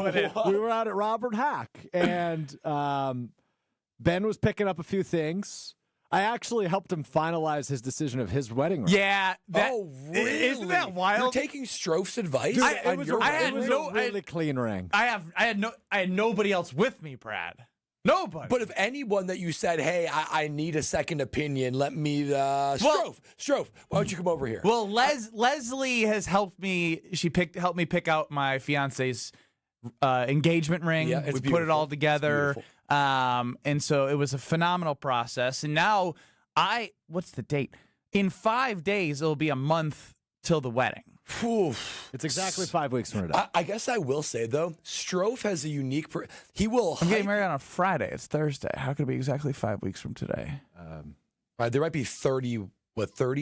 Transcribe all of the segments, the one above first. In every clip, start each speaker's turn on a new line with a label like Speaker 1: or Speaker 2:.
Speaker 1: it in.
Speaker 2: We were out at Robert Hack, and Ben was picking up a few things. I actually helped him finalize his decision of his wedding ring.
Speaker 1: Yeah.
Speaker 3: Really?
Speaker 1: Isn't that wild?
Speaker 3: You're taking Stroph's advice?
Speaker 2: Dude,
Speaker 1: I
Speaker 2: it was
Speaker 1: had
Speaker 2: a really clean ring.
Speaker 1: I had nobody else with me, Brad. Nobody.
Speaker 3: But if anyone that you said, hey, I need a second opinion, let me, Stroph, why don't you come over here?
Speaker 1: Well, Leslie has helped me. She helped me pick out my fiance's engagement ring.
Speaker 3: Yeah, it's
Speaker 1: we put it all together.
Speaker 3: It's
Speaker 1: And so it was a phenomenal process. And now what's the date? In 5 days, it'll be a month till the wedding.
Speaker 2: It's exactly 5 weeks from today.
Speaker 3: I guess I will say, though, Stroph has a unique... he will...
Speaker 1: I'm getting married on a Friday. It's Thursday. How could it be exactly 5 weeks from today?
Speaker 3: there might be 30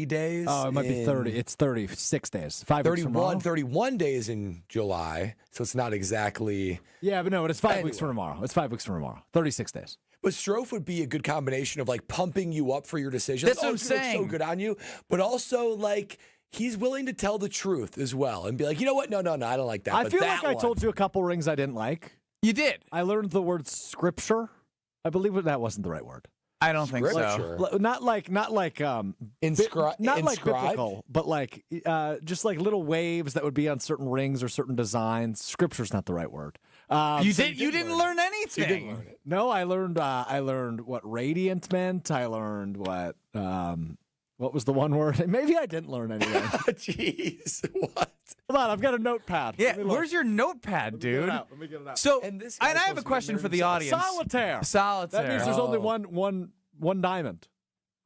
Speaker 3: days?
Speaker 2: Oh, it might be 30. It's 36 days. 5 weeks from tomorrow.
Speaker 3: 31 days in July, so it's not exactly...
Speaker 2: Yeah, but it's 5 weeks from tomorrow. It's 5 weeks from tomorrow. 36 days.
Speaker 3: But Stroph would be a good combination of, like, pumping you up for your decision.
Speaker 1: That's what I'm saying.
Speaker 3: So good on you. But also, like... he's willing to tell the truth as well and be like, you know what? No, I don't like that.
Speaker 2: I
Speaker 3: but
Speaker 2: feel
Speaker 3: that
Speaker 2: like I told you a couple rings I didn't like.
Speaker 1: You did.
Speaker 2: I learned the word scripture. I believe that wasn't the right word.
Speaker 1: I don't think so.
Speaker 3: Scripture.
Speaker 2: Not like
Speaker 3: Inscribed?
Speaker 2: biblical, but like just like little waves that would be on certain rings or certain designs. Scripture's not the right word.
Speaker 1: You didn't learn anything.
Speaker 3: You didn't learn it.
Speaker 2: No, I learned what radiant meant. I learned what was the one word? Maybe I didn't learn anything.
Speaker 3: Jeez, what?
Speaker 2: Hold on, I've got a notepad.
Speaker 1: Yeah, where's your notepad, dude?
Speaker 2: Let me get it out.
Speaker 1: So,
Speaker 3: And this
Speaker 1: and
Speaker 3: guy's
Speaker 1: I have a
Speaker 3: supposed to be
Speaker 1: question for the
Speaker 3: learning
Speaker 1: audience.
Speaker 2: Solitaire.
Speaker 1: Solitaire.
Speaker 2: That means there's only one diamond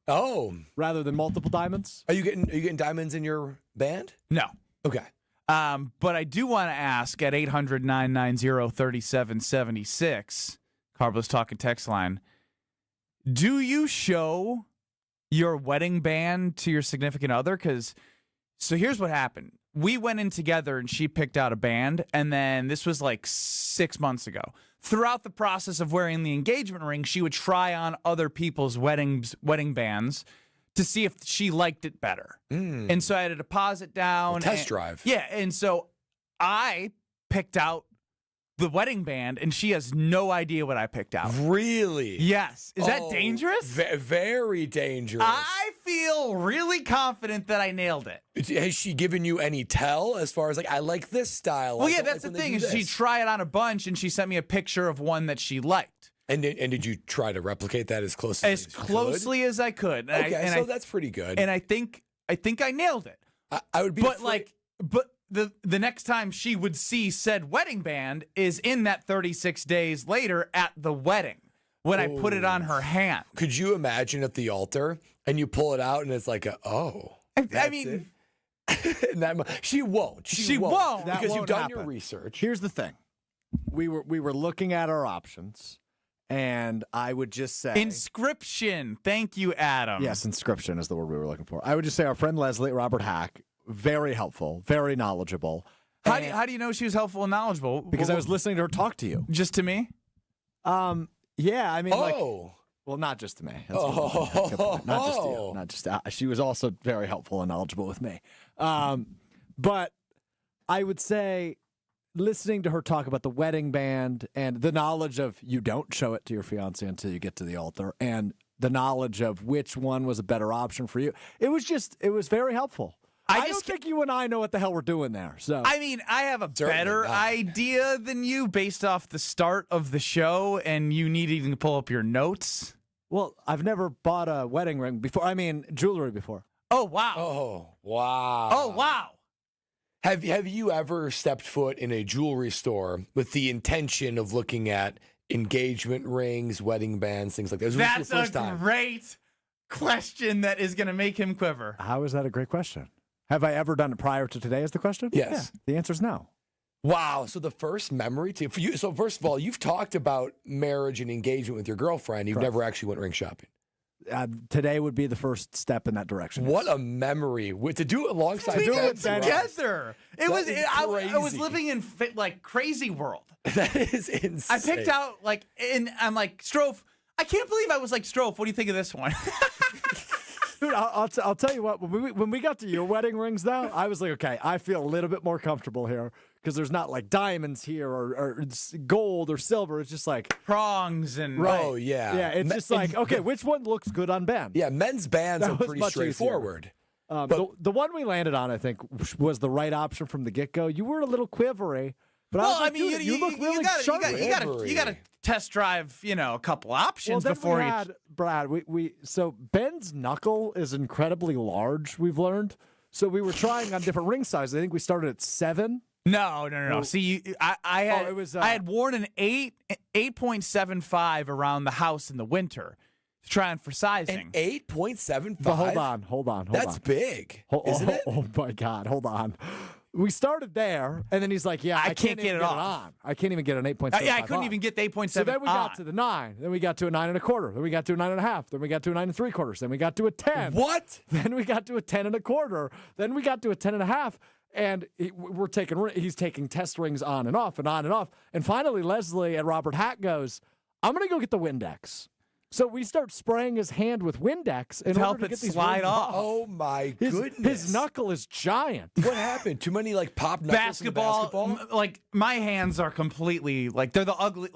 Speaker 3: Oh,
Speaker 2: rather than multiple diamonds.
Speaker 3: are you getting diamonds in your band?
Speaker 1: No.
Speaker 3: Okay.
Speaker 1: But I do want to ask at 800-990-3776, Carlos Talking text line, do you show your wedding band to your significant other? So here's what happened. We went in together and she picked out a band, and then this was like 6 months ago. Throughout the process of wearing the engagement ring, she would try on other people's wedding bands to see if she liked it better. And so I had a deposit down.
Speaker 3: Test drive.
Speaker 1: Yeah, and so I picked out the wedding band, and she has no idea what I picked out.
Speaker 3: Really?
Speaker 1: Yes. Is that dangerous?
Speaker 3: Very dangerous.
Speaker 1: I feel really confident that I nailed it.
Speaker 3: Has she given you any tell as far as, like, I like this style?
Speaker 1: Well,
Speaker 3: I
Speaker 1: yeah,
Speaker 3: don't
Speaker 1: that's
Speaker 3: like
Speaker 1: the
Speaker 3: when they
Speaker 1: thing.
Speaker 3: do
Speaker 1: Is she
Speaker 3: this.
Speaker 1: tried it on a bunch, and she sent me a picture of one that she liked.
Speaker 3: And did you try to replicate that as closely
Speaker 1: As closely as I could. And
Speaker 3: Okay, so that's pretty good.
Speaker 1: And I think I nailed it.
Speaker 3: I would be
Speaker 1: But the next time she would see said wedding band is in that 36 days later at the wedding when I put it on her hand.
Speaker 3: Could you imagine at the altar and you pull it out and it's like
Speaker 1: I mean,
Speaker 3: she won't.
Speaker 1: She won't.
Speaker 2: That
Speaker 3: because
Speaker 2: won't
Speaker 3: you've done
Speaker 2: happen.
Speaker 3: your research.
Speaker 2: Here's the thing. We were looking at our options, and I would just say
Speaker 1: inscription. Thank you, Adam.
Speaker 2: Yes, inscription is the word we were looking for. I would just say our friend Leslie at Robert Hack, very helpful, very knowledgeable.
Speaker 1: How do you know she was helpful and knowledgeable?
Speaker 2: Because I was listening to her talk to you.
Speaker 1: Just to me?
Speaker 2: Yeah, I mean,
Speaker 3: Oh.
Speaker 2: well, not just to me. That's good point. Not just to you. Not just she was also very helpful and knowledgeable with me. But I would say listening to her talk about the wedding band and the knowledge of you don't show it to your fiance until you get to the altar, and the knowledge of which one was a better option for you. It was very helpful. I don't think you and I know what the hell we're doing there. So
Speaker 1: I mean, I have a better idea than you based off the start of the show and you needing to pull up your notes.
Speaker 2: Well, I've never bought a wedding ring before. I mean, jewelry before.
Speaker 1: Oh, wow.
Speaker 3: Oh, wow.
Speaker 1: Oh, wow.
Speaker 3: Have you ever stepped foot in a jewelry store with the intention of looking at engagement rings, wedding bands, things like that?
Speaker 1: That's
Speaker 3: your first
Speaker 1: a
Speaker 3: time?
Speaker 1: great question that is going to make him quiver.
Speaker 2: How is that a great question? Have I ever done it prior to today is the question?
Speaker 3: Yes.
Speaker 2: Yeah, the answer is no.
Speaker 3: Wow. So the first memory for you. So first of all, you've talked about marriage and engagement with your girlfriend. You've never actually went ring shopping.
Speaker 2: Today would be the first step in that direction.
Speaker 3: What a memory to do it alongside.
Speaker 1: We did it
Speaker 3: Betsy Ross.
Speaker 1: together. I was living in crazy world.
Speaker 3: That is insane.
Speaker 1: I picked out and I'm like, Stroph, I can't believe I was like, Stroph, what do you think of this one?
Speaker 2: Dude, I'll tell you what. When we got to your wedding rings, though, I was like, okay, I feel a little bit more comfortable here because there's not like diamonds here or it's gold or silver. It's just like
Speaker 1: prongs and
Speaker 2: right.
Speaker 3: Oh, yeah.
Speaker 2: Yeah, it's just like, okay, which one looks good on Ben?
Speaker 3: Yeah, men's bands
Speaker 2: That
Speaker 3: are
Speaker 2: was
Speaker 3: pretty
Speaker 2: much easier.
Speaker 3: straightforward.
Speaker 2: The one we landed on, I think, was the right option from the get go. You were a little quivery, but I was like, dude, you look really sharp.
Speaker 1: You got to test drive, a couple options
Speaker 2: Well, then
Speaker 1: before
Speaker 2: we
Speaker 1: you.
Speaker 2: had Brad. So Ben's knuckle is incredibly large. We've learned. So we were trying on different ring sizes. I think we started at 7.
Speaker 1: No. See, I had I had worn an 8.75 around the house in the winter, trying for sizing.
Speaker 3: An 8.75?
Speaker 2: But hold on.
Speaker 3: That's big, isn't it?
Speaker 2: Oh my God, hold on. We started there, and then he's like, "Yeah, I
Speaker 1: can't get it
Speaker 2: on. I can't even get an 8.75.
Speaker 1: Yeah, I couldn't even get the 8.7.
Speaker 2: So then we got to the 9. Then we got to a 9.25. Then we got to a 9.5. Then we got to a 9.75. Then we got to a 10.
Speaker 3: What?
Speaker 2: Then we got to a 10.25. Then we got to a 10.5. And he's taking test rings on and off and on and off. And finally, Leslie and Robert Hack goes, "I'm gonna go get the Windex." So we start spraying his hand with Windex in
Speaker 1: to
Speaker 2: order
Speaker 1: help
Speaker 2: to
Speaker 1: it
Speaker 2: get these
Speaker 1: slide
Speaker 2: rings
Speaker 1: off.
Speaker 3: Oh my
Speaker 2: His
Speaker 3: goodness.
Speaker 2: knuckle is giant.
Speaker 3: What happened? Too many pop knuckles in the basketball?
Speaker 1: My hands are completely they're the ugly.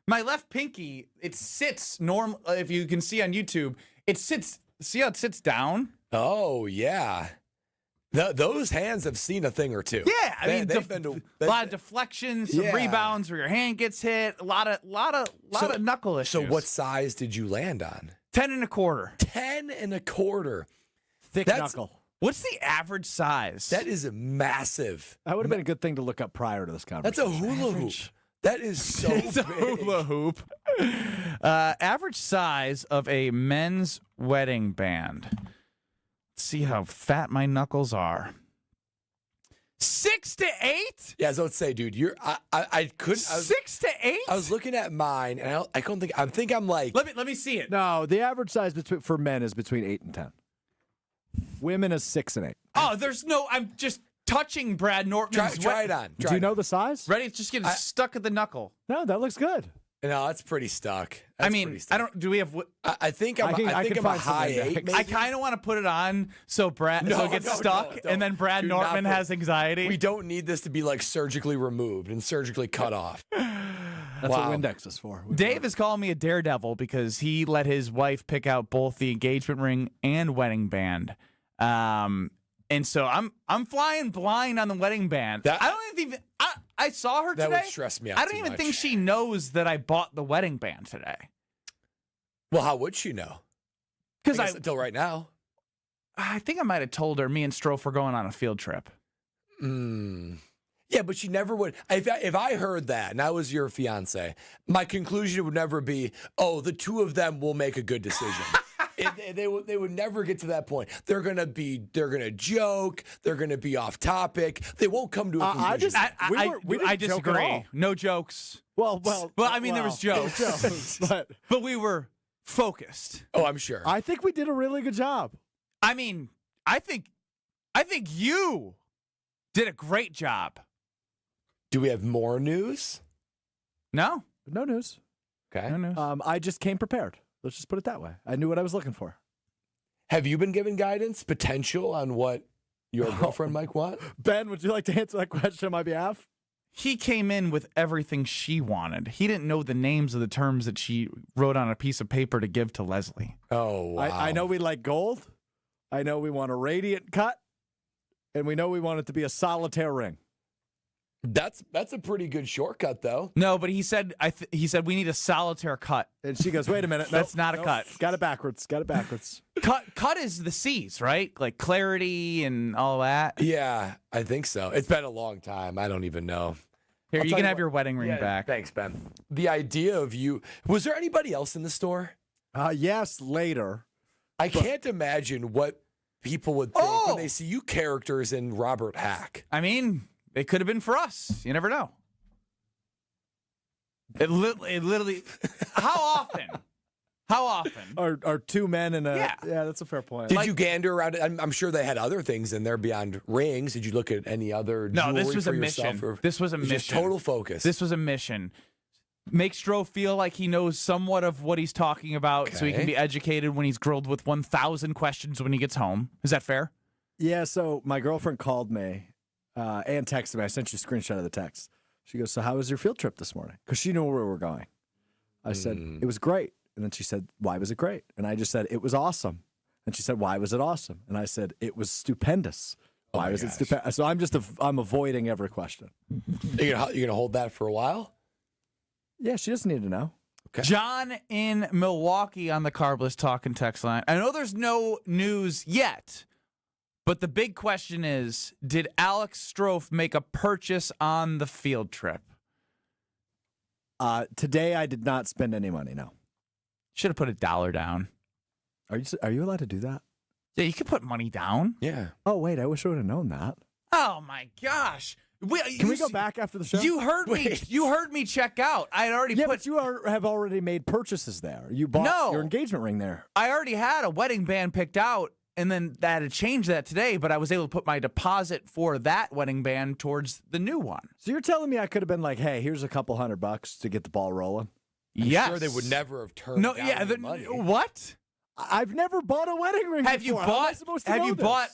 Speaker 1: My left pinky, it sits normal. If you can see on YouTube, it sits. See how it sits down?
Speaker 3: Oh yeah. Those hands have seen a thing or two.
Speaker 1: Yeah, I mean,
Speaker 3: they've been
Speaker 1: a lot of deflections, some rebounds where your hand gets hit. A lot of knuckle issues.
Speaker 3: So what size did you land on?
Speaker 1: 10.25.
Speaker 3: 10.25.
Speaker 2: Thick knuckle.
Speaker 1: What's the average size?
Speaker 3: That is massive.
Speaker 2: That would have been a good thing to look up prior to this
Speaker 3: That's
Speaker 2: conversation.
Speaker 3: a hula hoop. That is so
Speaker 1: It's a
Speaker 3: big.
Speaker 1: hula hoop. Average size of a men's wedding band. Let's see how fat my knuckles are. 6 to 8?
Speaker 3: Yeah, I was about to say, dude, I couldn't.
Speaker 1: 6 to 8?
Speaker 3: I was looking at mine, and I don't think I'm like.
Speaker 1: Let me see it.
Speaker 2: No, the average size for men is between 8 and 10. Women is 6 and 8.
Speaker 1: Oh, I'm just touching Brad Norton's.
Speaker 3: Try it on.
Speaker 2: Do you know the size?
Speaker 1: Ready? It's just getting stuck at the knuckle.
Speaker 2: No, that looks good.
Speaker 3: No, that's pretty stuck.
Speaker 1: I don't. Do we have?
Speaker 3: I think I'm a
Speaker 2: find some
Speaker 3: high
Speaker 2: index.
Speaker 3: 8. Maybe.
Speaker 1: I kind of want to put it on so it gets stuck,
Speaker 3: don't.
Speaker 1: and then Brad
Speaker 3: Do not
Speaker 1: Nortman
Speaker 3: put-
Speaker 1: has anxiety.
Speaker 3: We don't need this to be surgically removed and surgically cut off.
Speaker 2: That's
Speaker 3: Wow.
Speaker 2: what Windex is for.
Speaker 1: Dave is calling me a daredevil because he let his wife pick out both the engagement ring and wedding band. And so I'm flying blind on the wedding band. I don't even. I saw her today.
Speaker 3: That would stress me out
Speaker 1: I don't
Speaker 3: too
Speaker 1: even
Speaker 3: much.
Speaker 1: think she knows that I bought the wedding band today.
Speaker 3: Well, how would she know?
Speaker 1: Because
Speaker 3: Until right now.
Speaker 1: I think I might have told her me and Strofe were going on a field trip.
Speaker 3: Yeah, but she never would. If I heard that and I was your fiance, my conclusion would never be, "Oh, the two of them will make a good decision." They would never get to that point. They're gonna joke. They're gonna be off topic. They won't come to a conclusion.
Speaker 1: I disagree. No jokes.
Speaker 2: Well,
Speaker 1: I mean, there was jokes, but we were focused.
Speaker 3: Oh, I'm sure.
Speaker 2: I think we did a really good job.
Speaker 1: I mean, I think you did a great job.
Speaker 3: Do we have more news?
Speaker 1: No
Speaker 2: news.
Speaker 3: Okay.
Speaker 1: No news.
Speaker 2: I just came prepared. Let's just put it that way. I knew what I was looking for.
Speaker 3: Have you been given guidance, potential on what your girlfriend might want?
Speaker 2: Ben, would you like to answer that question on my behalf?
Speaker 1: He came in with everything she wanted. He didn't know the names of the terms that she wrote on a piece of paper to give to Leslie.
Speaker 3: Oh, wow.
Speaker 2: I know we like gold. I know we want a radiant cut. And we know we want it to be a solitaire ring.
Speaker 3: That's a pretty good shortcut, though.
Speaker 1: No, but he said we need a solitaire cut.
Speaker 2: And she goes, wait a minute.
Speaker 1: That's not a cut.
Speaker 2: Got it backwards.
Speaker 1: Cut is the C's, right? Like clarity and all that.
Speaker 3: Yeah, I think so. It's been a long time. I don't even know.
Speaker 1: Here,
Speaker 3: I'll
Speaker 1: you
Speaker 3: tell
Speaker 1: can
Speaker 3: you
Speaker 1: have
Speaker 3: what-
Speaker 1: your wedding ring back.
Speaker 3: Thanks, Ben. The idea of you. Was there anybody else in the store?
Speaker 2: Yes, later.
Speaker 3: I can't imagine what people would think when they see you characters in Robert Hack.
Speaker 1: I mean, it could have been for us. You never know. It literally. How often? How often?
Speaker 2: Are two men and a...
Speaker 1: Yeah.
Speaker 2: That's a fair point.
Speaker 3: Did you gander around it? I'm sure they had other things in there beyond rings. Did you look at any other
Speaker 1: No,
Speaker 3: jewelry
Speaker 1: this was
Speaker 3: for
Speaker 1: a
Speaker 3: yourself,
Speaker 1: mission.
Speaker 3: or
Speaker 1: This was a
Speaker 3: it was just
Speaker 1: mission.
Speaker 3: total focus.
Speaker 1: This was a mission. Make Stroh feel like he knows somewhat of what he's talking about so he can
Speaker 3: Okay.
Speaker 1: be educated when he's grilled with 1,000 questions when he gets home. Is that fair?
Speaker 2: Yeah, so my girlfriend called me Ann texted me. I sent you a screenshot of the text. She goes, so how was your field trip this morning? Because she knew where we were going. I said, it was great. And then she said, why was it great? And I just said, it was awesome. And she said, why was it awesome? And I said, it was stupendous. Why was it stupendous? So I'm avoiding every question.
Speaker 3: You're gonna hold that for a while?
Speaker 2: Yeah, she doesn't need to know.
Speaker 3: Okay.
Speaker 1: John in Milwaukee on the Carbless Talk and Text line. I know there's no news yet, but the big question is, did Alex Strofe make a purchase on the field trip?
Speaker 2: Today I did not spend any money, no.
Speaker 1: Should have put $1 down.
Speaker 2: Are you allowed to do that?
Speaker 1: Yeah, you could put money down.
Speaker 3: Yeah.
Speaker 2: Oh, wait, I wish I would have known that.
Speaker 1: Oh, my gosh.
Speaker 2: Can we go back after the show?
Speaker 1: You heard me. You heard me check out. I had already
Speaker 2: but you have already made purchases there. You bought your engagement ring there.
Speaker 1: I already had a wedding band picked out, and then I had to change that today, but I was able to put my deposit for that wedding band towards the new one.
Speaker 2: So you're telling me I could have been like, hey, here's a couple $100 to get the ball rolling?
Speaker 1: Yes.
Speaker 3: I'm sure they would never have turned down the money.
Speaker 1: What?
Speaker 2: I've never bought a wedding ring
Speaker 1: Have
Speaker 2: before.
Speaker 1: you
Speaker 2: How am I
Speaker 1: bought?
Speaker 2: supposed to
Speaker 1: Have
Speaker 2: know
Speaker 1: you
Speaker 2: this?
Speaker 1: bought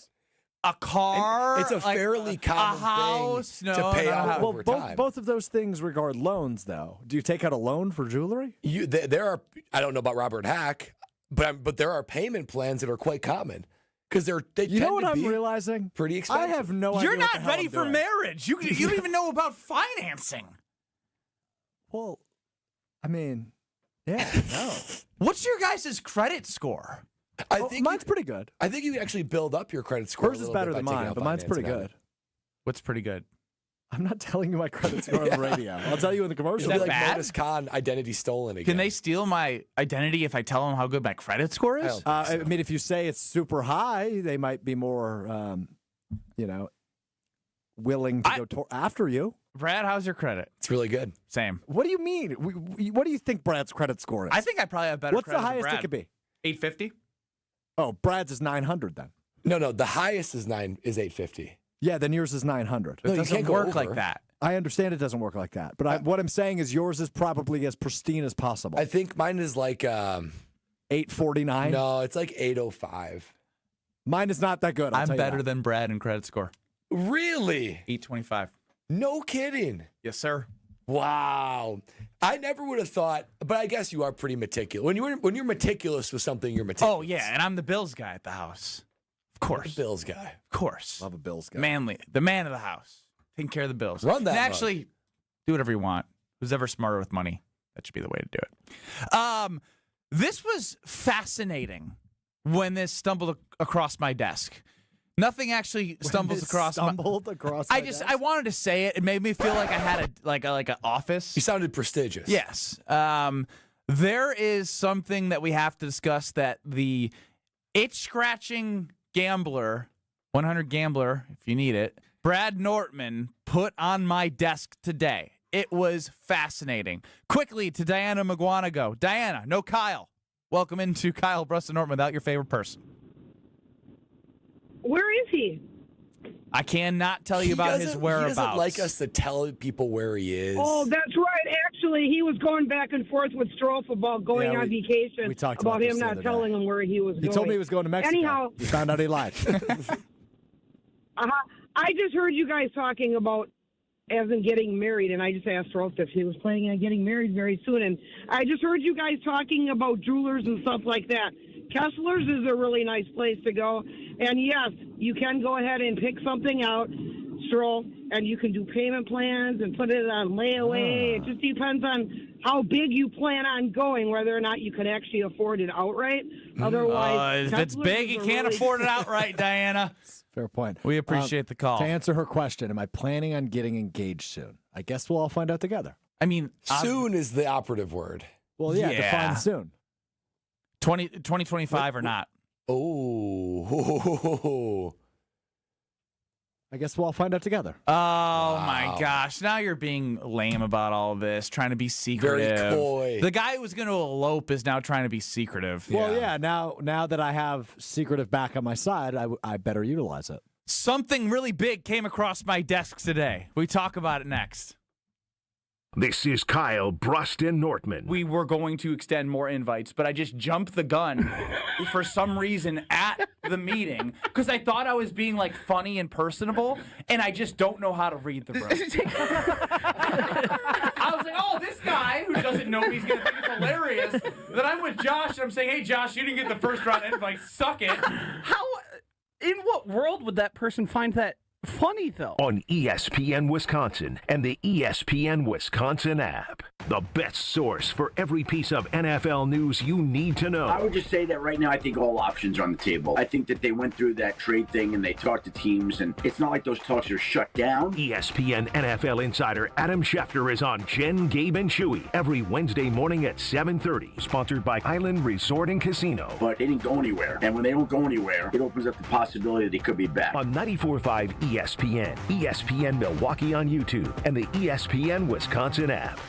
Speaker 1: a car?
Speaker 3: And it's a fairly common
Speaker 1: house?
Speaker 3: thing
Speaker 1: No,
Speaker 3: to pay
Speaker 1: no,
Speaker 3: out
Speaker 1: no.
Speaker 3: over time.
Speaker 2: Both of those things regard loans, though. Do you take out a loan for jewelry?
Speaker 3: There are. I don't know about Robert Hack, but there are payment plans that are quite common because they
Speaker 2: You know what
Speaker 3: tend to
Speaker 2: I'm
Speaker 3: be
Speaker 2: realizing?
Speaker 3: pretty expensive.
Speaker 2: I have no idea.
Speaker 1: You're
Speaker 2: what the
Speaker 1: not
Speaker 2: hell
Speaker 1: ready
Speaker 2: I'm
Speaker 1: for
Speaker 2: doing.
Speaker 1: marriage. You don't even know about financing.
Speaker 2: Well, I mean, yeah, no.
Speaker 1: What's your guys' credit score?
Speaker 3: I think
Speaker 2: mine's pretty good.
Speaker 3: I think you can actually build up your credit score.
Speaker 2: Hers is better than mine, but mine's pretty good.
Speaker 1: What's pretty good?
Speaker 2: I'm not telling you my credit score on the radio. I'll tell you in the commercial.
Speaker 3: It'll
Speaker 1: that
Speaker 3: be like
Speaker 1: bad?
Speaker 3: Modus Khan identity stolen again.
Speaker 1: Can they steal my identity if I tell them how good my credit score is?
Speaker 2: I mean, if you say it's super high, they might be more, willing to go after you.
Speaker 1: Brad, how's your credit?
Speaker 3: It's really good.
Speaker 1: Same.
Speaker 2: What do you mean? What do you think Brad's credit score is?
Speaker 1: I think I probably have better
Speaker 2: What's
Speaker 1: credit
Speaker 2: the
Speaker 1: than
Speaker 2: highest
Speaker 1: Brad.
Speaker 2: it could be?
Speaker 1: 850?
Speaker 2: Oh, Brad's is 900 then.
Speaker 3: No, the highest is 850.
Speaker 2: Yeah, then yours is 900.
Speaker 1: It
Speaker 3: No, you
Speaker 1: doesn't
Speaker 3: can't go
Speaker 1: work
Speaker 3: over.
Speaker 1: like that.
Speaker 2: I understand it doesn't work like that, but what I'm saying is yours is probably as pristine as possible.
Speaker 3: I think mine is like
Speaker 2: 849.
Speaker 3: no, it's like 805.
Speaker 2: Mine is not that good.
Speaker 1: I'm better than Brad in credit score.
Speaker 3: Really?
Speaker 1: 825.
Speaker 3: No kidding.
Speaker 1: Yes, sir.
Speaker 3: Wow. I never would have thought, but I guess you are pretty meticulous. When you're meticulous with something, you're meticulous.
Speaker 1: Oh, yeah, and I'm the Bills guy at the house. Of course.
Speaker 3: The Bills guy.
Speaker 1: Of course.
Speaker 2: Love a Bills guy.
Speaker 1: Manly. The man of the house. Taking care of the Bills.
Speaker 3: Run that
Speaker 1: And
Speaker 3: mug.
Speaker 1: actually, do whatever you want. Who's ever smarter with money? That should be the way to do it. This was fascinating when this stumbled across my desk. Nothing actually stumbled across my
Speaker 2: desk?
Speaker 1: I wanted to say it. It made me feel like I had like an office.
Speaker 3: You sounded prestigious.
Speaker 1: Yes. There is something that we have to discuss that the itch-scratching gambler, 100 gambler, if you need it, Brad Nortman, put on my desk today. It was fascinating. Quickly to Diana McGuanago. Diana, no Kyle. Welcome into Kyle Bruston Nortman without your favorite person.
Speaker 4: Where is he?
Speaker 1: I cannot tell you about his whereabouts.
Speaker 3: He doesn't like us to tell people where he is.
Speaker 4: Oh, that's right. Actually, he was going back and forth with Strofe about going on vacation.
Speaker 2: we talked
Speaker 4: about
Speaker 2: about this
Speaker 4: him
Speaker 2: the
Speaker 4: not
Speaker 2: other
Speaker 4: telling
Speaker 2: day.
Speaker 4: him where he was
Speaker 2: He
Speaker 4: going.
Speaker 2: told me he was going to Mexico.
Speaker 4: Anyhow,
Speaker 2: You found out he lied.
Speaker 4: I just heard you guys talking about as in getting married, and I just asked Strofe if he was planning on getting married very soon. And I just heard you guys talking about jewelers and stuff like that. Kessler's is a really nice place to go. And yes, you can go ahead and pick something out, Stroll, and you can do payment plans and put it on layaway. It just depends on how big you plan on going, whether or not you could actually afford it outright. Otherwise,
Speaker 1: if it's
Speaker 4: Kessler's
Speaker 1: big,
Speaker 4: is
Speaker 1: you
Speaker 4: a
Speaker 1: can't
Speaker 4: really-
Speaker 1: afford it outright, Diana.
Speaker 2: Fair point.
Speaker 1: We appreciate the call.
Speaker 2: To answer her question, am I planning on getting engaged soon? I guess we'll all find out together.
Speaker 1: I mean,
Speaker 3: Soon is the operative word.
Speaker 2: Well, yeah,
Speaker 1: Yeah.
Speaker 2: define soon.
Speaker 1: 2025 or not.
Speaker 3: Oh.
Speaker 2: I guess we'll all find out together.
Speaker 1: Oh my gosh! Now you're being lame about all of this, trying to be secretive.
Speaker 3: Very coy.
Speaker 1: The guy who was going to elope is now trying to be secretive.
Speaker 3: Yeah.
Speaker 2: Well, yeah, now that I have secretive back on my side, I better utilize it.
Speaker 1: Something really big came across my desk today. We talk about it next.
Speaker 5: This is Kyle Bruston Nortman.
Speaker 1: We were going to extend more invites, but I just jumped the gun for some reason at the meeting because I thought I was being like funny and personable, and I just don't know how to read the room. I was like, oh, this guy who doesn't know me is going to think it's hilarious. Then I'm with Josh, and I'm saying, hey, Josh, you didn't get the first round invite. Suck it.
Speaker 6: In what world would that person find that funny, though?
Speaker 5: On ESPN Wisconsin and the ESPN Wisconsin app. The best source for every piece of NFL news you need to know.
Speaker 7: I would just say that right now I think all options are on the table. I think that they went through that trade thing and they talked to teams, and it's not like those talks are shut down.
Speaker 5: ESPN NFL insider Adam Schefter is on Jen, Gabe, and Chewy every Wednesday morning at 7:30. Sponsored by Island Resort and Casino.
Speaker 7: But they didn't go anywhere. And when they don't go anywhere, it opens up the possibility they could be back.
Speaker 5: On 94.5 ESPN, ESPN Milwaukee on YouTube, and the ESPN Wisconsin app.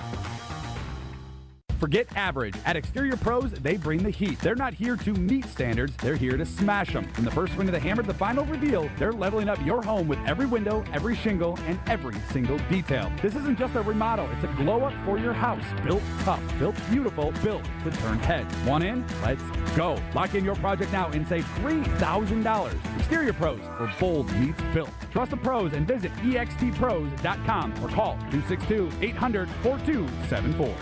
Speaker 8: Forget average. At Exterior Pros, they bring the heat. They're not here to meet standards, they're here to smash them. From the first swing of the hammer to the final reveal, they're leveling up your home with every window, every shingle, and every single detail. This isn't just a remodel, it's a glow-up for your house. Built tough, built beautiful, built to turn heads. Want in? Let's go. Lock in your project now and save $3,000. Exterior Pros, where bold meets built. Trust the pros and visit extpros.com or call 262-800-4274.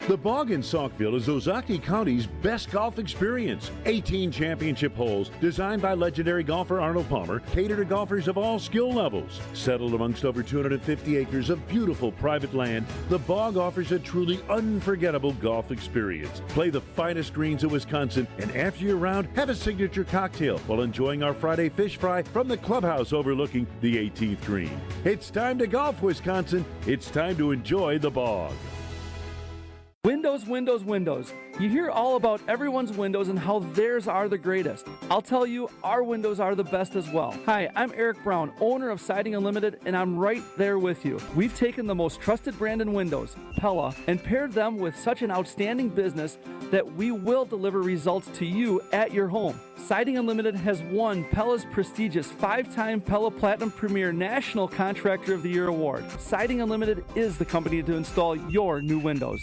Speaker 9: The Bog in Saukville is Ozaukee County's best golf experience. 18 championship holes designed by legendary golfer Arnold Palmer cater to golfers of all skill levels. Settled amongst over 250 acres of beautiful private land, the Bog offers a truly unforgettable golf experience. Play the finest greens of Wisconsin, and after your round, have a signature cocktail while enjoying our Friday fish fry from the clubhouse overlooking the 18th green. It's time to golf, Wisconsin. It's time to enjoy the Bog.
Speaker 6: Windows, windows, windows. You hear all about everyone's windows and how theirs are the greatest. I'll tell you, our windows are the best as well. Hi, I'm Eric Brown, owner of Siding Unlimited, and I'm right there with you. We've taken the most trusted brand in windows, Pella, and paired them with such an outstanding business that we will deliver results to you at your home. Siding Unlimited has won Pella's prestigious 5-time Pella Platinum Premier National Contractor of the Year award. Siding Unlimited is the company to install your new windows.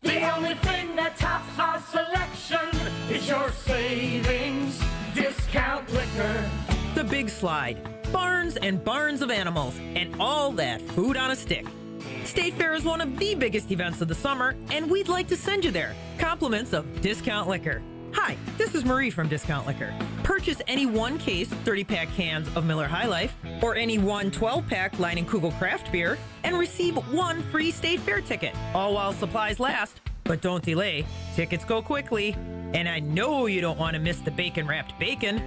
Speaker 10: The only thing that tops our selection is your savings discount liquor.
Speaker 11: The Big Slide, barns and barns of animals, and all that food on a stick. State Fair is one of the biggest events of the summer, and we'd like to send you there. Compliments of Discount Liquor. Hi, this is Marie from Discount Liquor. Purchase any one case 30-pack cans of Miller High Life or any one 12-pack Leinenkugel craft beer and receive one free State Fair ticket, all while supplies last. But don't delay. Tickets go quickly. And I know you don't want to miss the bacon-wrapped bacon.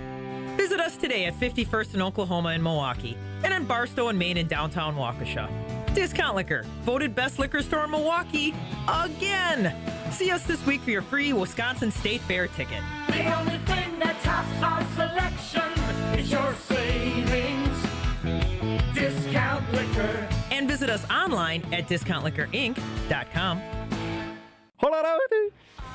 Speaker 11: Visit us today at 51st and Oklahoma in Milwaukee and on Barstow and Main in downtown Waukesha. Discount Liquor, voted best liquor store in Milwaukee again. See us this week for your free Wisconsin State Fair ticket.
Speaker 10: The only thing that tops our selection is your savings discount liquor.
Speaker 11: And visit us online at discountliquorinc.com.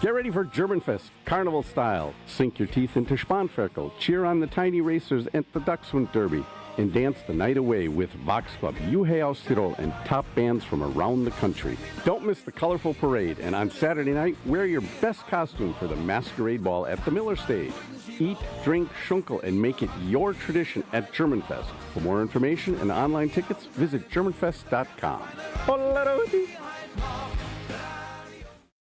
Speaker 12: Get ready for Germanfest, carnival style. Sink your teeth into Spanferkel, cheer on the tiny racers at the Dachshund Derby, and dance the night away with Vox Club, Juhe aus Tirol, and top bands from around the country. Don't miss the colorful parade, and on Saturday night, wear your best costume for the masquerade ball at the Miller Stage. Eat, drink, schunkel, and make it your tradition at Germanfest. For more information and online tickets, visit germanfest.com.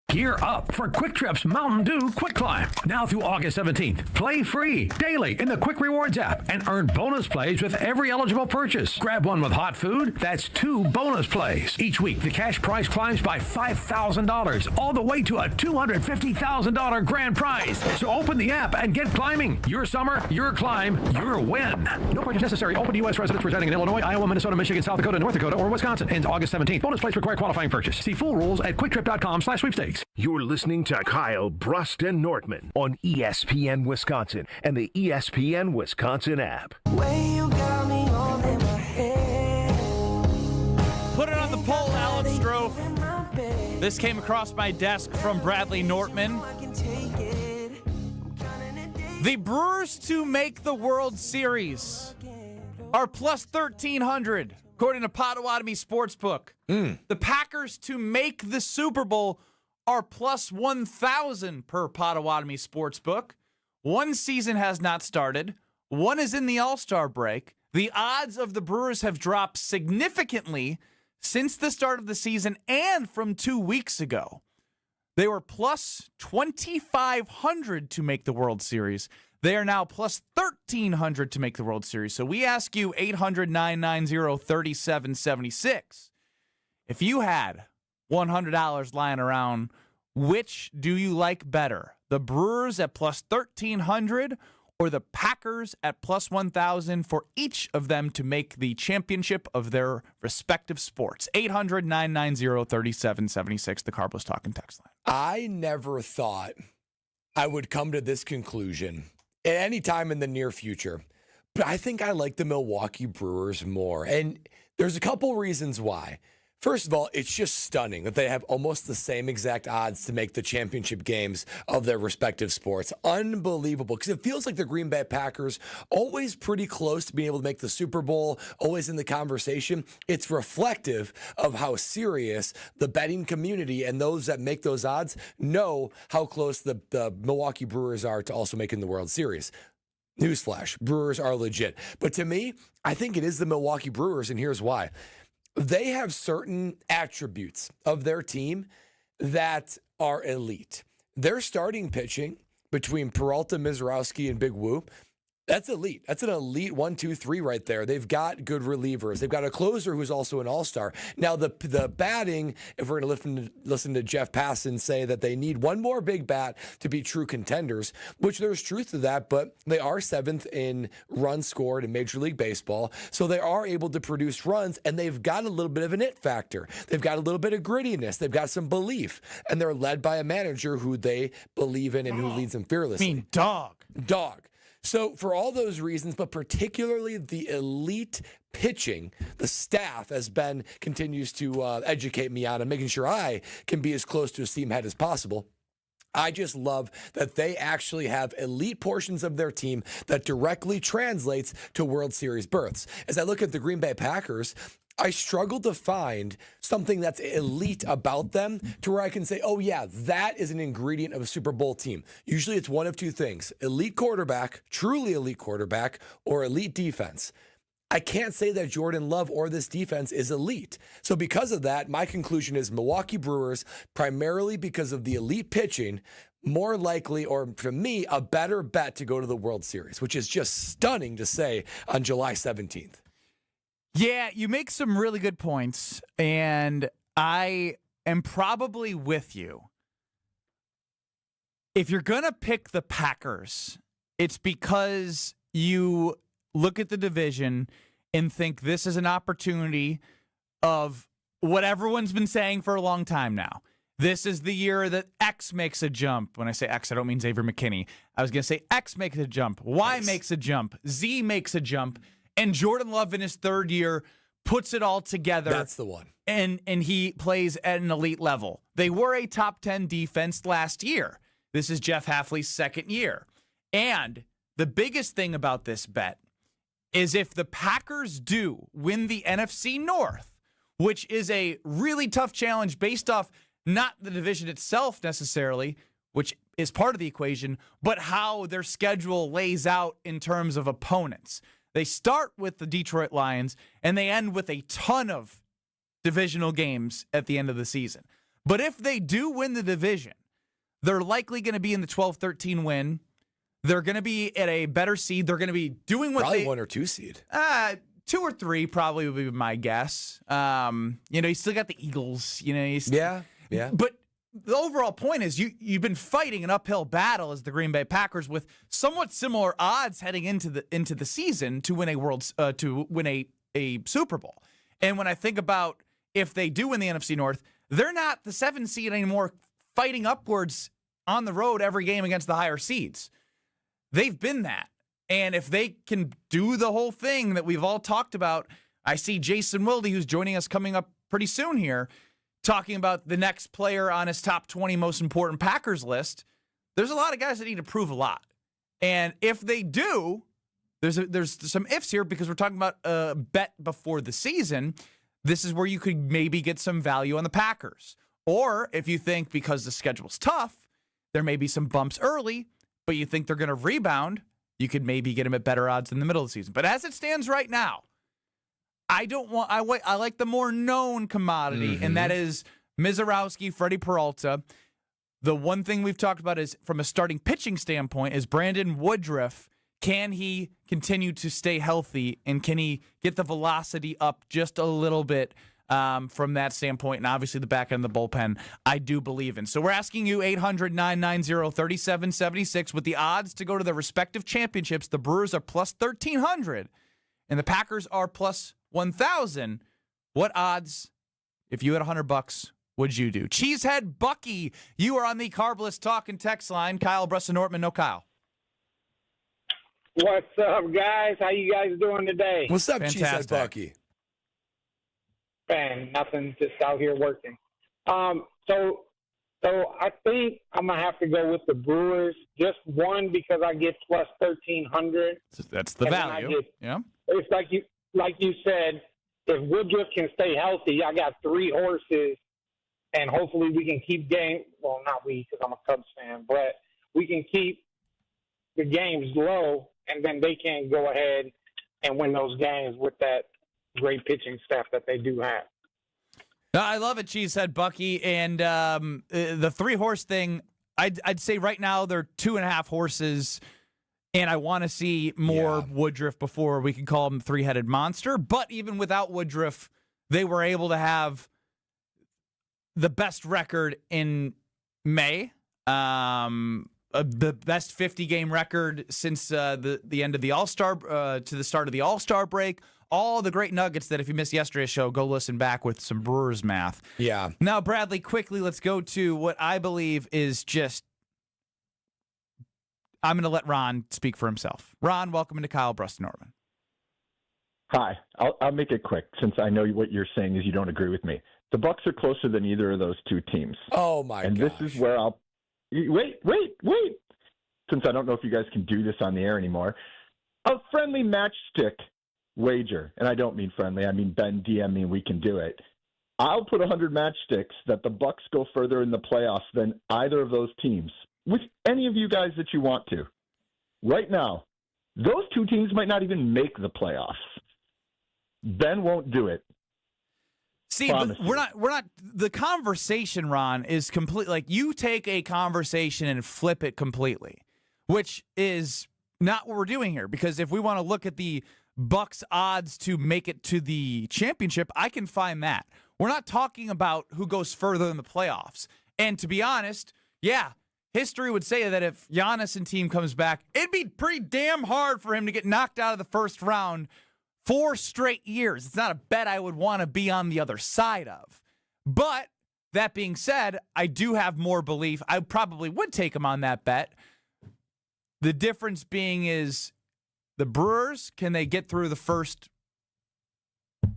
Speaker 13: Gear up for Quick Trip's Mountain Dew Quick Climb. Now through August 17th. Play free daily in the Quick Rewards app and earn bonus plays with every eligible purchase. Grab one with hot food. That's 2 bonus plays. Each week, the cash prize climbs by $5,000, all the way to a $250,000 grand prize. So open the app and get climbing. Your summer, your climb, your win. No purchase necessary. Open to U.S. residents residing in Illinois, Iowa, Minnesota, Michigan, South Dakota, North Dakota, or Wisconsin. Ends August 17th. Bonus plays require qualifying purchase. See full rules at quicktrip.com/sweepstakes.
Speaker 5: You're listening to Kyle Brust and Nortman on ESPN Wisconsin and the ESPN Wisconsin app.
Speaker 1: Put it on the poll, Alex Strofe. This came across my desk from Bradley Nortman. The Brewers to make the World Series are plus 1,300, according to Potawatomi Sportsbook. The Packers to make the Super Bowl are plus 1,000 per Potawatomi Sportsbook. One season has not started. One is in the All-Star break. The odds of the Brewers have dropped significantly since the start of the season and from 2 weeks ago. They were plus 2,500 to make the World Series. They are now plus 1,300 to make the World Series. So we ask you, 800-990-3776, if you had $100 lying around, which do you like better? The Brewers at plus 1,300 or the Packers at plus 1,000 for each of them to make the championship of their respective sports? 800-990-3776, the Carbos Talking text line.
Speaker 3: I never thought I would come to this conclusion at any time in the near future, but I think I like the Milwaukee Brewers more. And there's a couple reasons why. First of all, it's just stunning that they have almost the same exact odds to make the championship games of their respective sports. Unbelievable, because it feels like the Green Bay Packers always pretty close to being able to make the Super Bowl, always in the conversation. It's reflective of how serious the betting community and those that make those odds know how close the Milwaukee Brewers are to also making the World Series. Newsflash, Brewers are legit. But to me, I think it is the Milwaukee Brewers, and here's why. They have certain attributes of their team that are elite. Their starting pitching between Peralta, Mizrowski, and Big Woo, that's elite. That's an elite 1, 2, 3 right there. They've got good relievers. They've got a closer who's also an all-star. Now, the batting, if we're going to listen to Jeff Passan say that they need one more big bat to be true contenders, which there's truth to that, but they are 7th in runs scored in Major League Baseball, so they are able to produce runs, and they've got a little bit of an it factor. They've got a little bit of grittiness. They've got some belief, and they're led by a manager who they believe in and who leads them fearlessly.
Speaker 1: Dog.
Speaker 3: So for all those reasons, but particularly the elite pitching, the staff, as Ben continues to educate me on and making sure I can be as close to a steam head as possible, I just love that they actually have elite portions of their team that directly translates to World Series berths. As I look at the Green Bay Packers, I struggle to find something that's elite about them to where I can say, oh yeah, that is an ingredient of a Super Bowl team. Usually it's one of two things: elite quarterback, truly elite quarterback, or elite defense. I can't say that Jordan Love or this defense is elite. So because of that, my conclusion is Milwaukee Brewers, primarily because of the elite pitching, more likely, or for me, a better bet to go to the World Series, which is just stunning to say on July 17th.
Speaker 1: Yeah, you make some really good points, and I am probably with you. If you're going to pick the Packers, it's because you look at the division and think this is an opportunity of what everyone's been saying for a long time now. This is the year that X makes a jump. When I say X, I don't mean Xavier McKinney. I was going to say X makes a jump, Y makes a jump, Z makes a jump, and Jordan Love in his third year puts it all together.
Speaker 3: That's the one.
Speaker 1: And he plays at an elite level. They were a top 10 defense last year. This is Jeff Hafley's second year. And the biggest thing about this bet is if the Packers do win the NFC North, which is a really tough challenge based off not the division itself necessarily, which is part of the equation, but how their schedule lays out in terms of opponents. They start with the Detroit Lions, and they end with a ton of divisional games at the end of the season. But if they do win the division, they're likely going to be in the 12-13 win. They're going to be at a better seed. They're going to be doing what
Speaker 3: probably 1 or 2 seed.
Speaker 1: 2 or 3 probably would be my guess. You still got the Eagles.
Speaker 3: Yeah.
Speaker 1: But the overall point is you've been fighting an uphill battle as the Green Bay Packers with somewhat similar odds heading into the season to win a Super Bowl. And when I think about if they do win the NFC North, they're not the 7 seed anymore, fighting upwards on the road every game against the higher seeds. They've been that. And if they can do the whole thing that we've all talked about, I see Jason Wilde, who's joining us coming up pretty soon here, talking about the next player on his top 20 most important Packers list. There's a lot of guys that need to prove a lot. And if they do, there's some ifs here because we're talking about a bet before the season. This is where you could maybe get some value on the Packers. Or if you think because the schedule's tough, there may be some bumps early, but you think they're going to rebound, you could maybe get them at better odds in the middle of the season. But as it stands right now, I like the more known commodity, and that is Mizorowski, Freddie Peralta. The one thing we've talked about is from a starting pitching standpoint is Brandon Woodruff. Can he continue to stay healthy, and can he get the velocity up just a little bit from that standpoint? And obviously the back end of the bullpen, I do believe in. So we're asking you 800-990-3776 with the odds to go to the respective championships. The Brewers are plus 1,300, and the Packers are plus 1,000. What odds, if you had $100, would you do? Cheesehead Bucky, you are on the Carbless Talk and Text line. Kyle Brusson-Nortman, no Kyle.
Speaker 14: What's up, guys? How you guys doing today?
Speaker 3: What's up, Cheesehead Bucky?
Speaker 14: Man, nothing, just out here working. So I think I'm gonna have to go with the Brewers. Just one because I get plus 1,300.
Speaker 1: That's the value.
Speaker 14: It's like you said. If Woodruff can stay healthy, I got 3 horses, and hopefully we can keep game. Well, not we, because I'm a Cubs fan, but we can keep the games low, and then they can go ahead and win those games with that great pitching staff that they do have.
Speaker 1: I love it, Cheesehead Bucky. And the 3-horse thing, I'd say right now they're 2.5 horses, and I want to see more Woodruff before we can call him the 3-headed monster. But even without Woodruff, they were able to have the best record in May. The best 50-game record since the end of the All-Star to the start of the All-Star break. All the great nuggets that if you missed yesterday's show, go listen back with some Brewers math.
Speaker 3: Yeah.
Speaker 1: Now, Bradley, quickly, let's go to what I believe is just – I'm going to let Ron speak for himself. Ron, welcome into Kyle Bruston-Nortman.
Speaker 15: Hi. I'll make it quick since I know what you're saying is you don't agree with me. The Bucks are closer than either of those two teams.
Speaker 3: Oh, my God.
Speaker 15: And this is where I'll – wait. Since I don't know if you guys can do this on the air anymore. A friendly matchstick wager, and I don't mean friendly. I mean Ben DM me, we can do it. I'll put 100 matchsticks that the Bucks go further in the playoffs than either of those teams with any of you guys that you want to. Right now, those two teams might not even make the playoffs. Ben won't do it.
Speaker 1: See, we're not. The conversation, Ron, is complete. Like you take a conversation and flip it completely, which is not what we're doing here. Because if we want to look at the Bucks odds to make it to the championship, I can find that. We're not talking about who goes further in the playoffs. And to be honest, yeah, history would say that if Giannis and team comes back, it'd be pretty damn hard for him to get knocked out of the first round 4 straight years. It's not a bet I would want to be on the other side of. But that being said, I do have more belief. I probably would take him on that bet. The difference being is the Brewers, can they get through the first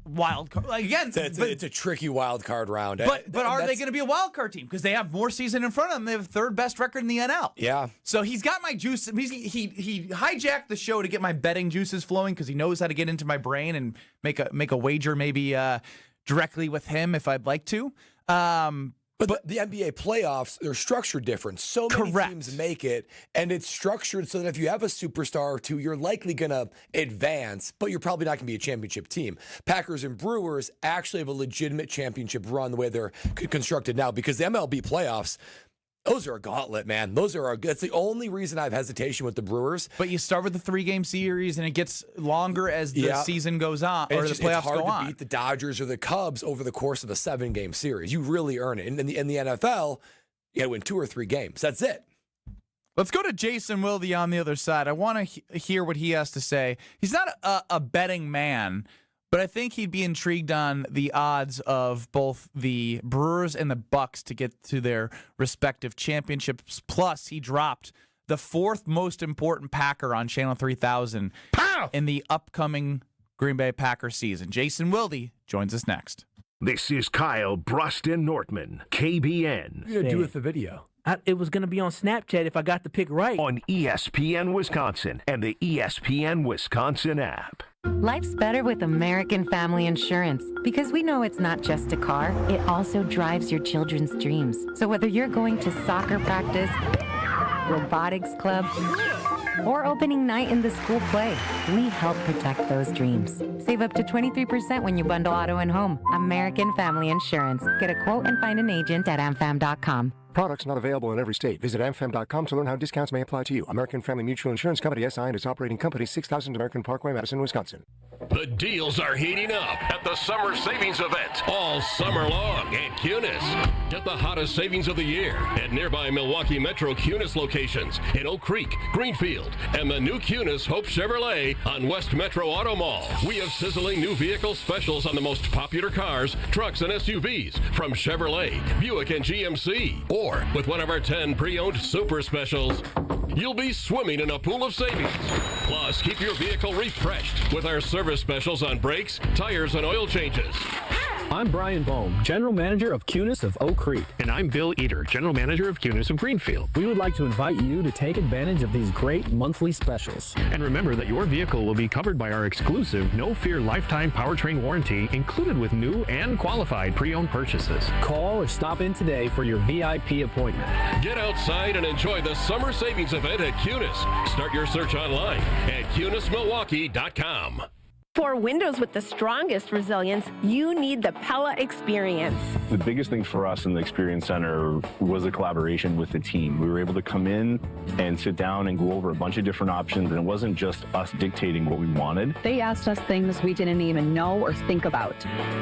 Speaker 1: wild card? Again,
Speaker 3: it's a tricky wild card round.
Speaker 1: But are they going to be a wild card team? Because they have more season in front of them. They have 3rd best record in the NL.
Speaker 3: Yeah.
Speaker 1: So he's got my juice. He hijacked the show to get my betting juices flowing because he knows how to get into my brain and make a wager maybe directly with him if I'd like to.
Speaker 3: But the NBA playoffs, they're structured different. So many teams make it, and it's structured so that if you have a superstar or two, you're likely going to advance, but you're probably not going to be a championship team. Packers and Brewers actually have a legitimate championship run the way they're constructed now because the MLB playoffs, those are a gauntlet, man. That's the only reason I have hesitation with the Brewers.
Speaker 1: But you start with the 3-game series, and it gets longer as the season goes on, or the playoffs go on.
Speaker 3: It's hard to beat the Dodgers or the Cubs over the course of a 7-game series. You really earn it. And in the NFL, you got to win 2 or 3 games. That's it.
Speaker 1: Let's go to Jason Wilde on the other side. I want to hear what he has to say. He's not a betting man, but I think he'd be intrigued on the odds of both the Brewers and the Bucks to get to their respective championships. Plus, he dropped the 4th most important Packer on Channel 3000 in the upcoming Green Bay Packers season. Jason Wilde joins us next.
Speaker 5: This is Kyle Bruston-Nortman, KBN.
Speaker 3: What are you going to do with the video?
Speaker 16: It was going to be on Snapchat if I got the pick right.
Speaker 5: On ESPN Wisconsin and the ESPN Wisconsin app.
Speaker 17: Life's better with American Family Insurance because we know it's not just a car, it also drives your children's dreams. So whether you're going to soccer practice robotics club, or opening night in the school play. We help protect those dreams. Save up to 23% when you bundle auto and home. American Family Insurance. Get a quote and find an agent at amfam.com.
Speaker 18: Products not available in every state. Visit amfam.com to learn how discounts may apply to you. American Family Mutual Insurance Company, SI, and its operating company, 6000 American Parkway, Madison, Wisconsin.
Speaker 5: The deals are heating up at the Summer Savings Event all summer long at Cunis. Get the hottest savings of the year at nearby Milwaukee Metro Cunis locations in Oak Creek, Greenfield, and the new Cunis Hope Chevrolet on West Metro Auto Mall. We have sizzling new vehicle specials on the most popular cars, trucks, and SUVs from Chevrolet, Buick, and GMC. Or with one of our 10 pre-owned super specials, you'll be swimming in a pool of savings. Plus, keep your vehicle refreshed with our service specials on brakes, tires, and oil changes.
Speaker 19: I'm Brian Bohm, General Manager of Cunis of Oak Creek.
Speaker 20: And I'm Bill Eater, General Manager of Cunis of Greenfield.
Speaker 19: We would like to invite you to take advantage of these great monthly specials.
Speaker 20: And remember that your vehicle will be covered by our exclusive No Fear Lifetime Powertrain Warranty included with new and qualified pre-owned purchases.
Speaker 19: Call or stop in today for your VIP appointment.
Speaker 5: Get outside and enjoy the Summer Savings Event at Cunis. Start your search online at CunisMilwaukee.com.
Speaker 21: For windows with the strongest resilience, you need the Pella Experience.
Speaker 22: The biggest thing for us in the Experience Center was the collaboration with the team. We were able to come in and sit down and go over a bunch of different options, and it wasn't just us dictating what we wanted.
Speaker 23: They asked us things we didn't even know or think about,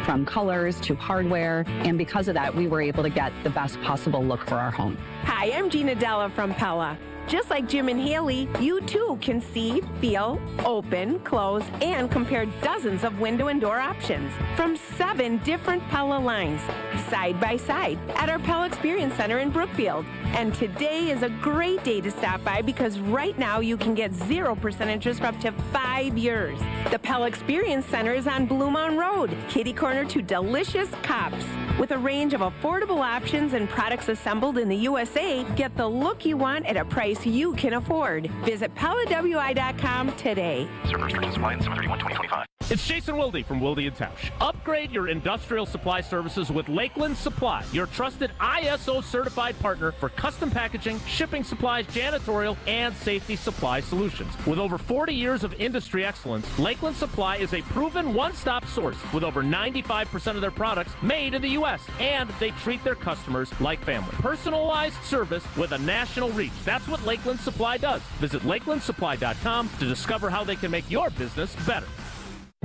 Speaker 23: from colors to hardware, and because of that, we were able to get the best possible look for our home.
Speaker 21: Hi, I'm Gina Della from Pella. Just like Jim and Haley, you too can see, feel, open, close, and compare dozens of window and door options from 7 different Pella lines, side by side, at our Pella Experience Center in Brookfield. And today is a great day to stop by because right now you can get 0% interest for up to 5 years. The Pella Experience Center is on Blue Mountain Road, kitty corner to delicious Cops. With a range of affordable options and products assembled in the USA, get the look you want at a price you can afford. Visit PellaWI.com today.
Speaker 24: Server restrictions apply in 7/31/2025.
Speaker 25: It's Jason Wilde from Wilde & Tausch. Upgrade your industrial supply services with Lakeland Supply, your trusted ISO certified partner for custom packaging, shipping supplies, janitorial, and safety supply solutions. With over 40 years of industry excellence, Lakeland Supply is a proven one-stop source with over 95% of their products made in the U.S. and they treat their customers like family. Personalized service with a national reach. That's what Lakeland Supply does. Visit LakelandSupply.com to discover how they can make your business better.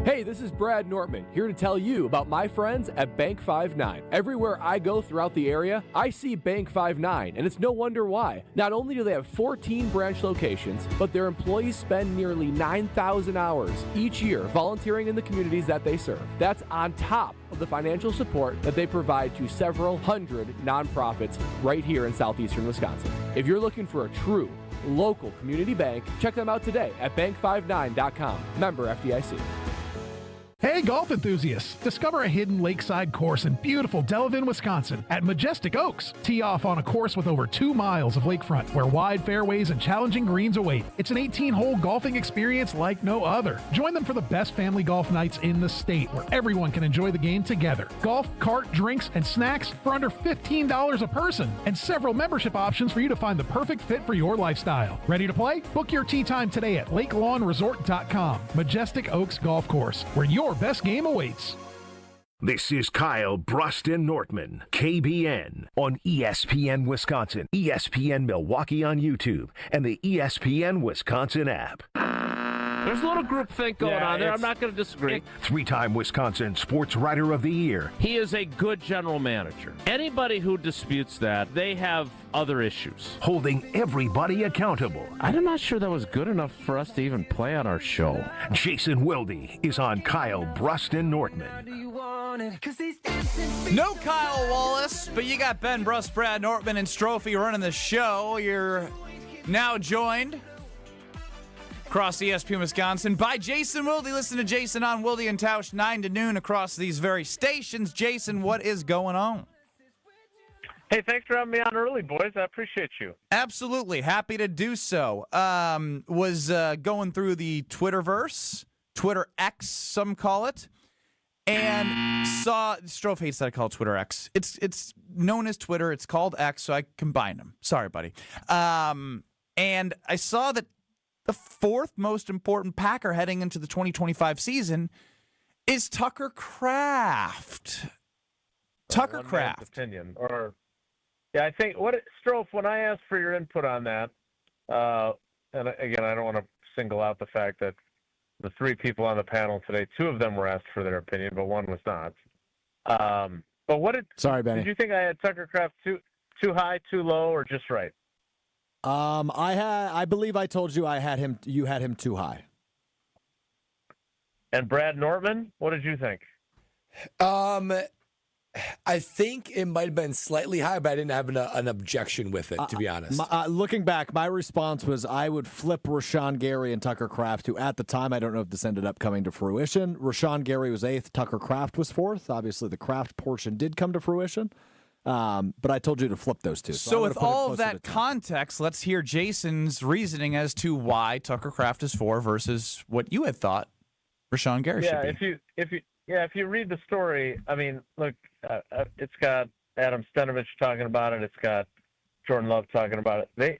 Speaker 26: Hey, this is Brad Nortman, here to tell you about my friends at Bank 5-9. Everywhere I go throughout the area, I see Bank 5-9, and it's no wonder why. Not only do they have 14 branch locations, but their employees spend nearly 9,000 hours each year volunteering in the communities that they serve. That's on top of the financial support that they provide to several hundred nonprofits right here in southeastern Wisconsin. If you're looking for a true local community bank, check them out today at bank59.com. Member FDIC.
Speaker 27: Hey, golf enthusiasts! Discover a hidden lakeside course in beautiful Delavan, Wisconsin at Majestic Oaks. Tee off on a course with over 2 miles of lakefront where wide fairways and challenging greens await. It's an 18-hole golfing experience like no other. Join them for the best family golf nights in the state where everyone can enjoy the game together. Golf, cart, drinks, and snacks for under $15 a person and several membership options for you to find the perfect fit for your lifestyle. Ready to play? Book your tee time today at LakeLawnResort.com. Majestic Oaks Golf Course, where your best game awaits.
Speaker 5: This is Kyle Bruston Nortman, KBN, on ESPN Wisconsin, ESPN Milwaukee on YouTube, and the ESPN Wisconsin app.
Speaker 25: There's a little groupthink going on there. I'm not going to disagree.
Speaker 5: 3-time Wisconsin Sports Writer of the Year.
Speaker 25: He is a good general manager. Anybody who disputes that, they have other issues.
Speaker 5: Holding everybody accountable.
Speaker 25: I'm not sure that was good enough for us to even play on our show.
Speaker 5: Jason Wilde is on Kyle Bruston Nortman.
Speaker 1: No Kyle Wallace, but you got Ben Brust, Brad Nortman, and Strophy running the show. You're now joined across ESPN Wisconsin by Jason Wilde. Listen to Jason on Wilde and Tausch 9 to noon across these very stations. Jason, what is going on?
Speaker 28: Hey, thanks for having me on early, boys. I appreciate you.
Speaker 1: Absolutely. Happy to do so. Was going through the Twitterverse, Twitter X, some call it, and saw, Strofe hates that I call it Twitter X. It's known as Twitter. It's called X, so I combined them. Sorry, buddy. And I saw that the fourth most important Packer heading into the 2025 season is Tucker Kraft. Tucker Kraft.
Speaker 28: Opinion. Or, yeah, I think, Strofe, when I asked for your input on that, and again, I don't want to single out the fact that the three people on the panel today, two of them were asked for their opinion, but one was not. But
Speaker 2: Sorry, Benny.
Speaker 28: Did you think I had Tucker Kraft too high, too low, or just right?
Speaker 2: I believe I told you you had him too high.
Speaker 28: And Brad Nortman, what did you think?
Speaker 3: I think it might have been slightly high, but I didn't have an objection with it, to be honest.
Speaker 2: Looking back, my response was I would flip Rashawn Gary and Tucker Kraft, who at the time, I don't know if this ended up coming to fruition. Rashawn Gary was 8th, Tucker Kraft was 4th. Obviously, the Kraft portion did come to fruition. But I told you to flip those two.
Speaker 1: So with all of that context, let's hear Jason's reasoning as to why Tucker Kraft is 4 versus what you had thought Rashawn Gary should be.
Speaker 28: If you read the story, I mean, look, it's got Adam Stenovich talking about it. It's got Jordan Love talking about it.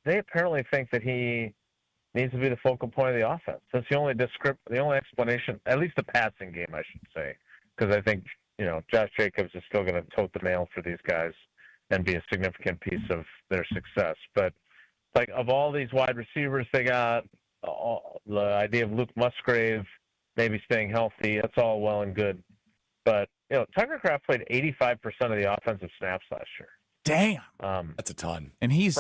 Speaker 28: They apparently think that he needs to be the focal point of the offense. That's the only explanation, at least the passing game, I should say, because I think Josh Jacobs is still going to tote the mail for these guys and be a significant piece of their success. But like of all these wide receivers they got, the idea of Luke Musgrave maybe staying healthy, that's all well and good. But, Tucker Kraft played 85% of the offensive snaps last year.
Speaker 1: Damn.
Speaker 3: That's a ton.
Speaker 1: And he's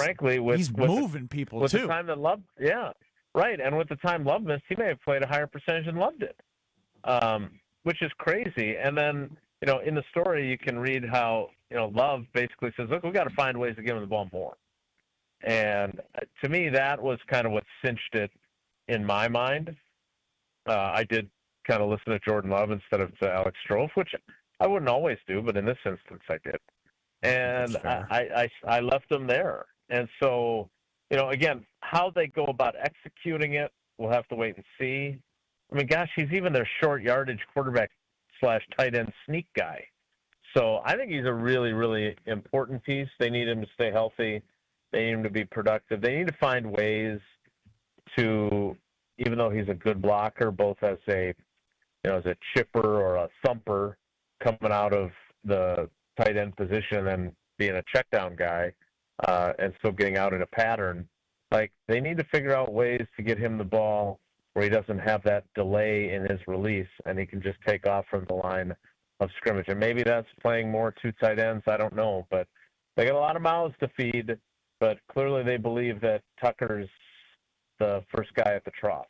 Speaker 28: moving
Speaker 1: people,
Speaker 28: with
Speaker 1: too.
Speaker 28: The time that Love, yeah, right. And with the time Love missed, he may have played a higher percentage than Love did, which is crazy. And then, in the story, you can read how, Love basically says, look, we've got to find ways to give him the ball more. And to me, that was kind of what cinched it in my mind. I did kind of listen to Jordan Love instead of to Alex Strofe, which I wouldn't always do, but in this instance I did. And I left them there. And so, again, how they go about executing it, we'll have to wait and see. I mean, gosh, he's even their short yardage quarterback / tight end sneak guy. So I think he's a really, really important piece. They need him to stay healthy. They need him to be productive. They need to find ways to, even though he's a good blocker, both as a chipper or a thumper coming out of the tight end position and being a check down guy, and still getting out in a pattern. Like, they need to figure out ways to get him the ball where he doesn't have that delay in his release and he can just take off from the line of scrimmage. And maybe that's playing more two tight ends. I don't know, but they got a lot of mouths to feed, but clearly they believe that Tucker's the first guy at the trough.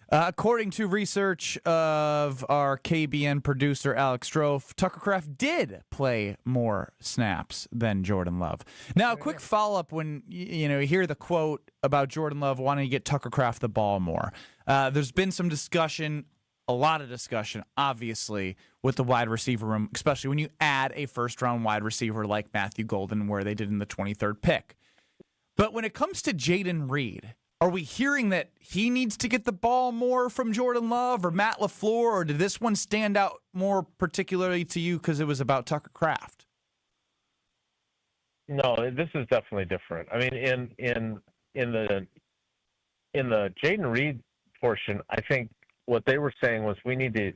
Speaker 1: According to research of our KBN producer, Alex Strofe, Tucker Kraft did play more snaps than Jordan Love. Now, a quick follow-up when you hear the quote about Jordan Love wanting to get Tucker Kraft the ball more. There's been some discussion, a lot of discussion, obviously, with the wide receiver room, especially when you add a first-round wide receiver like Matthew Golden, where they did in the 23rd pick. But when it comes to Jaden Reed, are we hearing that he needs to get the ball more from Jordan Love or Matt LaFleur, or did this one stand out more particularly to you because it was about Tucker Kraft?
Speaker 28: No, this is definitely different. I mean, in the Jaden Reed portion, I think what they were saying was we need to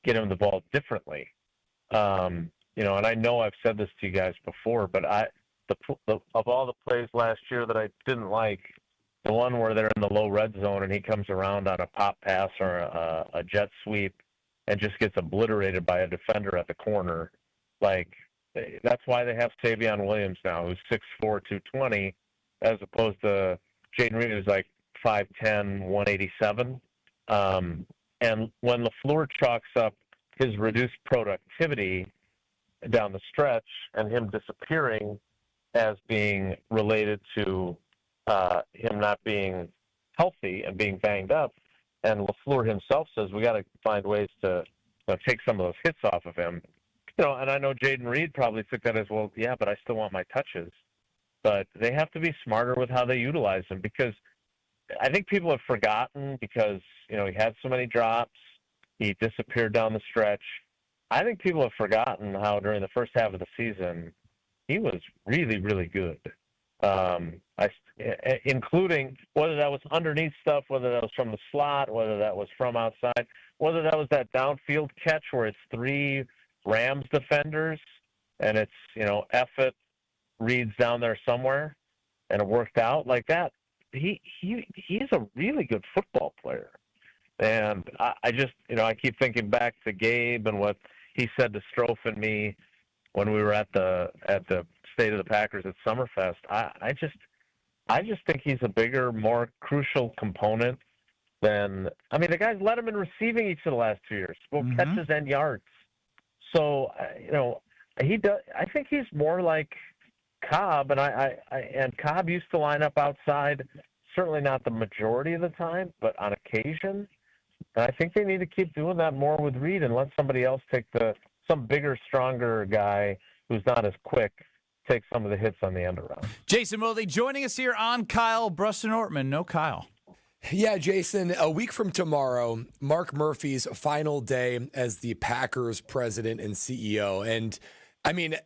Speaker 28: get him the ball differently. And I know I've said this to you guys before, but of all the plays last year that I didn't like, the one where they're in the low red zone and he comes around on a pop pass or a jet sweep and just gets obliterated by a defender at the corner. Like, that's why they have Savion Williams now, who's 6'4", 220, as opposed to Jaden Reed, who's like 5'10", 187. And when LaFleur chalks up his reduced productivity down the stretch and him disappearing as being related to him not being healthy and being banged up, and LaFleur himself says we got to find ways to take some of those hits off of him. And I know Jaden Reed probably took that as, well, yeah, but I still want my touches. But they have to be smarter with how they utilize him, because I think people have forgotten because, he had so many drops. He disappeared down the stretch. I think people have forgotten how during the first half of the season he was really, really good. Including whether that was underneath stuff, whether that was from the slot, whether that was from outside, whether that was that downfield catch where it's 3 Rams defenders and it's, F it, Reed's down there somewhere, and it worked out like that. He's a really good football player. And I just, I keep thinking back to Gabe and what he said to Strofe and me when we were at the State of the Packers at Summerfest. I just think he's a bigger, more crucial component than the guy's led him in receiving each of the last 2 years, both catches and yards. So he does. I think he's more like Cobb, and Cobb used to line up outside. Certainly not the majority of the time, but on occasion. And I think they need to keep doing that more with Reed and let somebody else take some bigger, stronger guy who's not as quick take some of the hits on the end around.
Speaker 1: Jason Wilde joining us here on Kyle Bruston Ortman. No Kyle.
Speaker 3: Yeah, Jason, a week from tomorrow, Mark Murphy's final day as the Packers president and CEO. And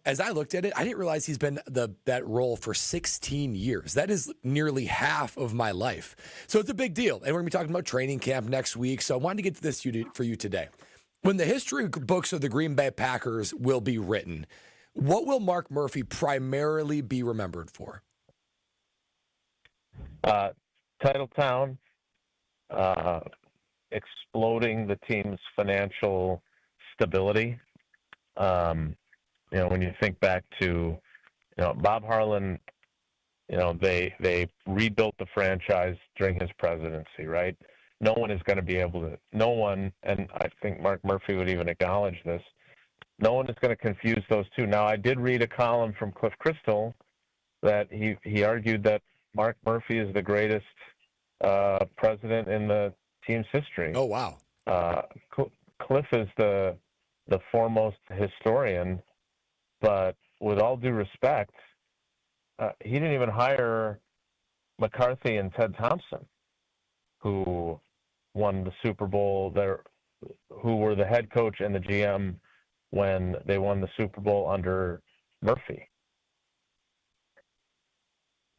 Speaker 3: as I looked at it, I didn't realize he's been that role for 16 years. That is nearly half of my life. So it's a big deal. And we're going to be talking about training camp next week. So I wanted to get to this for you today. When the history books of the Green Bay Packers will be written, what will Mark Murphy primarily be remembered for?
Speaker 28: Titletown, exploding the team's financial stability. When you think back to, Bob Harlan, they rebuilt the franchise during his presidency, right? No one is going to be able to, and I think Mark Murphy would even acknowledge this, no one is going to confuse those two. Now, I did read a column from Cliff Crystal that he argued that Mark Murphy is the greatest president in the team's history.
Speaker 3: Oh, wow.
Speaker 28: Cliff is the foremost historian, but with all due respect, he didn't even hire McCarthy and Ted Thompson, who won the Super Bowl, who were the head coach and the GM when they won the Super Bowl under Murphy.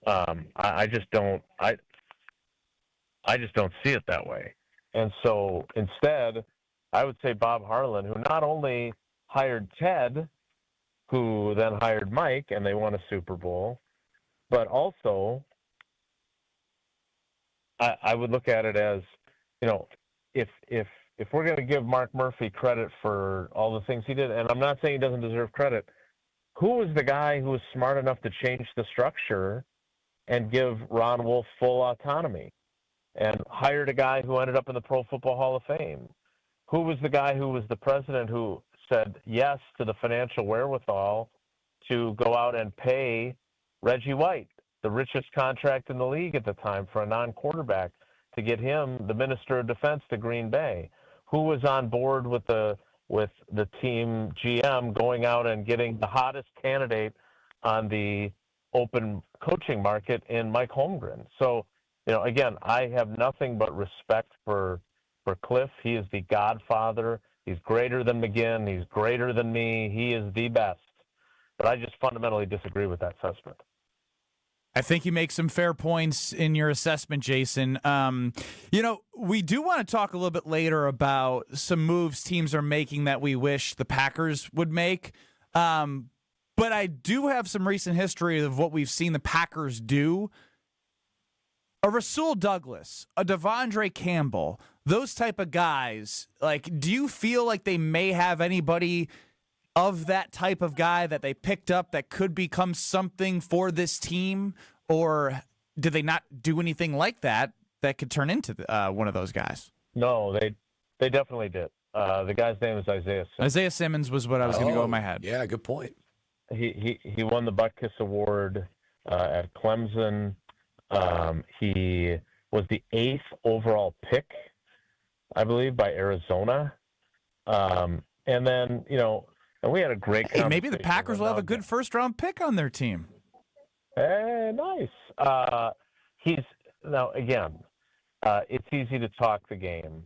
Speaker 28: I just don't see it that way. And so instead, I would say Bob Harlan, who not only hired Ted, who then hired Mike, and they won a Super Bowl, but also I would look at it as, if we're going to give Mark Murphy credit for all the things he did, and I'm not saying he doesn't deserve credit, who was the guy who was smart enough to change the structure and give Ron Wolf full autonomy and hired a guy who ended up in the Pro Football Hall of Fame? Who was the guy who was the president who said yes to the financial wherewithal to go out and pay Reggie White, the richest contract in the league at the time for a non-quarterback, to get him the Minister of Defense to Green Bay? Who was on board with the team GM going out and getting the hottest candidate on the open coaching market in Mike Holmgren? So, again, I have nothing but respect for Cliff. He is the godfather. He's greater than McGinn. He's greater than me. He is the best. But I just fundamentally disagree with that assessment.
Speaker 1: I think you make some fair points in your assessment, Jason. We do want to talk a little bit later about some moves teams are making that we wish the Packers would make. But I do have some recent history of what we've seen the Packers do. A Rasul Douglas, a Devondre Campbell, those type of guys, do you feel like they may have anybody of that type of guy that they picked up that could become something for this team? Or did they not do anything like that could turn into one of those guys?
Speaker 28: No, they definitely did. The guy's name is Isaiah Simmons.
Speaker 1: Isaiah Simmons was what I was going to go in my head.
Speaker 3: Yeah, good point.
Speaker 28: He won the Butkus Award at Clemson. He was the 8th overall pick, I believe, by Arizona. And then, and we had a great
Speaker 1: Hey, maybe the Packers will have a good first-round pick on their team.
Speaker 28: Hey, nice. It's easy to talk the game.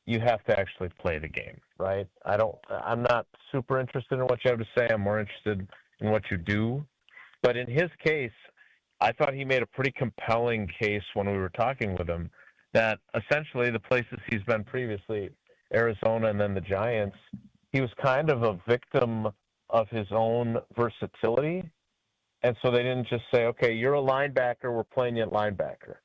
Speaker 28: You have to actually play the game, right? I'm not super interested in what you have to say. I'm more interested in what you do. But in his case, I thought he made a pretty compelling case when we were talking with him that essentially the places he's been previously, Arizona and then the Giants, he was kind of a victim of his own versatility. And so they didn't just say, okay, you're a linebacker, we're playing you at linebacker.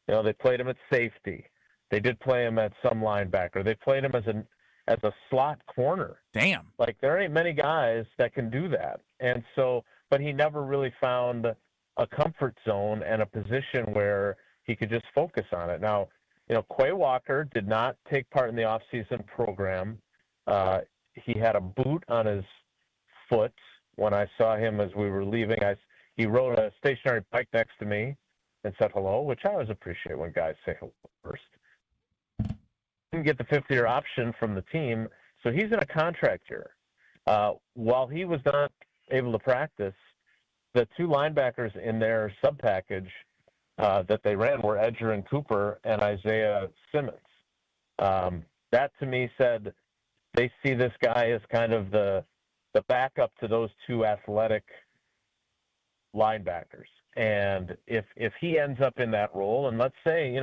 Speaker 28: They played him at safety. They did play him at some linebacker. They played him as a slot corner.
Speaker 1: Damn.
Speaker 28: Like, there ain't many guys that can do that. And so, but he never really found a comfort zone and a position where he could just focus on it. Now, Quay Walker did not take part in the offseason program. He had a boot on his foot when I saw him as we were leaving. He rode a stationary bike next to me and said hello, which I always appreciate when guys say hello first. Didn't get the fifth-year option from the team, so he's in a contract year. While he was not able to practice, the two linebackers in their sub-package that they ran were Edgerrin Cooper and Isaiah Simmons. That, to me, said they see this guy as kind of the backup to those two athletic linebackers. And if he ends up in that role, and let's say,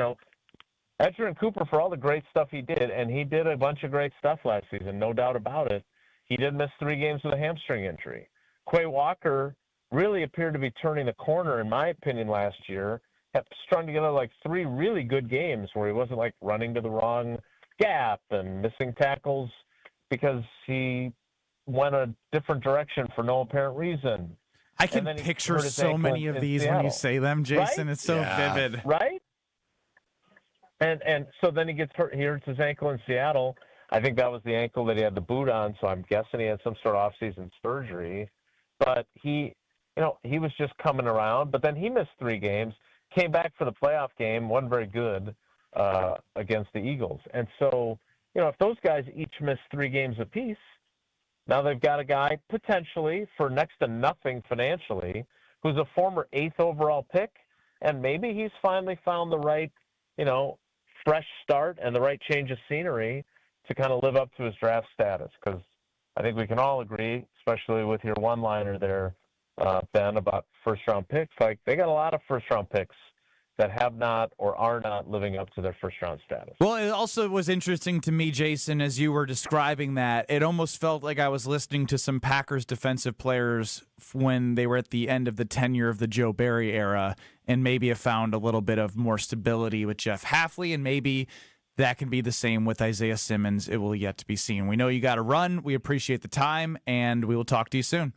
Speaker 28: Edgerrin Cooper, for all the great stuff he did, and he did a bunch of great stuff last season, no doubt about it, he did miss 3 games with a hamstring injury. Quay Walker really appeared to be turning the corner, in my opinion, last year. Had strung together like 3 really good games where he wasn't like running to the wrong gap and missing tackles because he went a different direction for no apparent reason.
Speaker 1: I can picture so many of these when you say them, Jason.
Speaker 28: Right?
Speaker 1: It's so vivid.
Speaker 28: Right? And so then he gets hurt. He hurts his ankle in Seattle. I think that was the ankle that he had the boot on, so I'm guessing he had some sort of off-season surgery. But he was just coming around. But then he missed 3 games, came back for the playoff game, wasn't very good against the Eagles. And so, if those guys each miss 3 games apiece, now they've got a guy potentially for next to nothing financially who's a former 8th overall pick, and maybe he's finally found the right, fresh start and the right change of scenery to kind of live up to his draft status. Because I think we can all agree, especially with your one-liner there, Ben, about first-round picks. Like, they got a lot of first-round picks that have not or are not living up to their first-round status.
Speaker 1: Well, it also was interesting to me, Jason, as you were describing that. It almost felt like I was listening to some Packers defensive players when they were at the end of the tenure of the Joe Barry era and maybe have found a little bit of more stability with Jeff Hafley, and maybe that can be the same with Isaiah Simmons. It will yet to be seen. We know you got to run. We appreciate the time, and we will talk to you soon.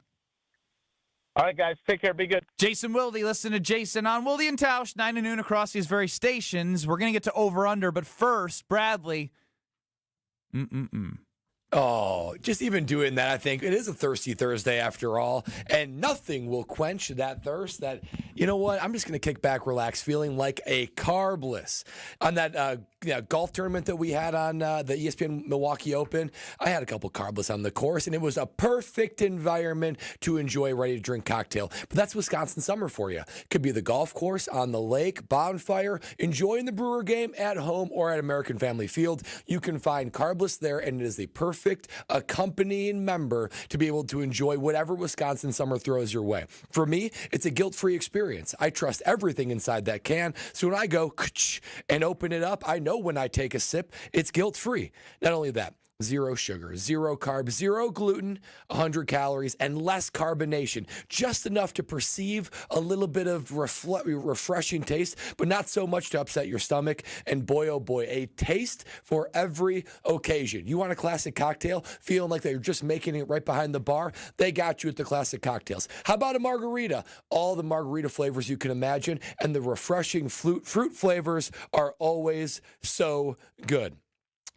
Speaker 28: All right, guys. Take care. Be good.
Speaker 1: Jason Wilde. Listen to Jason on Wilde and Tausch, 9 to noon across these very stations. We're going to get to over-under, but first, Bradley.
Speaker 3: Oh, just even doing that, I think it is a thirsty Thursday after all, and nothing will quench that thirst. That, you know what, I'm just going to kick back, relax, feeling like a carbless. On that golf tournament that we had on the ESPN Milwaukee Open, I had a couple carbless on the course, and it was a perfect environment to enjoy a ready-to-drink cocktail. But that's Wisconsin summer for you. Could be the golf course, on the lake, bonfire, enjoying the Brewer game at home or at American Family Field. You can find carbless there, and it is the perfect accompanying member to be able to enjoy whatever Wisconsin summer throws your way. For me, it's a guilt-free experience. I trust everything inside that can, so when I go and open it up, I know when I take a sip, it's guilt-free. Not only that, 0 sugar, 0 carbs, 0 gluten, 100 calories, and less carbonation. Just enough to perceive a little bit of refreshing taste, but not so much to upset your stomach. And boy, oh boy, a taste for every occasion. You want a classic cocktail, feeling like they're just making it right behind the bar? They got you at the Classic Cocktails. How about a margarita? All the margarita flavors you can imagine, and the refreshing fruit flavors are always so good.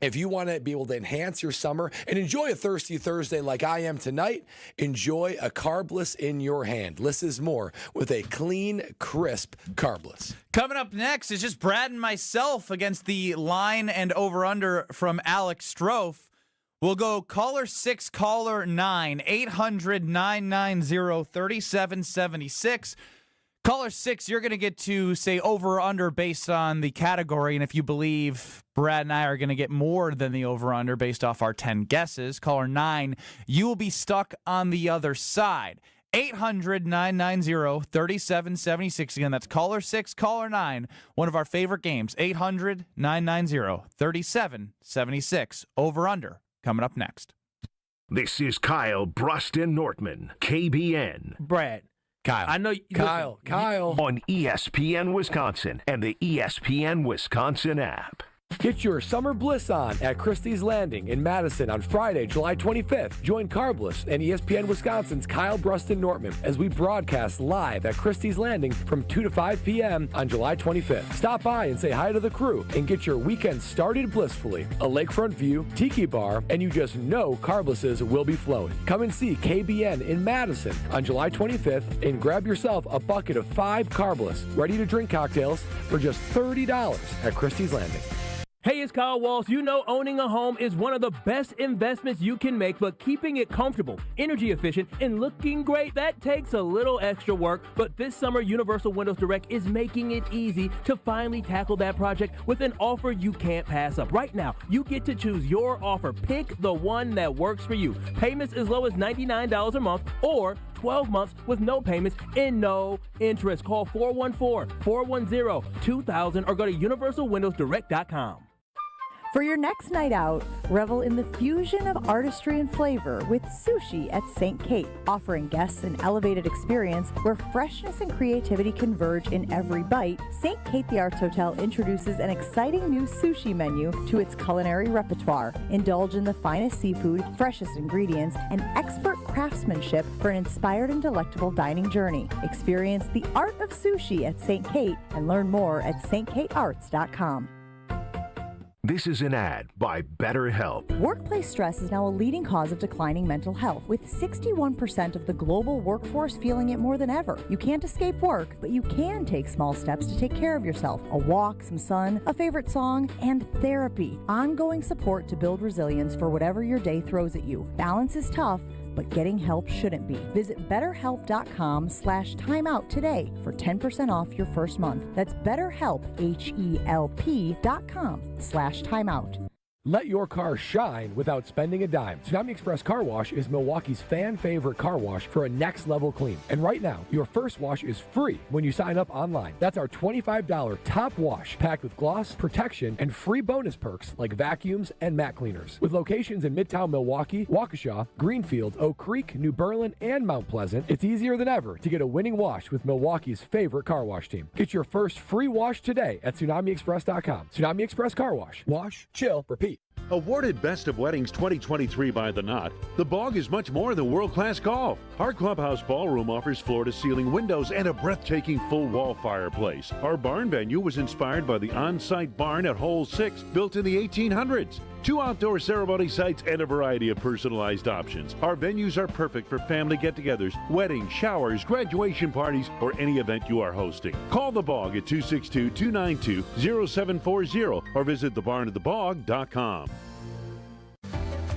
Speaker 3: If you want to be able to enhance your summer and enjoy a thirsty Thursday like I am tonight, enjoy a carbless in your hand. Less is more with a clean, crisp carbless.
Speaker 1: Coming up next is just Brad and myself against the line and over-under from Alex Strofe. We'll go caller 6, caller 9, 800-990-3776. Caller 6, you're going to get to say over or under based on the category, and if you believe Brad and I are going to get more than the over or under based off our 10 guesses, caller 9, you will be stuck on the other side. 800-990-3776. Again, that's caller 6, caller 9. One of our favorite games. 800-990-3776. Over under. Coming up next.
Speaker 4: This is Kyle Bruston Nortman, KBN.
Speaker 16: Brad.
Speaker 3: Kyle.
Speaker 16: I know.
Speaker 3: Kyle.
Speaker 4: On ESPN Wisconsin and the ESPN Wisconsin app.
Speaker 26: Get your summer bliss on at Christie's Landing in Madison on Friday, July 25th. Join Carbliss and ESPN Wisconsin's Kyle Bruston Nortman as we broadcast live at Christie's Landing from 2 to 5 p.m. on July 25th. Stop by and say hi to the crew and get your weekend started blissfully. A lakefront view, tiki bar, and you just know Carblisses will be flowing. Come and see KBN in Madison on July 25th and grab yourself a bucket of 5 Carbliss ready-to-drink cocktails for just $30 at Christie's Landing.
Speaker 16: Hey, it's Kyle Walsh. You know owning a home is one of the best investments you can make, but keeping it comfortable, energy efficient, and looking great, that takes a little extra work. But this summer, Universal Windows Direct is making it easy to finally tackle that project with an offer you can't pass up. Right now, you get to choose your offer. Pick the one that works for you. Payments as low as $99 a month or 12 months with no payments and no interest. Call 414-410-2000 or go to universalwindowsdirect.com.
Speaker 6: For your next night out, revel in the fusion of artistry and flavor with Sushi at St. Kate, offering guests an elevated experience where freshness and creativity converge in every bite. St. Kate the Arts Hotel introduces an exciting new sushi menu to its culinary repertoire. Indulge in the finest seafood, freshest ingredients, and expert craftsmanship for an inspired and delectable dining journey. Experience the art of sushi at St. Kate and learn more at stkatearts.com.
Speaker 4: This is an ad by BetterHelp.
Speaker 6: Workplace stress is now a leading cause of declining mental health, with 61% of the global workforce feeling it more than ever. You can't escape work, but you can take small steps to take care of yourself. A walk, some sun, a favorite song, and therapy. Ongoing support to build resilience for whatever your day throws at you. Balance is tough, but getting help shouldn't be. Visit BetterHelp.com/timeout today for 10% off your first month. That's BetterHelp, HELP.com/timeout.
Speaker 26: Let your car shine without spending a dime. Tsunami Express Car Wash is Milwaukee's fan-favorite car wash for a next-level clean. And right now, your first wash is free when you sign up online. That's our $25 top wash, packed with gloss, protection, and free bonus perks like vacuums and mat cleaners. With locations in Midtown Milwaukee, Waukesha, Greenfield, Oak Creek, New Berlin, and Mount Pleasant, it's easier than ever to get a winning wash with Milwaukee's favorite car wash team. Get your first free wash today at TsunamiExpress.com. Tsunami Express Car Wash. Wash, chill, repeat.
Speaker 7: Awarded Best of Weddings 2023 by The Knot, The Bog is much more than world-class golf. Our clubhouse ballroom offers floor-to-ceiling windows and a breathtaking full-wall fireplace. Our barn venue was inspired by the on-site barn at Hole 6, built in the 1800s. 2 outdoor ceremony sites and a variety of personalized options. Our venues are perfect for family get-togethers, weddings, showers, graduation parties, or any event you are hosting. Call The Bog at 262-292-0740 or visit thebarnatthebog.com.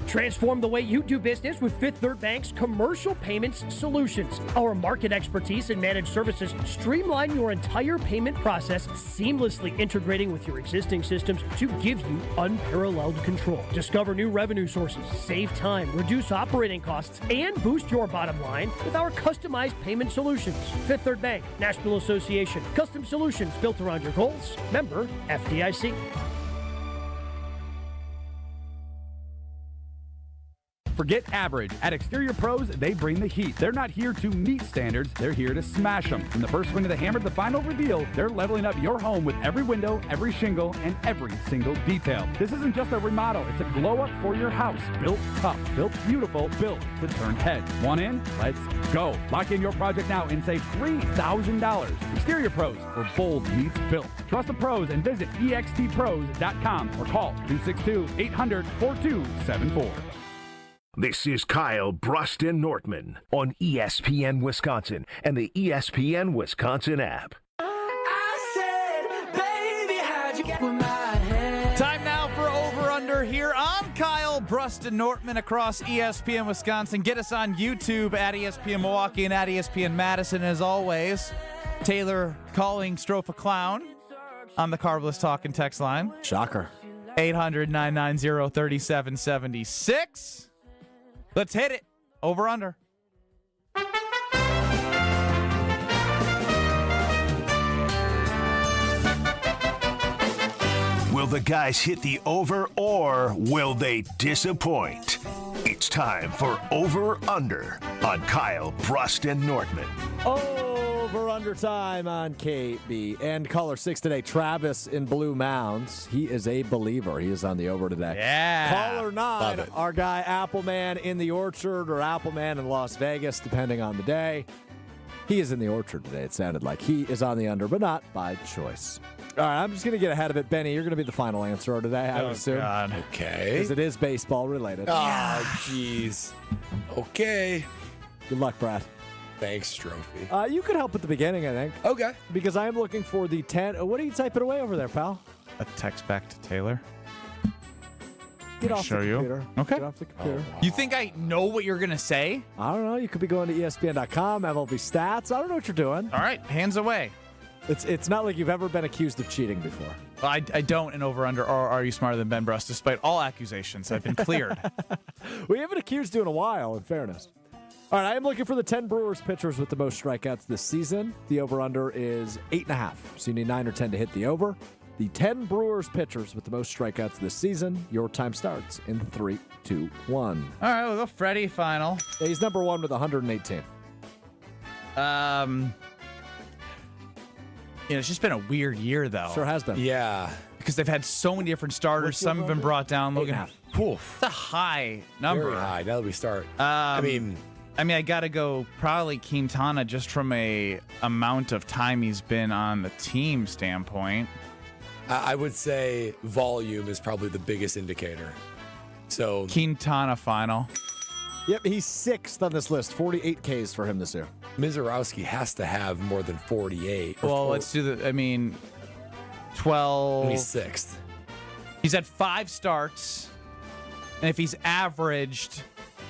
Speaker 8: Transform the way you do business with Fifth Third Bank's Commercial Payments Solutions. Our market expertise and managed services streamline your entire payment process, seamlessly integrating with your existing systems to give you unparalleled control. Discover new revenue sources, save time, reduce operating costs, and boost your bottom line with our customized payment solutions. Fifth Third Bank, National Association, custom solutions built around your goals. Member FDIC.
Speaker 9: Forget average. At Exterior Pros, they bring the heat. They're not here to meet standards, they're here to smash them. From the first swing of the hammer to the final reveal, they're leveling up your home with every window, every shingle, and every single detail. This isn't just a remodel, it's a glow up for your house. Built tough, built beautiful, built to turn heads. Want in? Let's go. Lock in your project now and save $3,000. Exterior Pros, where bold meets built. Trust the pros and visit extpros.com or call 262-800-4274.
Speaker 4: This is Kyle Bruston Nortman on ESPN Wisconsin and the ESPN Wisconsin app.
Speaker 1: Time now for Over Under here on Kyle Bruston Nortman across ESPN Wisconsin. Get us on YouTube at ESPN Milwaukee and at ESPN Madison as always. Taylor calling Strofa Clown on the Carbliss Talk and Text line.
Speaker 2: Shocker.
Speaker 1: 800-990-3776. Let's hit it. Over under.
Speaker 4: the guys hit the over or will they disappoint? It's time for Over Under on Kyle, Brust, and Nortman.
Speaker 2: Over under time on KB. And caller 6 today, Travis in Blue Mounds. He is a believer. He is on the over today.
Speaker 1: Yeah.
Speaker 2: Caller 9, our guy Appleman in the Orchard or Appleman in Las Vegas, depending on the day. He is in the Orchard today. It sounded like he is on the under, but not by choice. All right, I'm just going to get ahead of it. Benny, you're going to be the final answer today, I would assume.
Speaker 1: God.
Speaker 3: Okay.
Speaker 2: Because it is baseball related.
Speaker 3: Oh, jeez. Okay.
Speaker 2: Good luck, Brad.
Speaker 3: Thanks, Trophy.
Speaker 2: You could help at the beginning, I think.
Speaker 3: Okay.
Speaker 2: Because I am looking for the 10. What are you typing away over there, pal?
Speaker 1: A text back to Taylor.
Speaker 2: Get off
Speaker 1: show
Speaker 2: the
Speaker 1: you.
Speaker 2: computer.
Speaker 1: Okay.
Speaker 2: Get off the computer.
Speaker 1: You think I know what you're going to say?
Speaker 2: I don't know. You could be going to ESPN.com, MLB stats. I don't know what you're doing.
Speaker 1: All right, hands away.
Speaker 2: It's not like you've ever been accused of cheating before.
Speaker 1: Well, I don't in Over Under or Are You Smarter Than Ben Brust, despite all accusations. I've been cleared.
Speaker 2: We haven't accused you in a while, in fairness. All right, I am looking for the 10 Brewers pitchers with the most strikeouts this season. The over-under is 8.5, so you need 9 or 10 to hit the over. The 10 Brewers pitchers with the most strikeouts this season. Your time starts in 3, 2, 1.
Speaker 1: All right, we'll go Freddie final.
Speaker 2: Yeah, he's number 1 with 118.
Speaker 1: It's just been a weird year, though.
Speaker 2: Sure has been.
Speaker 3: Yeah.
Speaker 1: Because they've had so many different starters. Some have been brought down. Logan,
Speaker 2: 8.5.
Speaker 1: it's a high number.
Speaker 3: Very high. Now that we start.
Speaker 1: I mean, I got to go probably Quintana just from a amount of time he's been on the team standpoint.
Speaker 3: I would say volume is probably the biggest indicator. So
Speaker 1: Quintana final.
Speaker 2: Yep, he's 6th on this list. 48 Ks for him this year.
Speaker 3: Mizorowski has to have more than 48.
Speaker 1: Well, let's do 12.
Speaker 3: He's 6th.
Speaker 1: He's had 5 starts. And if he's averaged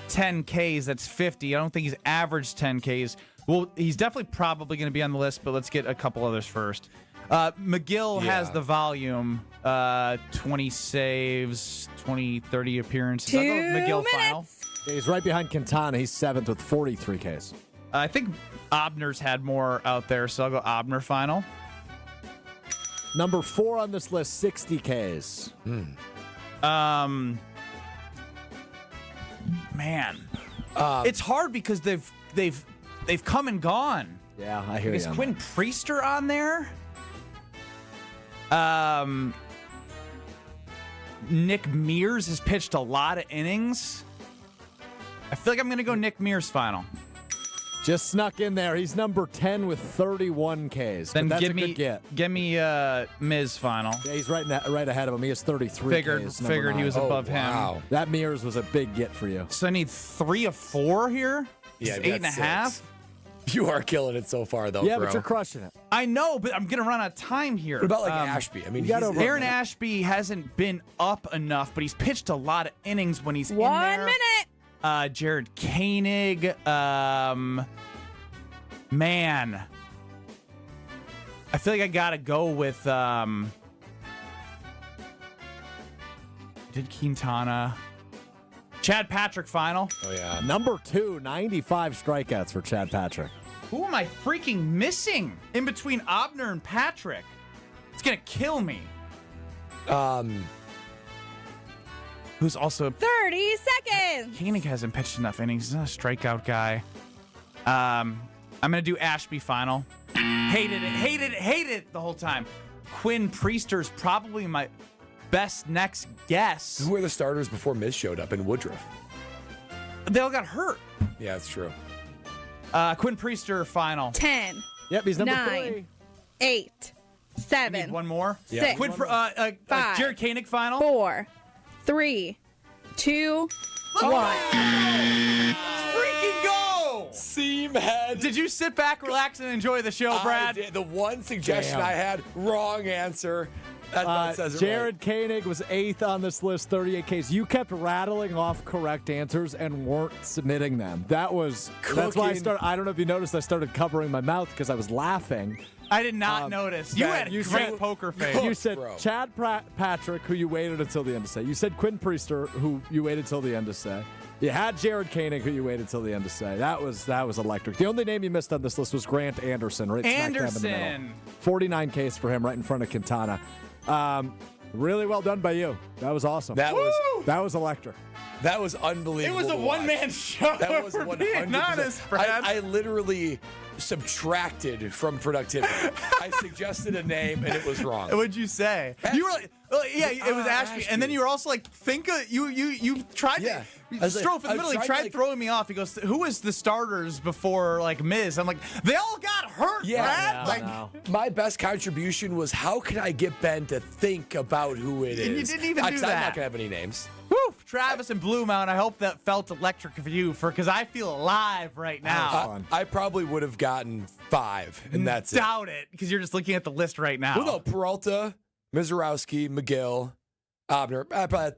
Speaker 1: 10 Ks, that's 50. I don't think he's averaged 10 Ks. Well, he's definitely probably going to be on the list, but let's get a couple others first. McGill has the volume, 20 saves, 20, 30 appearances.
Speaker 10: 2
Speaker 1: I'll go McGill
Speaker 10: minutes.
Speaker 1: final.
Speaker 2: Yeah, he's right behind Quintana. He's 7th with 43 Ks.
Speaker 1: I think Obner's had more out there, so I'll go Obner final.
Speaker 2: Number 4 on this list, 60 Ks.
Speaker 1: Man, it's hard because they've come and gone.
Speaker 2: Yeah, I hear you.
Speaker 1: Is Quinn Priester on there? Nick Mears has pitched a lot of innings. I feel like I'm going to go Nick Mears final.
Speaker 2: Just snuck in there. He's number 10 with 31 Ks.
Speaker 1: Then
Speaker 2: but that's
Speaker 1: give
Speaker 2: a
Speaker 1: me
Speaker 2: good get.
Speaker 1: give me Miz final.
Speaker 2: Yeah, he's right ahead of him. He has 33
Speaker 1: Figured
Speaker 2: Ks. number
Speaker 1: he
Speaker 2: 9.
Speaker 1: was above him.
Speaker 2: That Mears was a big get for you.
Speaker 1: So I need 3 of 4 here.
Speaker 3: Yeah,
Speaker 1: It's 8.5.
Speaker 3: You are killing it so far, though,
Speaker 2: Yeah,
Speaker 3: bro.
Speaker 2: but you're crushing it.
Speaker 1: I know, but I'm gonna run out of time here.
Speaker 3: What about Ashby? I mean,
Speaker 1: Aaron Ashby hasn't been up enough, but he's pitched a lot of innings when he's in there.
Speaker 10: 1 minute.
Speaker 1: Jared Koenig. Man, I feel like I gotta go with. Did Quintana? Chad Patrick final.
Speaker 3: Oh yeah.
Speaker 2: Number 2, 95 strikeouts for Chad Patrick.
Speaker 1: Who am I freaking missing in between Obner and Patrick? It's gonna kill me. Who's also
Speaker 10: 30 seconds.
Speaker 1: Koenig hasn't pitched enough innings. He's not a strikeout guy. I'm gonna do Ashby final. Hated it the whole time. Quinn Priester's probably my best next guess.
Speaker 3: Who were the starters before Miz showed up in Woodruff?
Speaker 1: They all got hurt.
Speaker 3: Yeah, that's true.
Speaker 1: Quinn Priester final.
Speaker 10: 10.
Speaker 2: Yep, he's number
Speaker 10: 9,
Speaker 2: 3.
Speaker 10: 8, 7.
Speaker 1: Need one more.
Speaker 10: 6.
Speaker 1: Quinn,
Speaker 10: 5.
Speaker 1: Jared Koenig final.
Speaker 10: 4, 3, 2, 1.
Speaker 1: Freaking go!
Speaker 3: Seam head.
Speaker 1: Did you sit back, relax, and enjoy the show, Brad?
Speaker 3: I did. The one suggestion I had, wrong answer. That says it
Speaker 2: Jared
Speaker 3: right.
Speaker 2: Koenig was 8th on this list, 38 Ks. You kept rattling off correct answers and weren't submitting them. That's why I started. I don't know if you noticed, I started covering my mouth because I was laughing.
Speaker 1: I did not notice. You had a great poker face.
Speaker 2: You said Chad Patrick, who you waited until the end to say. You said Quinn Priester, who you waited till the end to say. You had Jared Koenig, who you waited till the end to say. That was electric. The only name you missed on this list was Grant Anderson, right smack dab in the middle. 49 Ks for him, right in front of Quintana. Really well done by you. That was awesome.
Speaker 3: That
Speaker 2: was electric.
Speaker 3: That was unbelievable.
Speaker 1: It was a one-man show.
Speaker 3: That was
Speaker 1: Being
Speaker 3: 100%.
Speaker 1: honest, Brad.
Speaker 3: I literally subtracted from productivity. I suggested a name and it was wrong.
Speaker 1: What'd you say? You were like, it was Ashby. And then you were also like, you tried to. Strofe literally tried throwing me off. He goes, who was the starters before like Miz? I'm like, they all got hurt, Brad.
Speaker 3: My best contribution was how can I get Ben to think about who it is?
Speaker 1: And you didn't even do
Speaker 3: I'm not
Speaker 1: that.
Speaker 3: gonna have any names.
Speaker 1: Woo! Travis and Blue Mountain, I hope that felt electric for you because I feel alive right now.
Speaker 3: I probably would have gotten 5, and that's
Speaker 1: Doubt it, because you're just looking at the list right now.
Speaker 3: Well, no, Peralta, Mizorowski, McGill, Obner.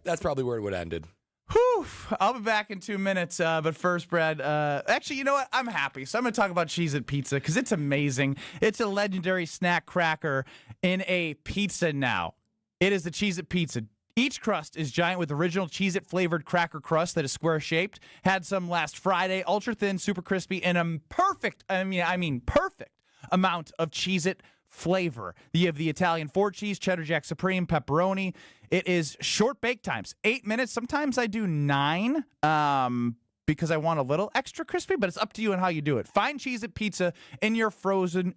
Speaker 3: That's probably where it would have ended.
Speaker 1: Whew. I'll be back in 2 minutes. But first, Brad, actually, you know what? I'm happy. So I'm going to talk about Cheez-It Pizza because it's amazing. It's a legendary snack cracker in a pizza now. It is the Cheez-It Pizza. Each crust is giant with original Cheez-It flavored cracker crust that is square shaped. Had some last Friday, ultra thin, super crispy, and a perfect amount of Cheez-It flavor. You have the Italian 4-cheese, cheddar jack supreme, pepperoni. It is short bake times, 8 minutes. Sometimes I do 9 because I want a little extra crispy, but it's up to you and how you do it. Find Cheez-It Pizza in your frozen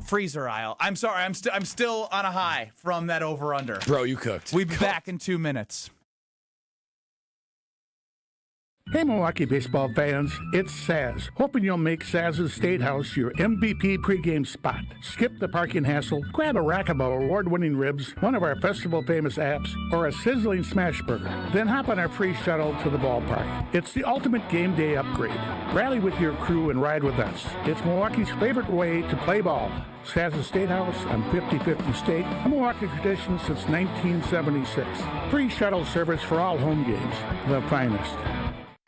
Speaker 1: freezer aisle. I'm sorry, I'm still on a high from that over-under.
Speaker 3: Bro, you cooked.
Speaker 1: We'll be back in 2 minutes.
Speaker 11: Hey, Milwaukee baseball fans, it's Saz. Hoping you'll make Saz's State House your MVP pregame spot. Skip the parking hassle, grab a rack of our award-winning ribs, one of our festival-famous apps, or a sizzling smash burger. Then hop on our free shuttle to the ballpark. It's the ultimate game day upgrade. Rally with your crew and ride with us. It's Milwaukee's favorite way to play ball. Saz's State House on 5050 State, a Milwaukee tradition since 1976. Free shuttle service for all home games. The finest.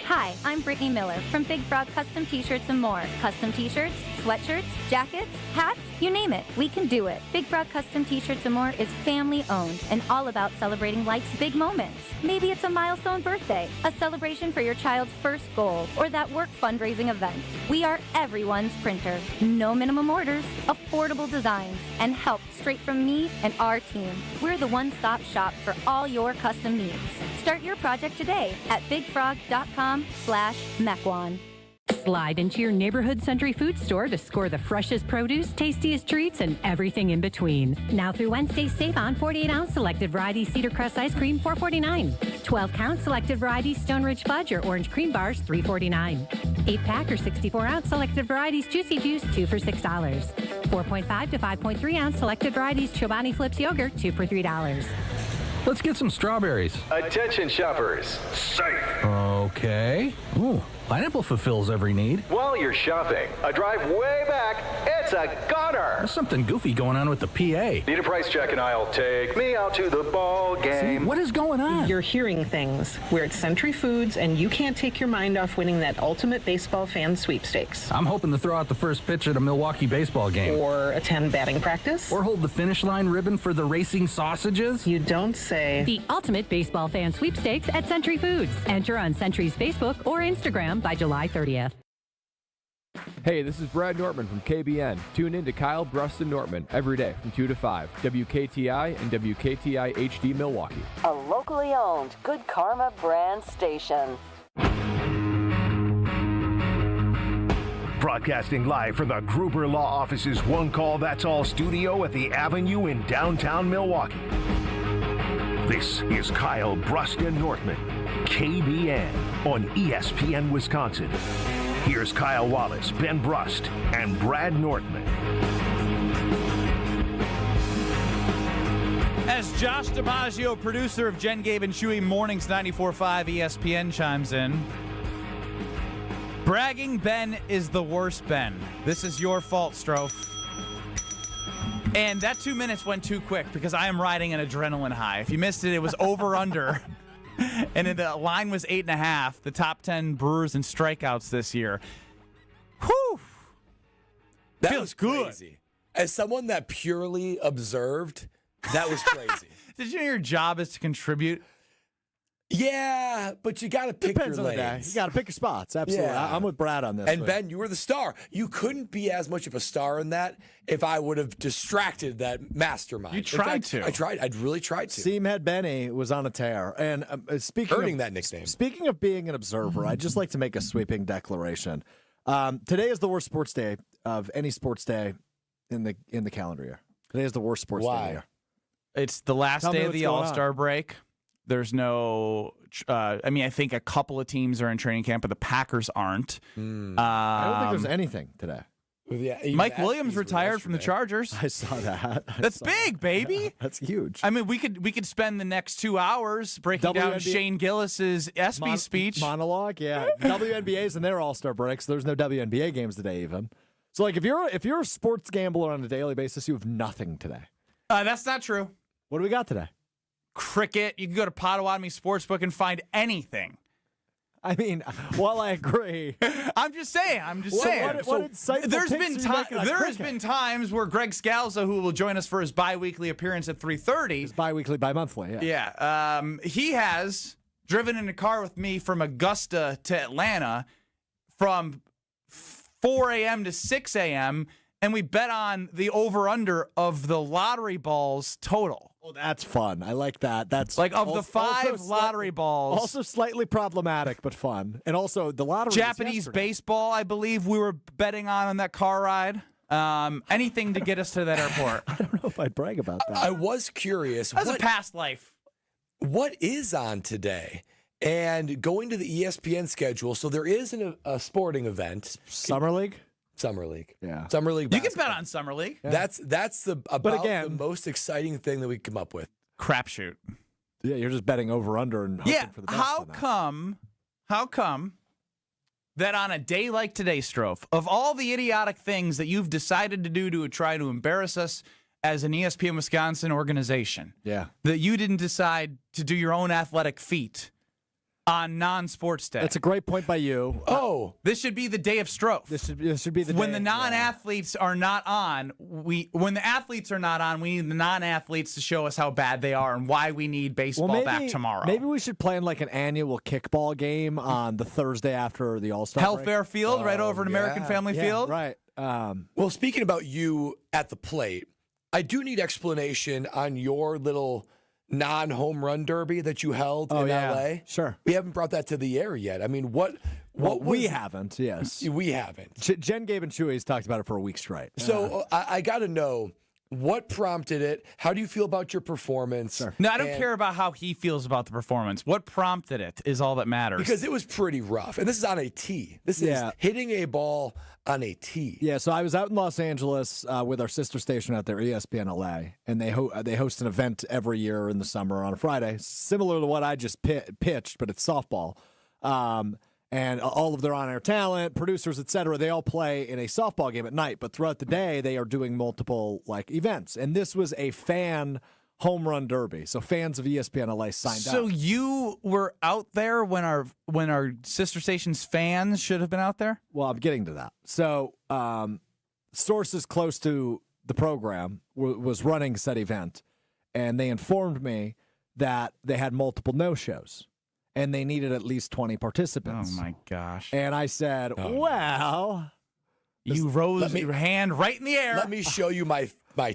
Speaker 12: Hi, I'm Brittany Miller from Big Frog Custom T-Shirts and more. Custom T-shirts, sweatshirts, jackets, hats, you name it, we can do it. Big Frog Custom T-Shirts and more is family owned and all about celebrating life's big moments. Maybe it's a milestone birthday, a celebration for your child's first goal, or that work fundraising event. We are everyone's printer. No minimum orders, affordable designs, and help straight from me and our team. We're the one-stop shop for all your custom needs. Start your project today at bigfrog.com/Mequon.
Speaker 13: Slide into your neighborhood Century Food store to score the freshest produce, tastiest treats, and everything in between. Now through Wednesday, save on 48-ounce selected variety Cedar Crest ice cream, $4.49. 12-count selected variety Stone Ridge Fudge or Orange Cream Bars, $3.49. 8-pack or 64-ounce selected varieties Juicy Juice, 2 for $6. 4.5 to 5.3-ounce selected varieties Chobani Flips Yogurt, 2 for $3.
Speaker 14: Let's get some strawberries.
Speaker 15: Attention shoppers. Safe.
Speaker 14: Okay. Ooh, pineapple fulfills every need.
Speaker 15: While you're shopping, a drive way back, it's a gunner.
Speaker 14: There's something goofy going on with the PA.
Speaker 15: Need a price check and I'll take me out to the ball game.
Speaker 14: See, what is going on?
Speaker 17: You're hearing things. We're at Century Foods, and you can't take your mind off winning that ultimate baseball fan sweepstakes.
Speaker 14: I'm hoping to throw out the first pitch at a Milwaukee baseball game.
Speaker 17: Or attend batting practice.
Speaker 14: Or hold the finish line ribbon for the racing sausages.
Speaker 17: You don't say.
Speaker 13: The ultimate baseball fan sweepstakes at Century Foods. Enter on Century's Facebook or Instagram by July 30th.
Speaker 26: Hey, this is Brad Nortman from KBN. Tune in to Kyle Brust and Nortman every day from 2 to 5. WKTI and WKTI HD Milwaukee.
Speaker 18: A locally owned Good Karma brand station.
Speaker 4: Broadcasting live from the Gruber Law Office's One Call That's All studio at the Avenue in downtown Milwaukee. This is Kyle Brust and Nortman, KBN on ESPN Wisconsin. Here's Kyle Wallace, Ben Brust, and Brad Nortman.
Speaker 1: As Josh DiMaggio, producer of Jen, Gabe, and Chewy Mornings 94.5 ESPN, chimes in, bragging Ben is the worst Ben. This is your fault, Strofe. And that 2 minutes went too quick because I am riding an adrenaline high. If you missed it, it was over-under. And the line was 8.5. The top 10 Brewers and strikeouts this year. Whew.
Speaker 3: That
Speaker 1: Feels
Speaker 3: was
Speaker 1: good.
Speaker 3: crazy. As someone that purely observed, that was crazy.
Speaker 1: Did you know your job is to contribute?
Speaker 3: Yeah, but you got to pick
Speaker 2: Depends
Speaker 3: your
Speaker 2: on the day.
Speaker 3: lanes.
Speaker 2: You got to pick your spots. Absolutely.
Speaker 3: Yeah.
Speaker 2: I'm with Brad on this.
Speaker 3: And
Speaker 2: but-
Speaker 3: Ben, you were the star. You couldn't be as much of a star in that if I would have distracted that mastermind.
Speaker 1: You tried to.
Speaker 3: I tried. I'd really tried to.
Speaker 2: Seamhead Benny was on a tear. And speaking
Speaker 3: Earning
Speaker 2: of
Speaker 3: that nickname.
Speaker 2: Speaking of being an observer, I'd just like to make a sweeping declaration. Today is the worst sports day of any sports day in the calendar year. Today is the worst sports day of the year.
Speaker 1: It's the last
Speaker 2: Tell me
Speaker 1: day of
Speaker 2: what's
Speaker 1: the
Speaker 2: going on.
Speaker 1: All-Star break. There's no I think a couple of teams are in training camp, but the Packers aren't.
Speaker 2: I don't think there's anything today.
Speaker 3: Yeah,
Speaker 1: Mike Williams retired from the Chargers.
Speaker 2: I saw that.
Speaker 1: That's big, baby.
Speaker 2: That's huge.
Speaker 1: I mean, we could spend the next 2 hours breaking down
Speaker 2: WNBA
Speaker 1: Shane Gillis's ESPY speech.
Speaker 2: Monologue, yeah. WNBA's in their All-Star breaks. There's no WNBA games today even. So like if you're a sports gambler on a daily basis, you have nothing today.
Speaker 1: That's not true.
Speaker 2: What do we got today?
Speaker 1: Cricket. You can go to Potawatomi Sportsbook and find anything.
Speaker 2: I mean, while I agree,
Speaker 1: I'm just saying.
Speaker 2: What insightful
Speaker 1: There's
Speaker 2: picks
Speaker 1: been
Speaker 2: are you making on
Speaker 1: there has
Speaker 2: cricket?
Speaker 1: been times where Greg Scalzo, who will join us for his bi-weekly appearance at 3:30,
Speaker 2: It's bi-weekly, bi-monthly, yeah.
Speaker 1: yeah, he has driven in a car with me from Augusta to Atlanta from 4 a.m. to 6 a.m., and we bet on the over-under of the lottery balls total.
Speaker 2: Oh, that's fun. I like that. That's
Speaker 1: Like, of the
Speaker 2: also
Speaker 1: 5 lottery balls.
Speaker 2: Also slightly problematic, but fun. And also the lottery.
Speaker 1: Japanese baseball, I believe we were betting on that car ride. Anything to get us to that airport.
Speaker 2: I don't know if I'd brag about that.
Speaker 3: I was curious.
Speaker 1: That was a past life.
Speaker 3: What is on today? And going to the ESPN schedule, so there is a sporting event.
Speaker 2: Summer League?
Speaker 3: Summer League.
Speaker 2: Yeah.
Speaker 3: Summer League
Speaker 1: You
Speaker 3: basketball.
Speaker 1: can bet on Summer League.
Speaker 3: That's the
Speaker 2: again-
Speaker 3: the most exciting thing that we come up with.
Speaker 1: Crapshoot.
Speaker 2: Yeah, you're just betting over under and hoping
Speaker 1: Yeah.
Speaker 2: for the best.
Speaker 1: How
Speaker 2: on that.
Speaker 1: come that on a day like today, Strofe, of all the idiotic things that you've decided to do to try to embarrass us as an ESPN Wisconsin organization,
Speaker 2: Yeah.
Speaker 1: that you didn't decide to do your own athletic feat on non-sports day?
Speaker 2: That's a great point by you.
Speaker 3: Oh,
Speaker 1: This should be the day of Strofe.
Speaker 2: This should be the
Speaker 1: When
Speaker 2: day.
Speaker 1: the non-athletes are not on, when the athletes are not on, we need the non-athletes to show us how bad they are and why we need baseball back tomorrow.
Speaker 2: Maybe we should plan like an annual kickball game on the Thursday after the All-Star break.
Speaker 1: Hellfair Field, right over at American Family
Speaker 2: Yeah,
Speaker 1: Field.
Speaker 2: right.
Speaker 3: well, speaking about you at the plate, I do need explanation on your little non-home run derby that you held in LA.
Speaker 2: Sure.
Speaker 3: We haven't brought that to the air yet. I mean, what
Speaker 2: we haven't, yes.
Speaker 3: We haven't.
Speaker 2: Jen, Gabe, and Chewy's talked about it for a week straight.
Speaker 3: So I got to know what prompted it. How do you feel about your performance?
Speaker 1: No, I don't care about how he feels about the performance. What prompted it is all that matters.
Speaker 3: Because it was pretty rough. And this is on a tee. This is hitting a ball on a tee.
Speaker 2: Yeah, so I was out in Los Angeles with our sister station out there, ESPN LA, and they host an event every year in the summer on a Friday, similar to what I just pitched, but it's softball. And all of their on-air talent, producers, etc., they all play in a softball game at night. But throughout the day, they are doing multiple events. And this was a fan home run derby. So fans of ESPN LA signed up.
Speaker 1: So you were out there when our sister station's fans should have been out there?
Speaker 2: Well, I'm getting to that. So sources close to the program was running said event, and they informed me that they had multiple no-shows. And they needed at least 20 participants.
Speaker 1: Oh, my gosh.
Speaker 2: And I said, well...
Speaker 1: You rose your hand right in the air.
Speaker 3: Let me show you my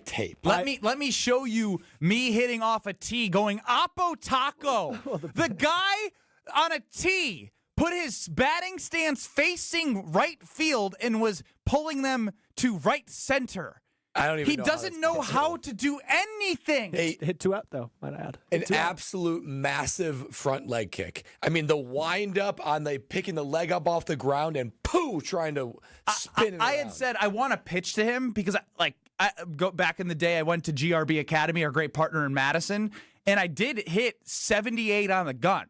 Speaker 3: tape.
Speaker 1: Let me show you me hitting off a tee going Oppo Taco. The guy on a tee put his batting stance facing right field and was pulling them to right center.
Speaker 3: I don't even
Speaker 1: He
Speaker 3: know
Speaker 1: doesn't know how to do anything.
Speaker 2: Hit 2 out, though, might add.
Speaker 3: An absolute massive front leg kick. I mean, the wind up on the picking the leg up off the ground and trying to spin it
Speaker 1: I
Speaker 3: around.
Speaker 1: had said I want to pitch to him because I go back in the day. I went to GRB Academy, our great partner in Madison, and I did hit 78 on the gun.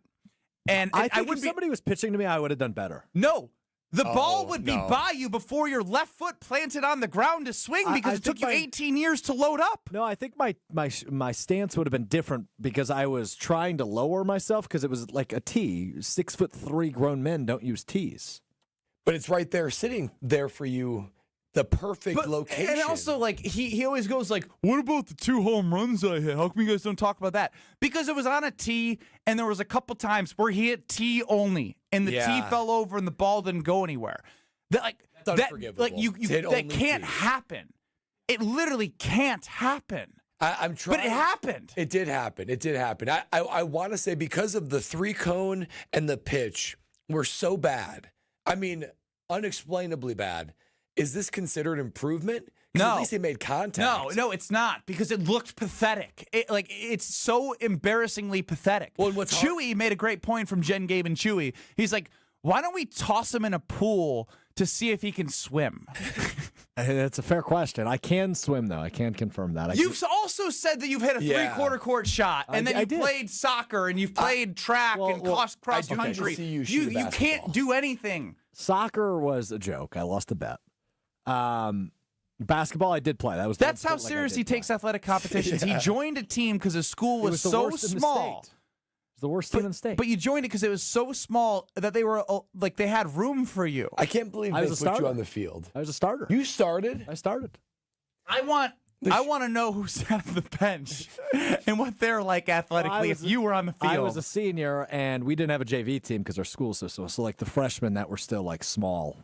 Speaker 1: And
Speaker 2: I think
Speaker 1: would
Speaker 2: if somebody was pitching to me, I would have done better.
Speaker 1: No. The ball would be by you before your left foot planted on the ground to swing because it took you 18 years to load up.
Speaker 2: No, I think my stance would have been different because I was trying to lower myself because it was like a tee. 6'3" grown men don't use tees.
Speaker 3: But it's right there, sitting there for you the perfect location.
Speaker 1: And also, like, he always goes like, what about the 2 home runs I hit? How come you guys don't talk about that? Because it was on a tee, and there was a couple times where he hit tee only, and the tee fell over and the ball didn't go anywhere. That's
Speaker 3: unforgivable.
Speaker 1: That can't happen. It literally can't happen.
Speaker 3: I'm trying.
Speaker 1: But it happened.
Speaker 3: It did happen. I want to say because of the 3-cone and the pitch were so bad. I mean, unexplainably bad. Is this considered improvement?
Speaker 1: No.
Speaker 3: At least they made contact.
Speaker 1: No, it's not, because it looked pathetic. It's so embarrassingly pathetic.
Speaker 3: Well,
Speaker 1: Chewy made a great point from Jen, Gabe, and Chewy. He's like, why don't we toss him in a pool to see if he can swim?
Speaker 2: That's a fair question. I can swim, though. I can confirm that.
Speaker 1: You've also said that you've hit a 3/4 court shot, and then you played soccer, and you've played track and cross country. You can't do anything.
Speaker 2: Soccer was a joke. I lost a bet. Basketball, I did play.
Speaker 1: That's how serious he takes athletic competitions. He joined a team because his school was so small.
Speaker 2: It was the worst team in the state.
Speaker 1: But you joined it because it was so small that they were like they had room for you.
Speaker 3: I can't believe they put you on the field.
Speaker 2: I was a starter.
Speaker 3: You started?
Speaker 2: I started.
Speaker 1: I want to know who sat on the bench and what they're like athletically if you were on the field.
Speaker 2: I was a senior, and we didn't have a JV team because our school system. So like the freshmen that were still like small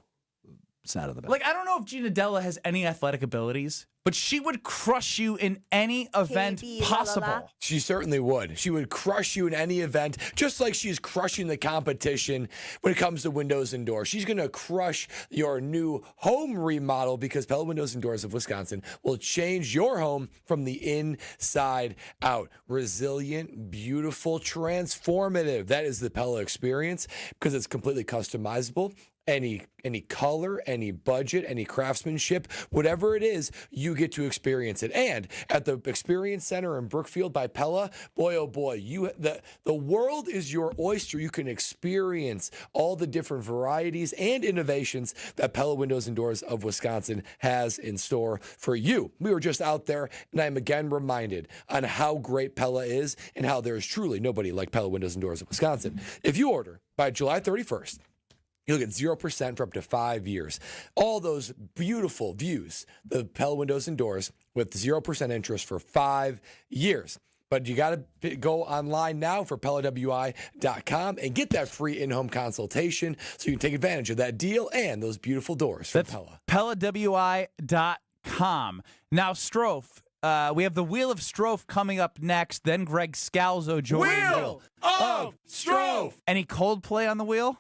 Speaker 2: sat on the bench.
Speaker 1: Like, I don't know if Gina Della has any athletic abilities, but she would crush you in any event possible.
Speaker 3: She certainly would. She would crush you in any event, just like she's crushing the competition when it comes to windows and doors. She's going to crush your new home remodel because Pella Windows and Doors of Wisconsin will change your home from the inside out. Resilient, beautiful, transformative. That is the Pella experience because it's completely customizable. Any color, any budget, any craftsmanship, whatever it is, you get to experience it. And at the Experience Center in Brookfield by Pella, boy, oh boy, the world is your oyster. You can experience all the different varieties and innovations that Pella Windows and Doors of Wisconsin has in store for you. We were just out there, and I'm again reminded on how great Pella is and how there is truly nobody like Pella Windows and Doors of Wisconsin. If you order by July 31st, you'll get 0% for up to 5 years. All those beautiful views, the Pella Windows and Doors with 0% interest for 5 years. But you got to go online now for PellaWI.com and get that free in-home consultation so you can take advantage of that deal and those beautiful doors from Pella.
Speaker 1: PellaWI.com. Now, Strofe. We have the Wheel of Strofe coming up next. Then Greg Scalzo joining
Speaker 3: Wheel of Strofe.
Speaker 1: Any Coldplay on the wheel?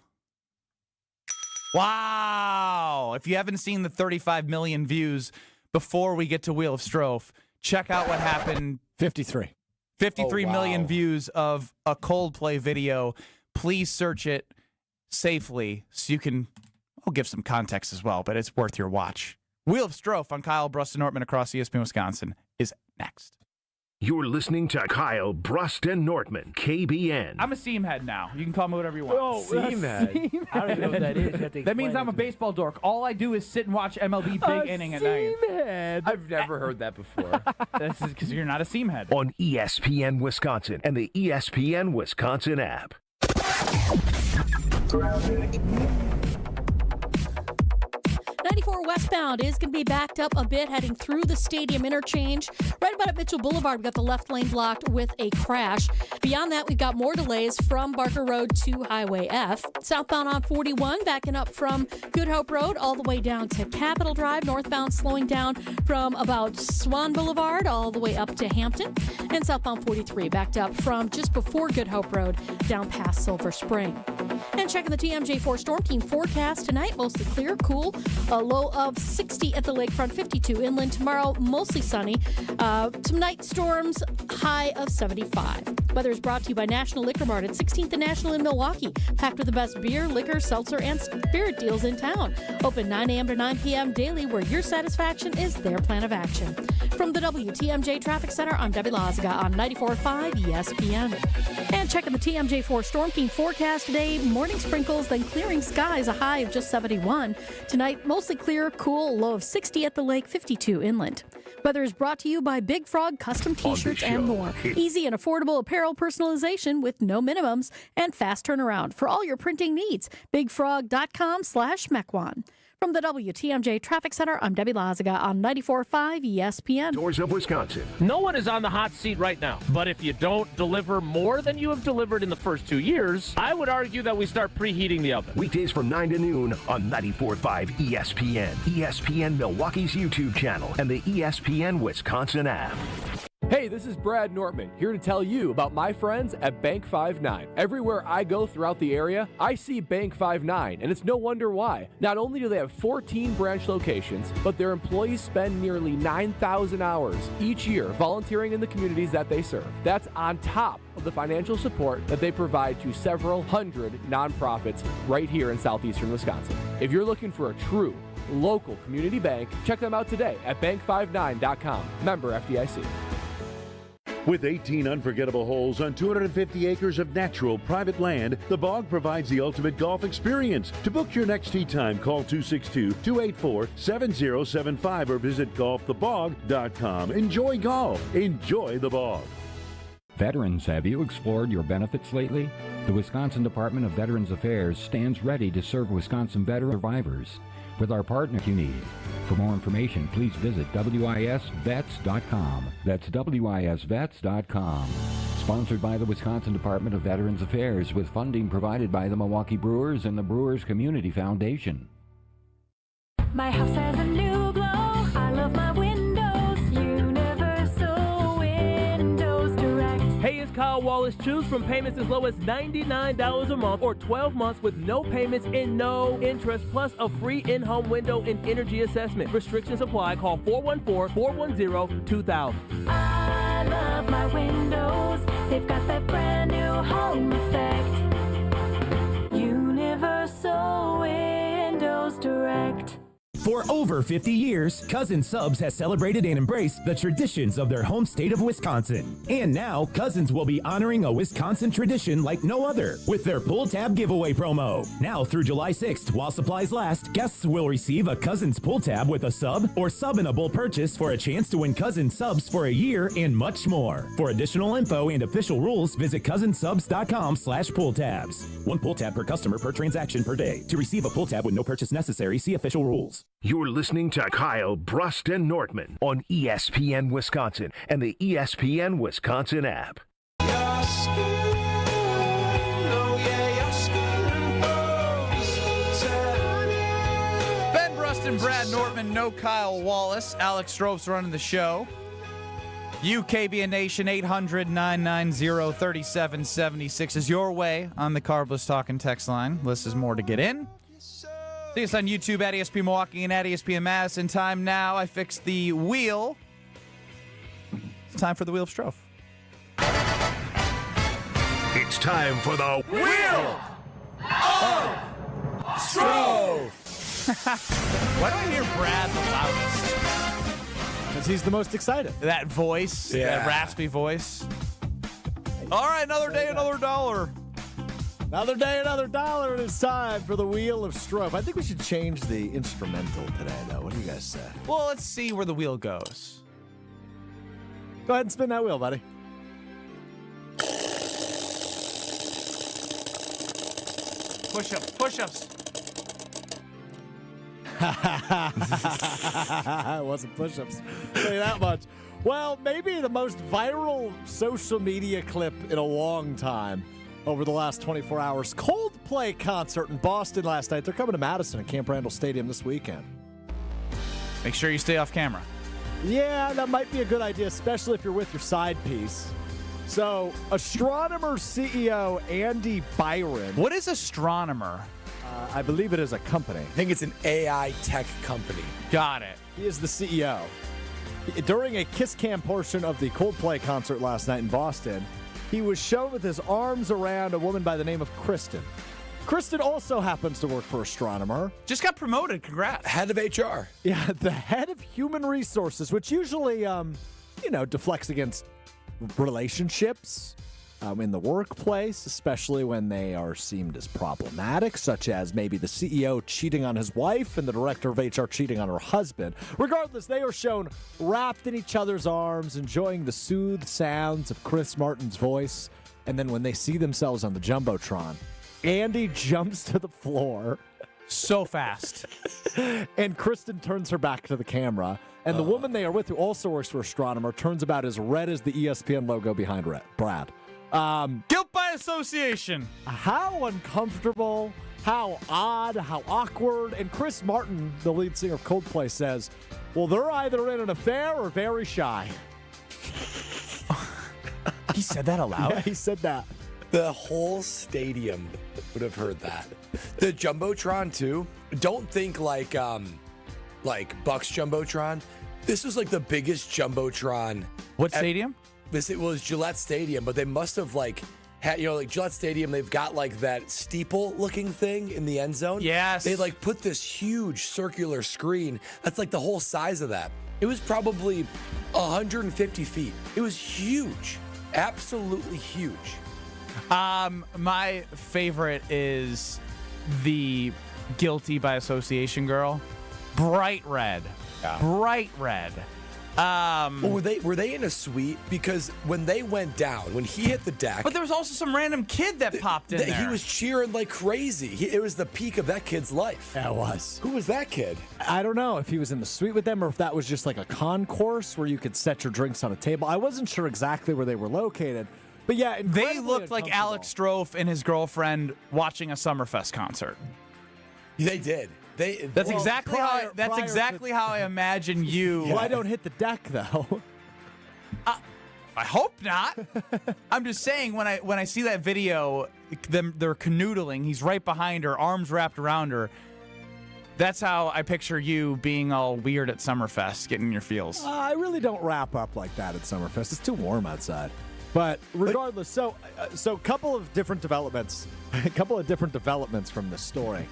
Speaker 1: Wow. If you haven't seen the 35 million views before we get to Wheel of Strofe, check out what happened.
Speaker 2: 53
Speaker 1: million views of a Coldplay video. Please search it safely so you can, I'll give some context as well, but it's worth your watch. Wheel of Strofe on Kyle Brust and Nortman across ESPN Wisconsin is next.
Speaker 4: You're listening to Kyle Brust and Nortman, KBN.
Speaker 1: I'm a seam head now. You can call me whatever you want.
Speaker 16: Oh, seam head.
Speaker 19: I don't even know what that is.
Speaker 1: That means I'm a baseball dork. All I do is sit and watch MLB Big Inning at night.
Speaker 16: Seam head. I've never heard that before.
Speaker 1: This is because you're not a seam head.
Speaker 4: On ESPN Wisconsin and the ESPN Wisconsin app.
Speaker 20: 94 westbound is going to be backed up a bit heading through the stadium interchange. Right about at Mitchell Boulevard, we've got the left lane blocked with a crash. Beyond that, we've got more delays from Barker Road to Highway F. Southbound on 41, backing up from Good Hope Road all the way down to Capitol Drive. Northbound slowing down from about Swan Boulevard all the way up to Hampton. And southbound 43, backed up from just before Good Hope Road down past Silver Spring. And checking the TMJ4 Storm Team forecast tonight, mostly clear, cool. A low of 60 at the lakefront, 52 inland. Tomorrow, mostly sunny. Some night storms, high of 75. Weather is brought to you by National Liquor Mart at 16th and National in Milwaukee. Packed with the best beer, liquor, seltzer, and spirit deals in town. Open 9 a.m. to 9 p.m. daily, where your satisfaction is their plan of action. From the WTMJ Traffic Center, I'm Debbie Lazaga on 94.5 ESPN. And checking the TMJ4 Storm Team forecast today, morning sprinkles, then clearing skies, a high of just 71. Tonight, mostly clear, cool, low of 60 at the lake, 52 inland. Weather is brought to you by Big Frog Custom T-shirts and more. Easy and affordable apparel personalization with no minimums and fast turnaround for all your printing needs. BigFrog.com/Mequon. From the WTMJ Traffic Center, I'm Debbie Lazaga on 94.5 ESPN.
Speaker 4: Doors of Wisconsin.
Speaker 16: No one is on the hot seat right now, but if you don't deliver more than you have delivered in the first 2 years, I would argue that we start preheating the oven.
Speaker 4: Weekdays from 9 to noon on 94.5 ESPN, ESPN Milwaukee's YouTube channel, and the ESPN Wisconsin app.
Speaker 26: Hey, this is Brad Nortman, here to tell you about my friends at Bank 5-9. Everywhere I go throughout the area, I see Bank 5-9, and it's no wonder why. Not only do they have 14 branch locations, but their employees spend nearly 9,000 hours each year volunteering in the communities that they serve. That's on top of the financial support that they provide to several hundred nonprofits right here in southeastern Wisconsin. If you're looking for a true local community bank, check them out today at bank59.com. Member FDIC.
Speaker 7: With 18 unforgettable holes on 250 acres of natural private land, the Bog provides the ultimate golf experience. To book your next tee time, call 262-284-7075 or visit golfthebog.com. Enjoy golf. Enjoy the Bog.
Speaker 5: Veterans, have you explored your benefits lately? The Wisconsin Department of Veterans Affairs stands ready to serve Wisconsin veteran survivors with our partner you need. For more information, please visit wisvets.com. That's wisvets.com. Sponsored by the Wisconsin Department of Veterans Affairs with funding provided by the Milwaukee Brewers and the Brewers Community Foundation.
Speaker 19: My house has a new glow. I love my windows. Universal Windows Direct.
Speaker 16: Hey, it's Kyle Wallace. Choose from payments as low as $99 a month or 12 months with no payments and no interest, plus a free in-home window and energy assessment. Restrictions apply. Call 414-410-2000.
Speaker 19: I love my windows. They've got that brand new home effect. Universal Windows Direct.
Speaker 21: For over 50 years, Cousins Subs has celebrated and embraced the traditions of their home state of Wisconsin. And now, Cousins will be honoring a Wisconsin tradition like no other with their Pull Tab giveaway promo. Now through July 6th, while supplies last, guests will receive a Cousins Pull Tab with a sub or sub-able purchase for a chance to win Cousins Subs for a year and much more. For additional info and official rules, visit cousinsubs.com/pulltabs. One pull tab per customer per transaction per day. To receive a pull tab with no purchase necessary, see official rules.
Speaker 4: You're listening to Kyle Brust and Nortman on ESPN Wisconsin and the ESPN Wisconsin app.
Speaker 1: Ben Brust and Brad Nortman, no Kyle Wallace. Alex Strove's running the show. UKBN Nation 800-990-3776 is your way on the Carbless Talking text line. List is more to get in. See us on YouTube at ESPN Milwaukee and at ESPN Madison. Time now. I fixed the wheel. It's time for the Wheel of Strove.
Speaker 4: It's time for the
Speaker 1: Wheel of Strove. Why do I hear Brad the loudest?
Speaker 2: Because he's the most excited.
Speaker 1: That voice, that raspy voice. All right, another day, another dollar.
Speaker 2: Another day, another dollar, and it's time for the Wheel of Strove. I think we should change the instrumental today, though. What do you guys say?
Speaker 1: Well, let's see where the wheel goes.
Speaker 2: Go ahead and spin that wheel, buddy.
Speaker 1: Push-ups, push-ups.
Speaker 2: It wasn't push-ups. I'll tell you that much. Well, maybe the most viral social media clip in a long time over the last 24 hours. Coldplay concert in Boston last night. They're coming to Madison at Camp Randall Stadium this weekend.
Speaker 1: Make sure you stay off camera.
Speaker 2: Yeah, that might be a good idea, especially if you're with your side piece. So, Astronomer CEO Andy Byron.
Speaker 1: What is Astronomer?
Speaker 2: I believe it is a company.
Speaker 3: I think it's an AI tech company.
Speaker 1: Got it.
Speaker 2: He is the CEO. During a Kiss Cam portion of the Coldplay concert last night in Boston, he was shown with his arms around a woman by the name of Kristen. Kristen also happens to work for Astronomer.
Speaker 1: Just got promoted. Congrats.
Speaker 3: Head of HR.
Speaker 2: Yeah, the head of human resources, which usually, deflects against relationships in the workplace, especially when they are seen as problematic, such as maybe the CEO cheating on his wife and the director of HR cheating on her husband. Regardless, they are shown wrapped in each other's arms, enjoying the soothed sounds of Chris Martin's voice. And then when they see themselves on the Jumbotron, Andy jumps to the floor,
Speaker 1: So fast.
Speaker 2: And Kristen turns her back to the camera, and the woman they are with, who also works for Astronomer, turns about as red as the ESPN logo behind Brad.
Speaker 1: Guilt by association.
Speaker 2: How uncomfortable, how odd, how awkward. And Chris Martin, the lead singer of Coldplay, says, well, they're either in an affair or very shy.
Speaker 1: He said that aloud?
Speaker 2: Yeah, he said that.
Speaker 3: The whole stadium would have heard that. The Jumbotron, too. Don't think like Bucks Jumbotron. This was like the biggest Jumbotron.
Speaker 1: What stadium?
Speaker 3: It was Gillette Stadium, but they must have like Gillette Stadium, they've got like that steeple-looking thing in the end zone.
Speaker 1: Yes.
Speaker 3: They like put this huge circular screen that's like the whole size of that. It was probably 150 feet. It was huge. Absolutely huge.
Speaker 1: My favorite is the guilty by association girl. Bright red.
Speaker 3: Yeah.
Speaker 1: Bright red.
Speaker 3: Were they in a suite? Because when they went down, when he hit the deck,
Speaker 1: But there was also some random kid that popped in there.
Speaker 3: he was cheering like crazy. It was the peak of that kid's life.
Speaker 2: Yeah, it was.
Speaker 3: Who was that kid?
Speaker 2: I don't know if he was in the suite with them or if that was just like a concourse where you could set your drinks on a table. I wasn't sure exactly where they were located. But yeah,
Speaker 1: they looked like Alex Strofe and his girlfriend watching a Summerfest concert.
Speaker 3: They did.
Speaker 1: That's exactly how I imagine you.
Speaker 2: Well, I don't hit the deck though.
Speaker 1: I hope not. I'm just saying when I see that video, they're canoodling. He's right behind her, arms wrapped around her. That's how I picture you being all weird at Summerfest, getting your feels.
Speaker 2: I really don't wrap up like that at Summerfest. It's too warm outside. But regardless, so a couple of different developments from this story.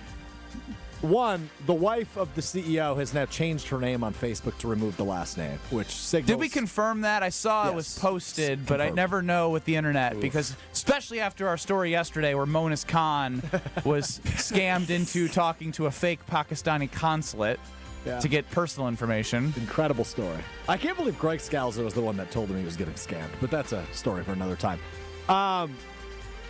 Speaker 2: One, the wife of the CEO has now changed her name on Facebook to remove the last name, which signals...
Speaker 1: Did we confirm that? I saw it was posted, but I never know with the internet because, especially after our story yesterday where Monas Khan was scammed into talking to a fake Pakistani consulate to get personal information.
Speaker 2: Incredible story. I can't believe Greg Scalzo was the one that told him he was getting scammed, but that's a story for another time.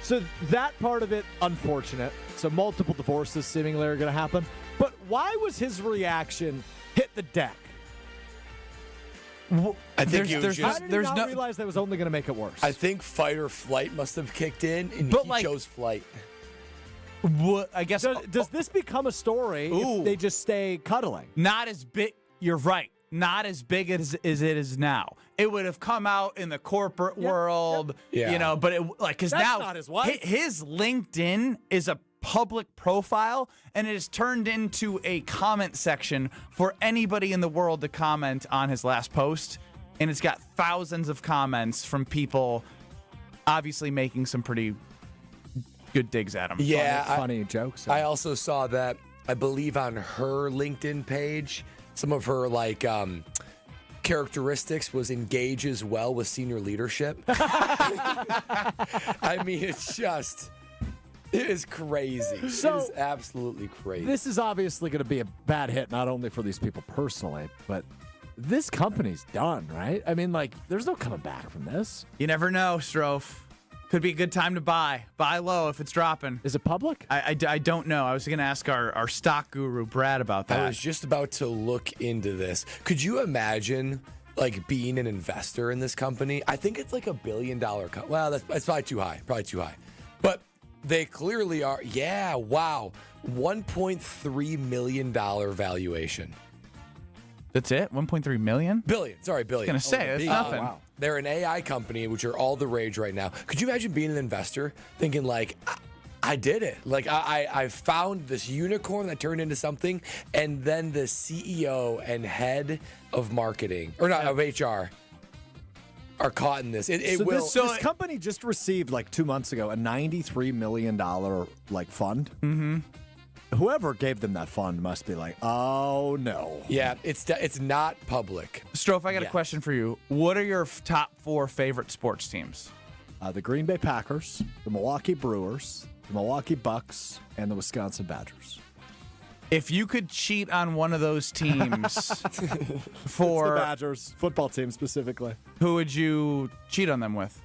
Speaker 2: So that part of it, unfortunate. So multiple divorces seemingly are going to happen. But why was his reaction hit the deck?
Speaker 3: I think
Speaker 2: How did he not realize that was only going to make it worse?
Speaker 3: I think fight or flight must have kicked in, and he chose flight.
Speaker 1: I guess.
Speaker 2: Does this become a story if they just stay cuddling?
Speaker 1: Not as big. You're right. Not as big as it is now. It would have come out in the corporate world, but because now
Speaker 2: not his wife.
Speaker 1: His LinkedIn is a public profile, and it has turned into a comment section for anybody in the world to comment on his last post, and it's got thousands of comments from people obviously making some pretty good digs at him.
Speaker 3: Yeah,
Speaker 2: funny jokes.
Speaker 3: I also saw that, I believe, on her LinkedIn page. Some of her characteristics was engages well with senior leadership. I mean, it is crazy.
Speaker 2: So,
Speaker 3: it is absolutely crazy.
Speaker 2: This is obviously going to be a bad hit, not only for these people personally, but this company's done, right? I mean, there's no coming back from this.
Speaker 1: You never know, Strofe. Could be a good time to buy. Buy low if it's dropping.
Speaker 2: Is it public?
Speaker 1: I don't know. I was going to ask our stock guru, Brad, about that.
Speaker 3: I was just about to look into this. Could you imagine, being an investor in this company? I think it's $1 billion. Well, that's probably too high. But they clearly are. Yeah, wow. $1.3 million valuation.
Speaker 1: That's it? 1.3 million?
Speaker 3: Billion. Sorry, billion.
Speaker 1: I was going to say, that's nothing.
Speaker 3: Wow. They're an AI company, which are all the rage right now. Could you imagine being an investor thinking I did it. I found this unicorn that turned into something, and then the CEO and head of marketing, or not, of HR, are caught in this.
Speaker 2: This company just received 2 months ago a $93 million fund.
Speaker 1: Mm-hmm.
Speaker 2: Whoever gave them that fund must be oh no.
Speaker 3: Yeah, it's not public.
Speaker 1: Strofe, I got a question for you. What are your top 4 favorite sports teams?
Speaker 2: The Green Bay Packers, the Milwaukee Brewers, the Milwaukee Bucks, and the Wisconsin Badgers.
Speaker 1: If you could cheat on one of those teams
Speaker 2: for the Badgers football team specifically,
Speaker 1: who would you cheat on them with?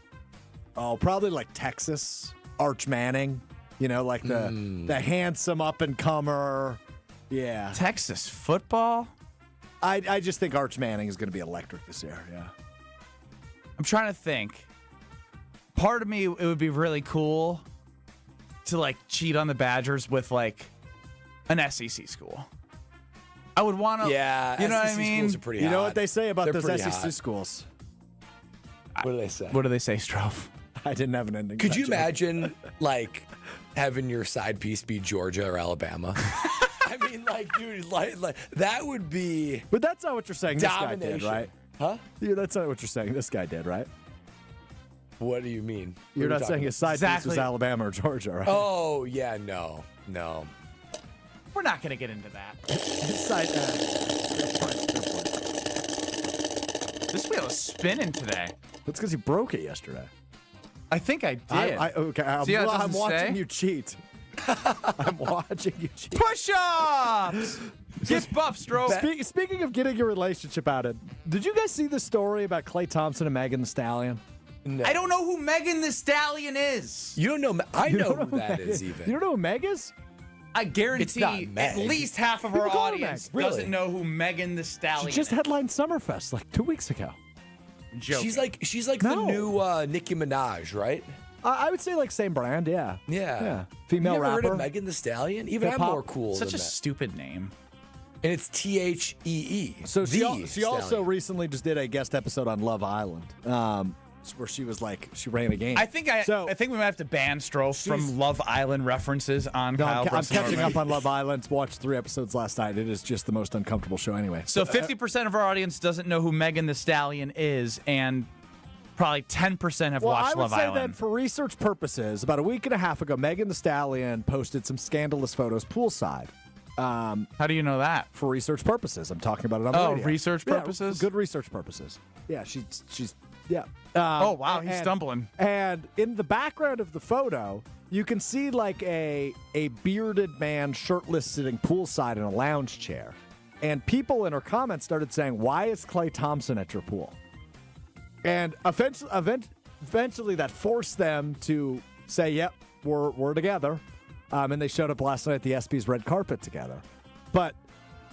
Speaker 2: Oh, probably Texas, Arch Manning. You know, like the handsome up-and-comer. Yeah.
Speaker 1: Texas football?
Speaker 2: I just think Arch Manning is going to be electric this year, yeah.
Speaker 1: I'm trying to think. Part of me, it would be really cool to, like, cheat on the Badgers with, like, an SEC school. I would want to.
Speaker 3: Yeah,
Speaker 1: you know
Speaker 3: SEC
Speaker 1: what I mean?
Speaker 3: schools are pretty
Speaker 2: You know
Speaker 3: hot.
Speaker 2: what they say about
Speaker 3: They're
Speaker 2: those
Speaker 3: pretty
Speaker 2: SEC
Speaker 3: hot.
Speaker 2: schools?
Speaker 3: What do they say?
Speaker 1: What do they say, Strofe?
Speaker 2: I didn't have an ending.
Speaker 3: Could
Speaker 2: to
Speaker 3: you
Speaker 2: that joke.
Speaker 3: imagine, like, having your side piece be Georgia or Alabama? I mean, like, dude, like that would be.
Speaker 2: But that's not what you're saying. This guy did,
Speaker 3: domination.
Speaker 2: right?
Speaker 3: Huh?
Speaker 2: Yeah, that's not what you're saying. This guy did, right?
Speaker 3: What do you mean?
Speaker 2: You're
Speaker 3: What are
Speaker 2: not
Speaker 3: you
Speaker 2: saying
Speaker 3: talking
Speaker 2: his side piece was Alabama or Georgia, right?
Speaker 3: Oh, yeah, no.
Speaker 1: We're not going to get into that.
Speaker 2: His side.
Speaker 1: This wheel is spinning today.
Speaker 2: That's because you broke it yesterday.
Speaker 1: I think I did.
Speaker 2: Okay,
Speaker 1: See how it
Speaker 2: I'm
Speaker 1: doesn't
Speaker 2: watching
Speaker 1: stay?
Speaker 2: you cheat. I'm watching you cheat.
Speaker 1: Push-ups! Get buff, Strofe.
Speaker 2: Speaking of getting your relationship outed, did you guys see the story about Klay Thompson and Megan Thee Stallion?
Speaker 3: No.
Speaker 1: I don't know who Megan Thee Stallion is.
Speaker 3: You don't know. I
Speaker 2: You
Speaker 3: know
Speaker 2: don't
Speaker 3: who that
Speaker 2: Meg-
Speaker 3: is, even.
Speaker 2: You don't know who Meg is?
Speaker 1: I
Speaker 3: It's
Speaker 1: guarantee
Speaker 3: not Meg.
Speaker 1: at least half of
Speaker 2: People
Speaker 1: our
Speaker 2: call her
Speaker 1: audience
Speaker 2: Meg.
Speaker 1: doesn't
Speaker 3: Really?
Speaker 1: know who Megan Thee Stallion
Speaker 2: She just
Speaker 1: is.
Speaker 2: headlined Summerfest like 2 weeks ago.
Speaker 1: Joking.
Speaker 3: She's like
Speaker 2: No.
Speaker 3: the new Nicki Minaj, right?
Speaker 2: I would say like same brand, yeah.
Speaker 3: Yeah.
Speaker 2: Female
Speaker 3: you ever
Speaker 2: rapper.
Speaker 3: heard of Megan Thee Stallion? Even I'm
Speaker 2: Hip-hop.
Speaker 3: more cool
Speaker 1: Such
Speaker 3: than
Speaker 1: a
Speaker 3: that.
Speaker 1: stupid name.
Speaker 3: And it's THEE.
Speaker 2: So she
Speaker 3: The
Speaker 2: also
Speaker 3: Stallion.
Speaker 2: recently just did a guest episode on Love Island, where she was like, she ran a game.
Speaker 1: I think we might have to ban Strofe from Love Island references on
Speaker 2: No,
Speaker 1: Kyle
Speaker 2: I'm
Speaker 1: Brunson
Speaker 2: catching
Speaker 1: already.
Speaker 2: up on Love Island. Watched 3 episodes last night. It is just the most uncomfortable show anyway.
Speaker 1: So 50% of our audience doesn't know who Megan Thee Stallion is, and probably 10% have
Speaker 2: Well,
Speaker 1: watched
Speaker 2: I would
Speaker 1: Love
Speaker 2: say
Speaker 1: Island.
Speaker 2: that for research purposes, about a week and a half ago, Megan Thee Stallion posted some scandalous photos poolside.
Speaker 1: How do you know that?
Speaker 2: For research purposes. I'm talking about it on the radio.
Speaker 1: Research
Speaker 2: Yeah,
Speaker 1: purposes?
Speaker 2: good research purposes. Yeah, she's yeah.
Speaker 1: Oh, wow, he's stumbling.
Speaker 2: And in the background of the photo, you can see like a bearded man shirtless sitting poolside in a lounge chair. And people in her comments started saying, "Why is Klay Thompson at your pool?" And eventually that forced them to say, "Yep, we're together." And they showed up last night at the ESPY's red carpet together. But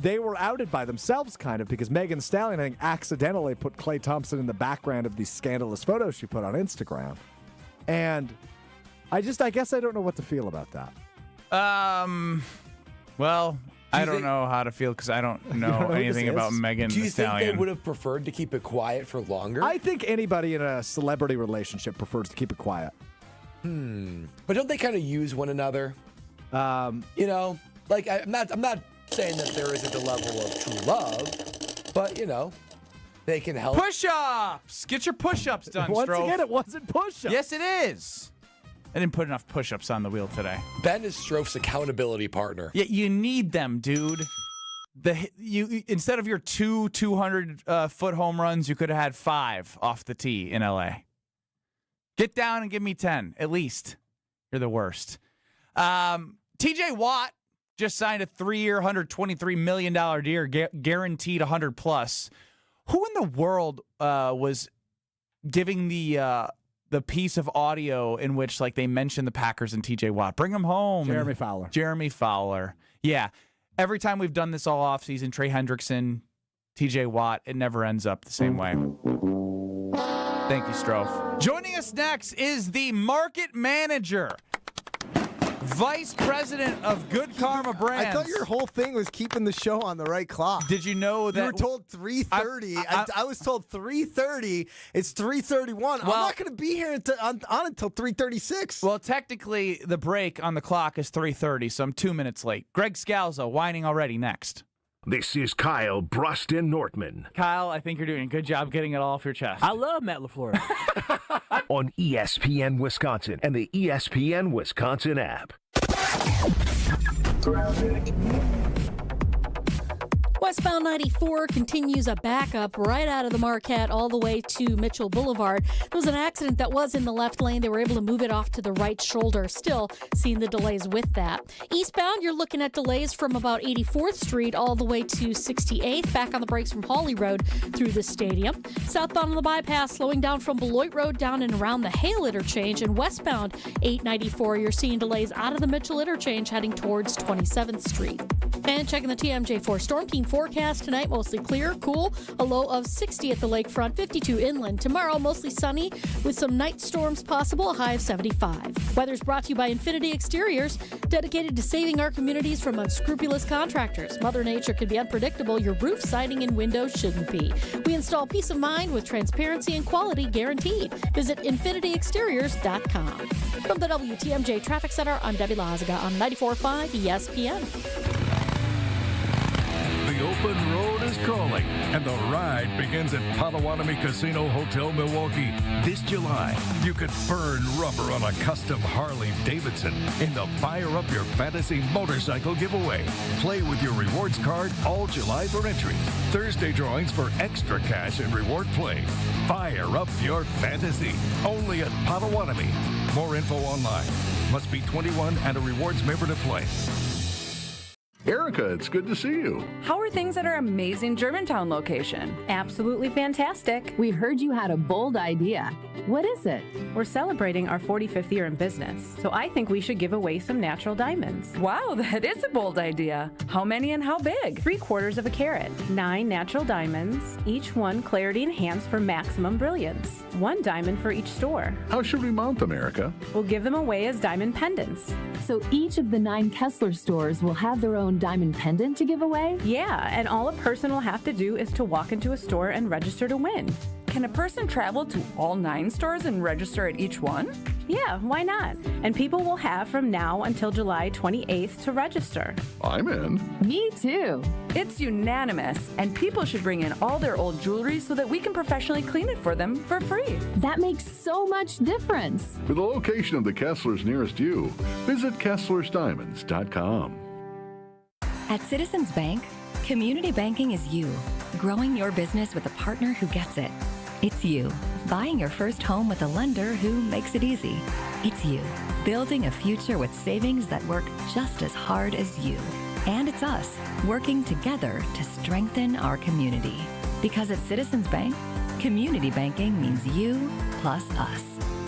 Speaker 2: they were outed by themselves, kind of, because Megan Thee Stallion, I think, accidentally put Klay Thompson in the background of these scandalous photos she put on Instagram. And I guess I don't know what to feel about that.
Speaker 1: Well, I don't
Speaker 3: think-
Speaker 1: know how to feel because I don't
Speaker 2: don't
Speaker 1: know
Speaker 2: know who
Speaker 1: anything
Speaker 2: this
Speaker 1: about
Speaker 2: is?
Speaker 1: Megan
Speaker 3: Do
Speaker 1: Thee
Speaker 3: you think they
Speaker 1: Stallion.
Speaker 3: would have preferred to keep it quiet for longer?
Speaker 2: I think anybody in a celebrity relationship prefers to keep it quiet.
Speaker 3: But don't they kind of use one another? You know, like I'm not saying that there isn't a level of true love, but you know, they can help.
Speaker 1: Push-ups! Get your push-ups done,
Speaker 2: Once
Speaker 1: Strofe.
Speaker 2: again, it wasn't push-ups.
Speaker 1: Yes, it is. I didn't put enough push-ups on the wheel today.
Speaker 3: Ben is Strofe's accountability partner.
Speaker 1: Yeah, you need them, dude. You instead of your 200-foot home runs, you could have had 5 off the tee in LA. Get down and give me 10, at least. You're the worst. TJ Watt just signed a 3-year, $123 million deal, guaranteed 100+. Who in the world was giving the piece of audio in which like they mentioned the Packers and TJ Watt? Bring him home.
Speaker 2: Jeremy Fowler.
Speaker 1: Jeremy Fowler. Yeah. Every time we've done this all offseason, Trey Hendrickson, TJ Watt, it never ends up the same way. Thank you, Strofe. Joining us next is the market manager, vice president of Good Karma Brands.
Speaker 6: I thought your whole thing was keeping the show on the right clock.
Speaker 1: Did you know that
Speaker 6: You were told 3:30. I was told 3:30. It's 3:31. I'm not going to be here until 3:36.
Speaker 1: Well, technically, the break on the clock is 3:30, so I'm 2 minutes late. Greg Scalzo whining already next.
Speaker 4: This is Kyle Bruston Nortman
Speaker 1: Kyle, I think you're doing a good job getting it all off your chest.
Speaker 16: I love Matt LaFleur.
Speaker 4: on ESPN Wisconsin and the ESPN Wisconsin app.
Speaker 20: Westbound 94 continues a backup right out of the Marquette all the way to Mitchell Boulevard. There was an accident that was in the left lane. They were able to move it off to the right shoulder. Still seeing the delays with that. Eastbound, you're looking at delays from about 84th Street all the way to 68th. Back on the brakes from Hawley Road through the stadium. Southbound on the bypass, slowing down from Beloit Road down and around the Hale interchange. And westbound 894, you're seeing delays out of the Mitchell interchange heading towards 27th Street. And checking the TMJ4 Storm Team forecast tonight, mostly clear, cool, a low of 60 at the lakefront, 52 inland. Tomorrow, mostly sunny with some night storms possible, a high of 75. Weather's brought to you by Infinity Exteriors, dedicated to saving our communities from unscrupulous contractors. Mother Nature can be unpredictable. Your roof, siding, and windows shouldn't be. We install peace of mind with transparency and quality guaranteed. Visit infinityexteriors.com. From the WTMJ Traffic Center, I'm Debbie Lazaga on 94.5 ESPN.
Speaker 8: The open road is calling, and the ride begins at Potawatomi Casino Hotel Milwaukee. This July, you could burn rubber on a custom Harley-Davidson in the Fire Up Your Fantasy motorcycle giveaway. Play with your rewards card all July for entries. Thursday drawings for extra cash and reward play. Fire Up Your Fantasy, only at Potawatomi. More info online. Must be 21 and a rewards member to play.
Speaker 9: Erica, it's good to see you.
Speaker 22: How are things at our amazing Germantown location?
Speaker 23: Absolutely fantastic. We heard you had a bold idea. What is it?
Speaker 22: We're celebrating our 45th year in business, so I think we should give away some natural diamonds.
Speaker 23: Wow, that is a bold idea. How many and how big?
Speaker 22: 3/4 of a carat. 9 natural diamonds, each one clarity enhanced for maximum brilliance. 1 diamond for each store.
Speaker 9: How should we mount them, Erica?
Speaker 22: We'll give them away as diamond pendants.
Speaker 23: So each of the 9 Kessler stores will have their own diamond pendant to give away?
Speaker 22: Yeah, and all a person will have to do is to walk into a store and register to win.
Speaker 23: Can a person travel to all 9 stores and register at each one?
Speaker 22: Yeah, why not? And people will have from now until July 28th to register.
Speaker 9: I'm in.
Speaker 23: Me too. It's unanimous, and people should bring in all their old jewelry so that we can professionally clean it for them for free. That makes so much difference.
Speaker 9: For the location of the Kesslers nearest you, visit KesslersDiamonds.com.
Speaker 24: At Citizens Bank, community banking is you, growing your business with a partner who gets it. It's you, buying your first home with a lender who makes it easy. It's you, building a future with savings that work just as hard as you. And it's us, working together to strengthen our community. Because at Citizens Bank, community banking means you plus us.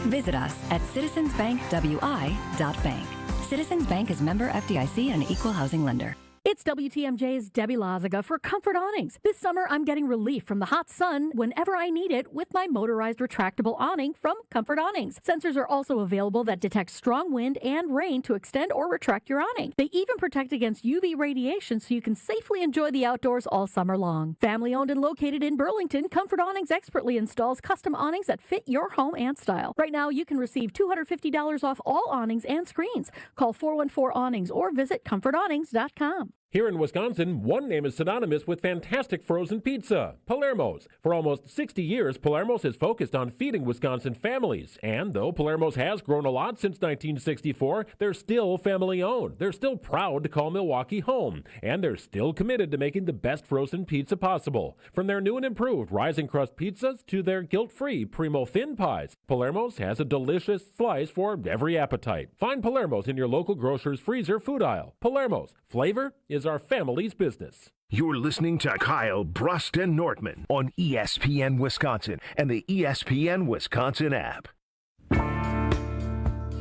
Speaker 24: Visit us at citizensbankwi.bank. Citizens Bank is member FDIC and an equal housing lender.
Speaker 20: It's WTMJ's Debbie Lazaga for Comfort Awnings. This summer, I'm getting relief from the hot sun whenever I need it with my motorized retractable awning from Comfort Awnings. Sensors are also available that detect strong wind and rain to extend or retract your awning. They even protect against UV radiation so you can safely enjoy the outdoors all summer long. Family owned and located in Burlington, Comfort Awnings expertly installs custom awnings that fit your home and style. Right now, you can receive $250 off all awnings and screens. Call 414-AWNINGS or visit comfortawnings.com.
Speaker 25: Here in Wisconsin, one name is synonymous with fantastic frozen pizza, Palermo's. For almost 60 years, Palermo's has focused on feeding Wisconsin families. And though Palermo's has grown a lot since 1964, they're still family-owned. They're still proud to call Milwaukee home. And they're still committed to making the best frozen pizza possible. From their new and improved rising crust pizzas to their guilt-free Primo thin pies, Palermo's has a delicious slice for every appetite. Find Palermo's in your local grocer's freezer food aisle. Palermo's, flavor is our family's business.
Speaker 4: You're listening to Kyle Brust and Nortman on ESPN Wisconsin and the ESPN Wisconsin app.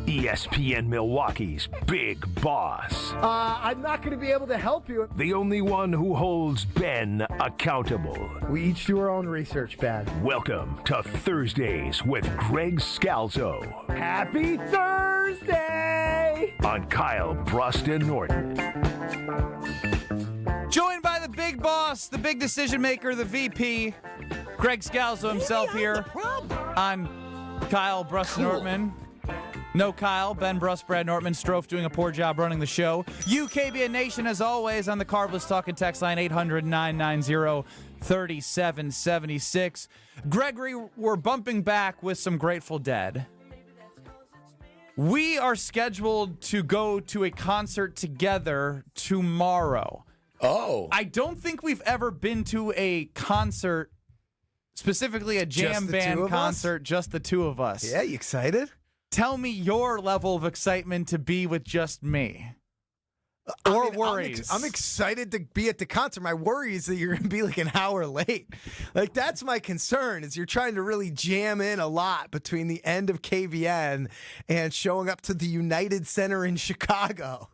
Speaker 4: ESPN Milwaukee's Big Boss.
Speaker 27: I'm not going to be able to help you.
Speaker 4: The only one who holds Ben accountable.
Speaker 27: We each do our own research, Ben.
Speaker 4: Welcome to Thursdays with Greg Scalzo.
Speaker 27: Happy Thursday!
Speaker 4: On Kyle Brust and Norton.
Speaker 1: Joined by the big boss, the big decision maker, the VP, Greg Scalzo himself here on Kyle Brust and Nortman. No Kyle, Ben Brust, Brad Nortman, Strofe doing a poor job running the show. UKBN Nation, as always, on the Carbless Talking text line, 800-990-3776. Gregory, we're bumping back with some Grateful Dead. We are scheduled to go to a concert together tomorrow.
Speaker 3: Oh.
Speaker 1: I don't think we've ever been to a concert, specifically a jam band concert, just the two of us.
Speaker 6: Yeah, you excited?
Speaker 1: Tell me your level of excitement to be with just me. Or worries.
Speaker 6: I'm excited to be at the concert. My worry is that you're going to be like an hour late. Like, that's my concern, is you're trying to really jam in a lot between the end of KVN and showing up to the United Center in Chicago.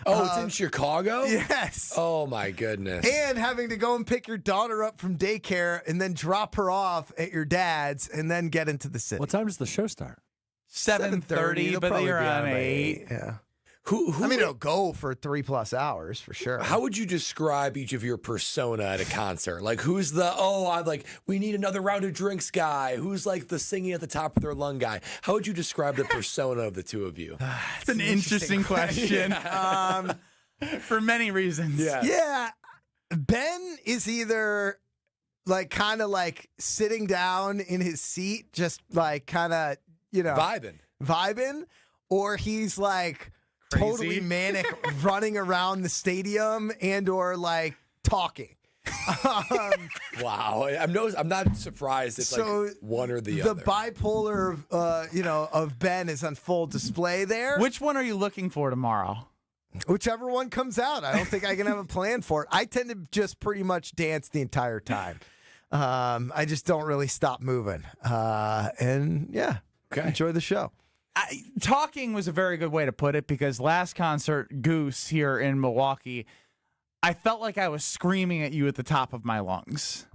Speaker 3: Oh, it's in Chicago?
Speaker 6: Yes.
Speaker 3: Oh, my goodness.
Speaker 6: And having to go and pick your daughter up from daycare and then drop her off at your dad's and then get into the city.
Speaker 2: What time does the show start?
Speaker 1: 7:30,
Speaker 6: It'll
Speaker 1: but
Speaker 6: probably
Speaker 1: you're
Speaker 6: be
Speaker 1: on
Speaker 6: by
Speaker 1: 8.
Speaker 6: Yeah.
Speaker 3: Who
Speaker 6: I mean, it'll go for 3+ hours for sure.
Speaker 3: How would you describe each of your persona at a concert? Like, who's the, I'm like, we need another round of drinks guy? Who's like the singing at the top of their lung guy? How would you describe the persona of the two of you?
Speaker 1: It's an interesting question. For many reasons.
Speaker 6: Yeah. Ben is either like kind of like sitting down in his seat, just like kind of, vibing, or he's like
Speaker 1: crazy,
Speaker 6: totally manic, running around the stadium and or like talking.
Speaker 3: Wow, I'm not surprised. It's like one or the other.
Speaker 6: The bipolar, of Ben is on full display there.
Speaker 1: Which one are you looking for tomorrow?
Speaker 6: Whichever one comes out. I don't think I can have a plan for it. I tend to just pretty much dance the entire time. I just don't really stop moving. Enjoy the show.
Speaker 1: Talking was a very good way to put it, because last concert, Goose, here in Milwaukee, I felt like I was screaming at you at the top of my lungs.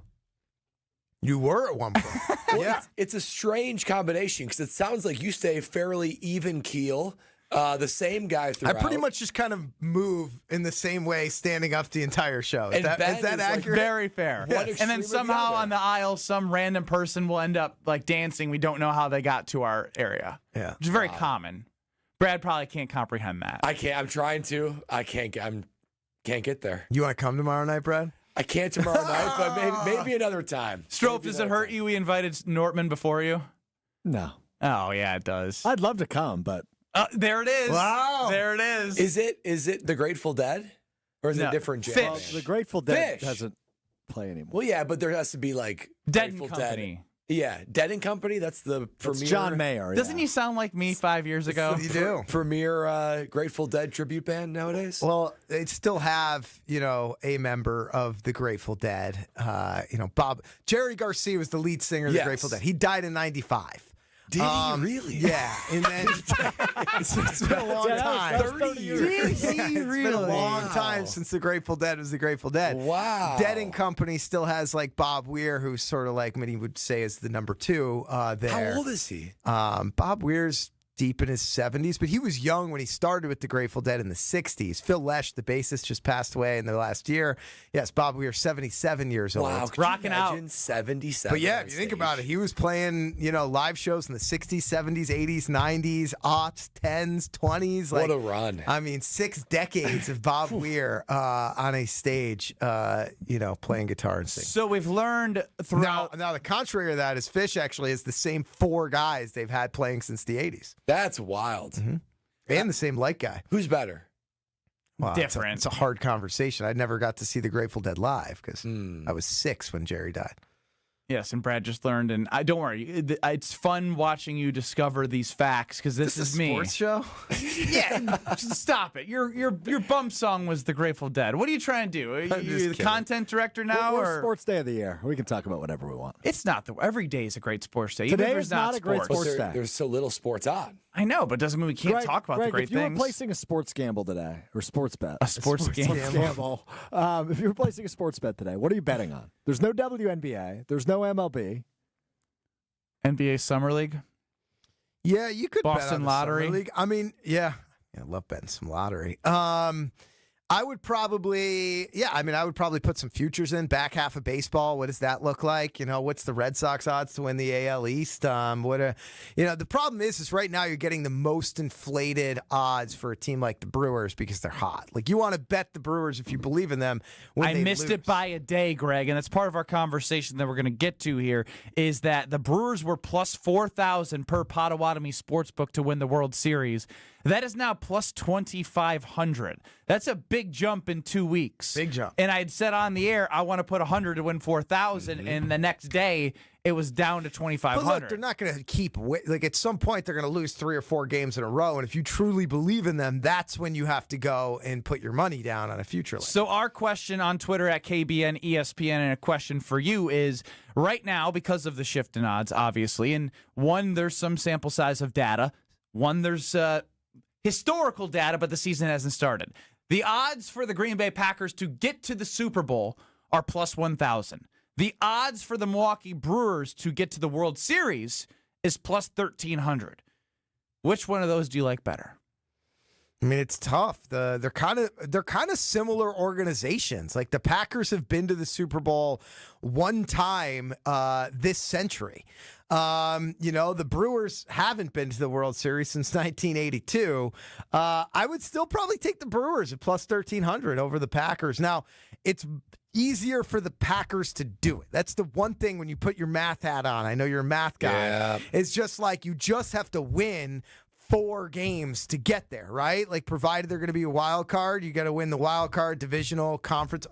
Speaker 6: You were at one point.
Speaker 3: Well, it's a strange combination, because it sounds like you stay fairly even keel. The same guy throughout.
Speaker 6: I pretty much just kind of move in the same way, standing up the entire show. Is that accurate?
Speaker 1: Like very fair.
Speaker 3: One
Speaker 1: And then
Speaker 3: extreme or the
Speaker 1: somehow
Speaker 3: other.
Speaker 1: on the aisle, some random person will end up like dancing. We don't know how they got to our area.
Speaker 6: Yeah,
Speaker 1: which is very common. Brad probably can't comprehend that.
Speaker 3: I can't. I'm trying to. I can't get there.
Speaker 6: You want to come tomorrow night, Brad?
Speaker 3: I can't tomorrow night, but maybe another time.
Speaker 1: Strofe, does it hurt you we invited Nortman before you?
Speaker 2: No.
Speaker 1: Oh, yeah, it does.
Speaker 2: I'd love to come, but
Speaker 1: there it is.
Speaker 6: Wow.
Speaker 1: There it is.
Speaker 3: Is it the Grateful Dead? Or is it a different jam?
Speaker 2: Well, the Grateful Dead
Speaker 3: Fish.
Speaker 2: doesn't play anymore.
Speaker 3: Well, yeah, but there has to be like
Speaker 1: Dead and
Speaker 3: Grateful
Speaker 1: Company.
Speaker 3: Dead. Yeah, Dead and Company. That's the
Speaker 2: That's
Speaker 3: premier.
Speaker 2: John Mayer.
Speaker 1: Doesn't he sound like me 5 years ago?
Speaker 6: You do.
Speaker 3: Premier Grateful Dead tribute band nowadays?
Speaker 6: Well, they still have, a member of the Grateful Dead. Jerry Garcia was the lead singer of the
Speaker 3: Yes.
Speaker 6: Grateful Dead. He died in 95.
Speaker 3: Did he really?
Speaker 6: Yeah, and then it's been a long time.
Speaker 3: 30 years.
Speaker 6: Did he really? It's been a long time since the Grateful Dead was the Grateful Dead.
Speaker 3: Wow.
Speaker 6: Dead and Company still has like Bob Weir, who's sort of like many would say is the number 2 there.
Speaker 3: How old is he?
Speaker 6: Bob Weir's deep in his 70s, but he was young when he started with the Grateful Dead in the 60s. Phil Lesh, the bassist, just passed away in the last year. Yes, Bob Weir, 77 years old.
Speaker 3: Wow,
Speaker 1: Rocking out.
Speaker 3: 77.
Speaker 6: But yeah,
Speaker 3: on
Speaker 6: if you think
Speaker 3: stage.
Speaker 6: about it, he was playing, live shows in the 60s, 70s, 80s, 90s, aughts, 10s, 20s.
Speaker 3: What a run.
Speaker 6: I mean, 6 decades of Bob Weir on a stage, playing guitar and singing.
Speaker 1: So we've learned throughout.
Speaker 6: Now, the contrary of that is Fish actually is the same 4 guys they've had playing since the 80s.
Speaker 3: That's wild.
Speaker 6: Mm-hmm. And the same light guy.
Speaker 3: Who's better?
Speaker 6: Well,
Speaker 1: Different.
Speaker 6: It's a hard conversation. I never got to see the Grateful Dead live because I was 6 when Jerry died.
Speaker 1: Yes, and Brad just learned, and don't worry, it's fun watching you discover these facts, because this is me.
Speaker 6: Sports show?
Speaker 1: Yeah, just stop it. Your bump song was the Grateful Dead. What are you trying to do? Are you the
Speaker 6: kidding.
Speaker 1: content director now,
Speaker 2: We're
Speaker 1: or
Speaker 2: sports day of the year. We can talk about whatever we want.
Speaker 1: it's not? Every day is a great sports day. Even
Speaker 2: Today
Speaker 1: if there's
Speaker 2: is not a great
Speaker 1: sports.
Speaker 2: sports day.
Speaker 3: There's so little sports on.
Speaker 1: I know, but doesn't mean we can't talk about
Speaker 2: Greg,
Speaker 1: the great
Speaker 2: if you
Speaker 1: things.
Speaker 2: were placing a sports gamble today, or sports bet,
Speaker 1: A sports
Speaker 2: gamble. If you were placing a sports bet today, what are you betting on? There's no WNBA. There's no MLB.
Speaker 1: NBA Summer League.
Speaker 6: Yeah, you could bet
Speaker 1: Boston
Speaker 6: on the
Speaker 1: Lottery.
Speaker 6: Summer League. I mean, I love betting some lottery. I would probably, I would probably put some futures in. Back half of baseball, what does that look like? What's the Red Sox odds to win the AL East? The problem is right now you're getting the most inflated odds for a team like the Brewers because they're hot. Like, you want to bet the Brewers if you believe in them. When
Speaker 1: I
Speaker 6: they
Speaker 1: missed
Speaker 6: lose.
Speaker 1: it by a day, Greg, and that's part of our conversation that we're going to get to here, is that the Brewers were plus 4,000 per Potawatomi Sportsbook to win the World Series. That is now plus 2,500. That's a big big jump in 2 weeks.
Speaker 6: Big jump.
Speaker 1: And I'd said on the air, I want to put 100 to win 4,000, and the next day it was down to 2,500.
Speaker 6: But look, they're not going to keep like at some point they're going to lose 3 or 4 games in a row, and if you truly believe in them, that's when you have to go and put your money down on a future.
Speaker 1: So our question on Twitter at KBN ESPN, and a question for you is, right now, because of the shift in odds, obviously, and one, there's some sample size of data. One, there's historical data, but the season hasn't started. The odds for the Green Bay Packers to get to the Super Bowl are plus 1,000. The odds for the Milwaukee Brewers to get to the World Series is plus 1,300. Which one of those do you like better?
Speaker 6: I mean, it's tough. They're kind of similar organizations. Like the Packers have been to the Super Bowl one time this century. The Brewers haven't been to the World Series since 1982. I would still probably take the Brewers at plus 1,300 over the Packers. Now, it's easier for the Packers to do it. That's the one thing when you put your math hat on. I know you're a math guy.
Speaker 3: Yeah.
Speaker 6: It's just like you just have to win 4 games to get there, right? Like, provided they're going to be a wild card, you got to win the wild card, divisional, conference.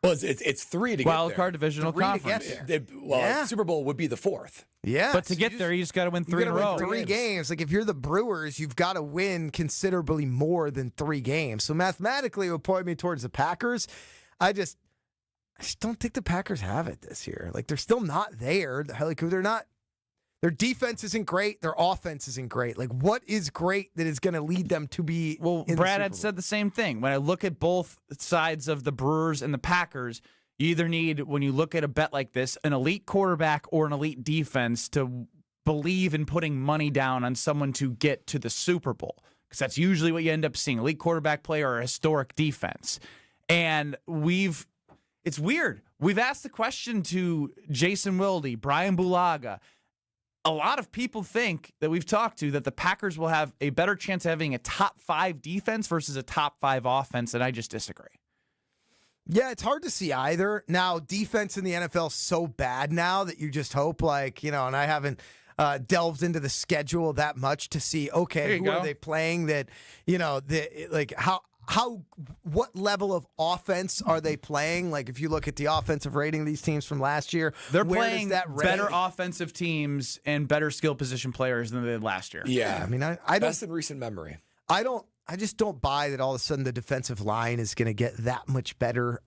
Speaker 3: Well, it's 3 to get there.
Speaker 1: Wild card, divisional,
Speaker 6: 3
Speaker 1: conference.
Speaker 6: to get there.
Speaker 3: Yeah. Super Bowl would be the 4th.
Speaker 6: Yeah.
Speaker 1: But to get there, you just got to win 3 in a row.
Speaker 6: 3 games. Like, if you're the Brewers, you've got to win considerably more than 3 games. So mathematically, it would point me towards the Packers. I just don't think the Packers have it this year. Like, they're still not there. Like, they're not. Their defense isn't great. Their offense isn't great. Like, what is great that is going to lead them to be?
Speaker 1: Well, Brad had said the same thing. When I look at both sides of the Brewers and the Packers, you either need, when you look at a bet like this, an elite quarterback or an elite defense to believe in putting money down on someone to get to the Super Bowl. Because that's usually what you end up seeing, elite quarterback play or a historic defense. And it's weird. We've asked the question to Jason Wilde, Brian Bulaga. A lot of people think that we've talked to that the Packers will have a better chance of having a top 5 defense versus a top 5 offense, and I just disagree.
Speaker 6: Yeah, it's hard to see either. Now, defense in the NFL is so bad now that you just hope, and I haven't delved into the schedule that much to see, okay, who are they playing that, what level of offense are they playing? Like, if you look at the offensive rating of these teams from last year,
Speaker 1: they're playing better offensive teams and better skill position players than they did last year.
Speaker 6: Yeah, I mean, I don't.
Speaker 3: Best in recent memory.
Speaker 6: I just don't buy that all of a sudden the defensive line is going to get that much better,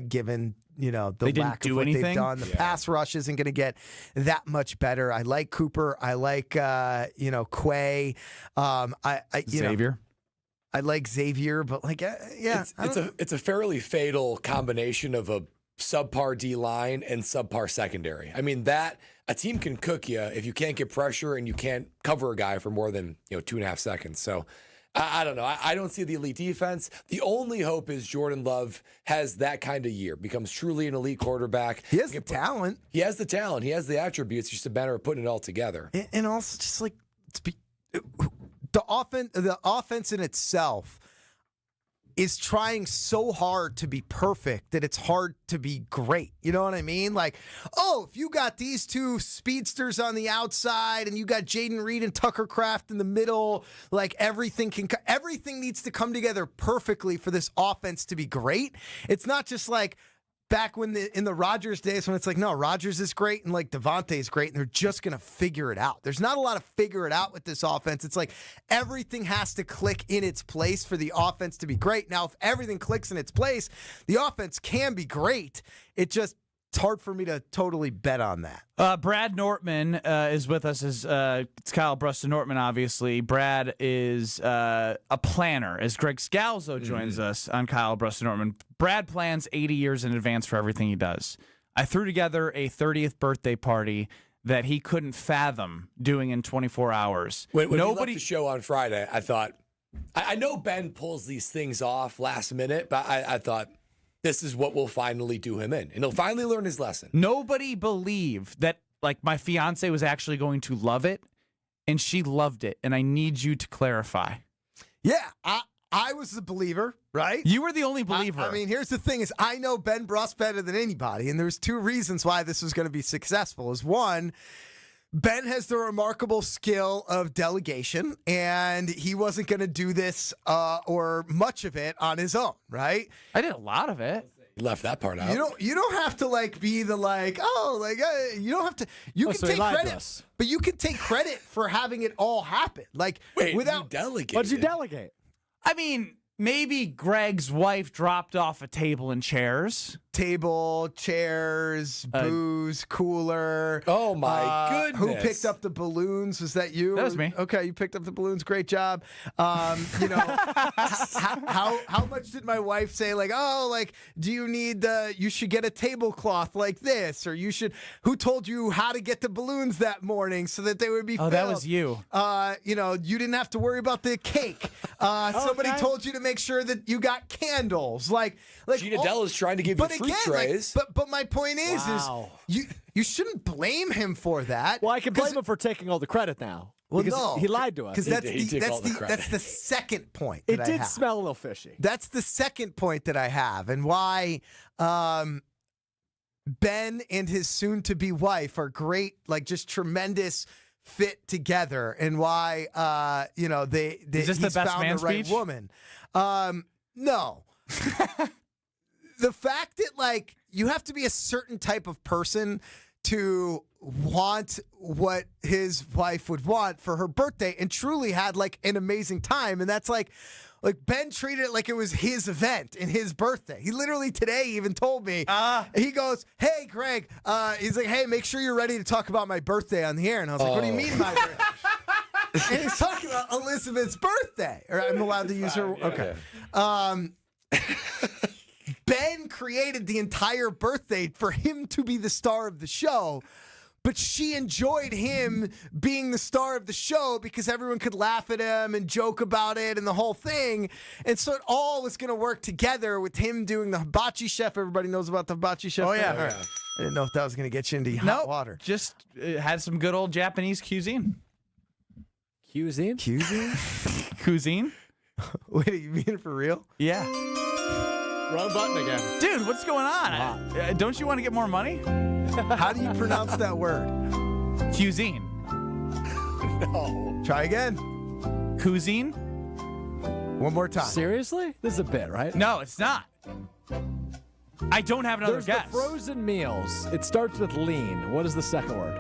Speaker 6: given the lack of what they've done. The pass rush isn't going to get that much better. I like Cooper. I like Quay.
Speaker 1: Xavier.
Speaker 6: I like Xavier, but
Speaker 3: it's a fairly fatal combination of a subpar D line and subpar secondary. I mean, that a team can cook you if you can't get pressure and you can't cover a guy for more than 2.5 seconds. So I don't know. I don't see the elite defense. The only hope is Jordan Love has that kind of year, becomes truly an elite quarterback.
Speaker 6: He has the talent.
Speaker 3: He has the talent. He has the attributes. It's just a matter of putting it all together.
Speaker 6: And also just like the offense in itself is trying so hard to be perfect that it's hard to be great. You know what I mean? Like, if you got these 2 speedsters on the outside and you got Jaden Reed and Tucker Kraft in the middle, like everything needs to come together perfectly for this offense to be great. It's not just like back when in the Rodgers days when it's like, no, Rodgers is great and like Devontae is great and they're just going to figure it out. There's not a lot of figure it out with this offense. It's like everything has to click in its place for the offense to be great. Now, if everything clicks in its place, the offense can be great. It's hard for me to totally bet on that.
Speaker 1: Brad Nortman is with us. It's Kyle Bruston Nortman, obviously. Brad is a planner, as Greg Scalzo joins us on Kyle Bruston Nortman. Brad plans 80 years in advance for everything he does. I threw together a 30th birthday party that he couldn't fathom doing in 24 hours.
Speaker 3: When he left the show on Friday, I thought, I know Ben pulls these things off last minute, but I thought, this is what will finally do him in. And he'll finally learn his lesson.
Speaker 1: Nobody believed that, my fiance was actually going to love it, and she loved it. And I need you to clarify.
Speaker 6: Yeah, I was the believer, right?
Speaker 1: You were the only believer.
Speaker 6: I mean, here's the thing is I know Ben Bruss better than anybody, and there's 2 reasons why this was going to be successful. Is one, Ben has the remarkable skill of delegation, and he wasn't going to do this or much of it on his own, right?
Speaker 1: I did a lot of it.
Speaker 3: You left that part out.
Speaker 6: You don't have to be the you don't have to. You can take credit, but you can take credit for having it all happen. Without
Speaker 3: you delegate.
Speaker 2: What'd you delegate?
Speaker 1: I mean, maybe Greg's wife dropped off a table and chairs.
Speaker 6: Table, chairs, booze, cooler.
Speaker 3: Oh my goodness!
Speaker 6: Who picked up the balloons? Was that you?
Speaker 1: That was me.
Speaker 6: Okay, you picked up the balloons. Great job. How much did my wife say? Do you need you should get a tablecloth like this, or you should? Who told you how to get the balloons that morning so that they would be?
Speaker 1: Oh,
Speaker 6: filled?
Speaker 1: that was you.
Speaker 6: You didn't have to worry about the cake. Somebody told you to make sure that you got candles.
Speaker 3: Gina Della's trying to give you fruit trays.
Speaker 6: But my point is you shouldn't blame him for that.
Speaker 2: Well, I can blame him for taking all the credit now.
Speaker 6: Well,
Speaker 2: because
Speaker 6: no,
Speaker 2: he lied to us.
Speaker 6: Because that's the second point.
Speaker 2: It did smell a little fishy.
Speaker 6: That's the second point that I have, and why Ben and his soon-to-be wife are great, just tremendous fit together, and why they
Speaker 1: is this
Speaker 6: he's
Speaker 1: the best
Speaker 6: found
Speaker 1: man
Speaker 6: the right
Speaker 1: speech?
Speaker 6: woman. No. The fact that you have to be a certain type of person to want what his wife would want for her birthday, and truly had an amazing time, and that's Ben treated it like it was his event and his birthday. He literally today even told me, he goes, "Hey, Greg," he's like, "Hey, make sure you're ready to talk about my birthday on the air." And I was like, "What do you mean my birthday?" And he's talking about Elizabeth's birthday. Or I'm allowed to use her. Okay. Ben created the entire birthday for him to be the star of the show, but she enjoyed him being the star of the show because everyone could laugh at him and joke about it and the whole thing. And so it all was going to work together with him doing the hibachi chef. Everybody knows about the hibachi chef.
Speaker 1: Oh, yeah.
Speaker 6: All right. I didn't know if that was going to get you into hot water.
Speaker 1: Just had some good old Japanese cuisine.
Speaker 2: Cuisine?
Speaker 1: Cuisine?
Speaker 6: Wait, you mean it for real?
Speaker 1: Yeah.
Speaker 2: Wrong button again.
Speaker 1: Dude, what's going on? Don't you want to get more money?
Speaker 6: How do you pronounce that word?
Speaker 1: Cuisine.
Speaker 6: No. Try again.
Speaker 1: Cuisine?
Speaker 6: One more time.
Speaker 2: Seriously? This is a bit, right?
Speaker 1: No, it's not. I don't have another
Speaker 2: There's
Speaker 1: guess.
Speaker 2: the frozen meals. It starts with lean. What is the second word?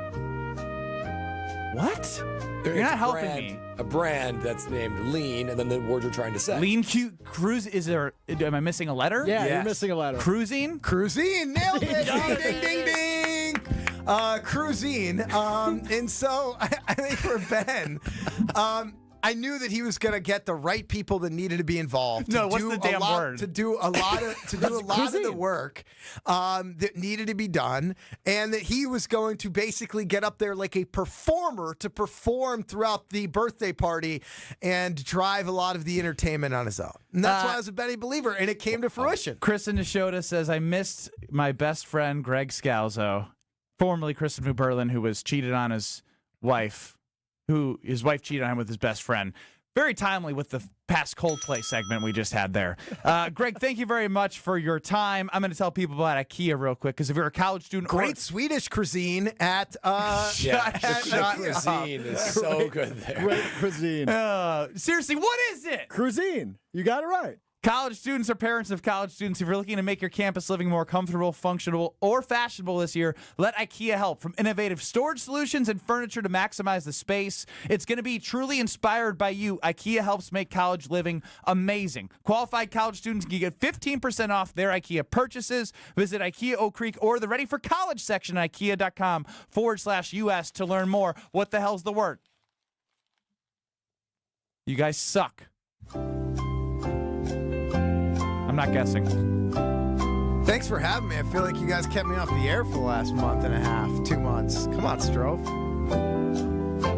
Speaker 1: What? You're not helping me.
Speaker 3: A brand that's named Lean, and then the word you're trying to say.
Speaker 1: Lean cruise. Am I missing a letter?
Speaker 2: Yeah, you're missing a letter.
Speaker 1: Cruising?
Speaker 6: Cruisine. Nailed it. Ding, ding, ding, ding. Cruisine. And so I think for Ben, I knew that he was going to get the right people that needed to be involved.
Speaker 1: No, what's the damn word?
Speaker 6: To do a lot of the work that needed to be done, and that he was going to basically get up there like a performer to perform throughout the birthday party and drive a lot of the entertainment on his own. And that's why I was a Benny believer, and it came to fruition.
Speaker 1: Kristen Nishota says, I missed my best friend Greg Scalzo, formerly Kristen Vu Berlin, who was cheated on his wife. His wife cheated on him with his best friend. Very timely with the past Coldplay segment we just had there. Greg, thank you very much for your time. I'm going to tell people about IKEA real quick, because if you're a college student...
Speaker 6: Great Swedish cuisine at...
Speaker 3: the cuisine is so good there.
Speaker 2: Great cuisine.
Speaker 1: Seriously, what is it?
Speaker 2: Cuisine. You got it right.
Speaker 1: College students or parents of college students, if you're looking to make your campus living more comfortable, functional, or fashionable this year, let IKEA help. From innovative storage solutions and furniture to maximize the space, it's going to be truly inspired by you. IKEA helps make college living amazing. Qualified college students can get 15% off their IKEA purchases. Visit IKEA Oak Creek or the Ready for College section at IKEA.com/US to learn more. What the hell's the word? You guys suck. I'm not guessing.
Speaker 6: Thanks for having me. I feel like you guys kept me off the air for the last month and a half, 2 months. Come on, Strove.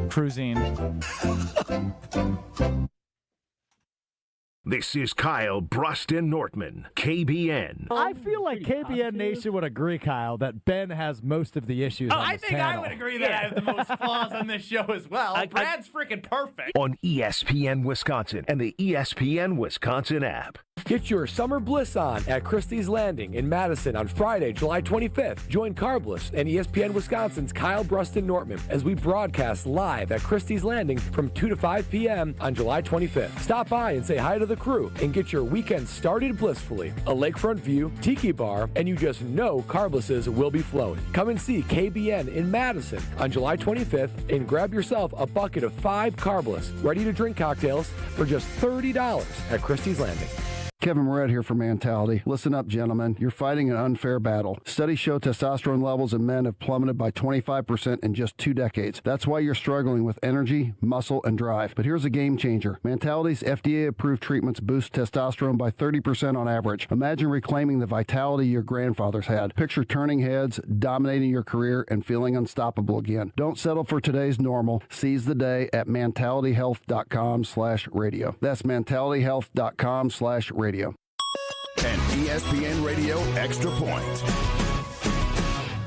Speaker 1: Cruising.
Speaker 4: This is Kyle Bruston Nortman, KBN.
Speaker 2: I feel like KBN Nation would agree, Kyle, that Ben has most of the issues on this panel.
Speaker 1: I would agree that I have the most flaws on this show as well. Brad's freaking perfect.
Speaker 4: On ESPN Wisconsin and the ESPN Wisconsin app.
Speaker 26: Get your summer bliss on at Christie's Landing in Madison on Friday, July 25th. Join Carbliss and ESPN Wisconsin's Kyle Bruston Nortman as we broadcast live at Christie's Landing from 2 to 5 p.m. on July 25th. Stop by and say hi to the crew and get your weekend started blissfully. A lakefront view, tiki bar, and you just know Carblisses will be flowing. Come and see KBN in Madison on July 25th and grab yourself a bucket of 5 Carbliss ready-to-drink cocktails for just $30 at Christie's Landing.
Speaker 10: Kevin Moret here for Mentality. Listen up, gentlemen. You're fighting an unfair battle. Studies show testosterone levels in men have plummeted by 25% in just 2 decades. That's why you're struggling with energy, muscle, and drive. But here's a game changer. Mentality's FDA-approved treatments boost testosterone by 30% on average. Imagine reclaiming the vitality your grandfathers had. Picture turning heads, dominating your career, and feeling unstoppable again. Don't settle for today's normal. Seize the day at mentalityhealth.com/radio. That's mentalityhealth.com/radio.
Speaker 11: An ESPN Radio Extra Point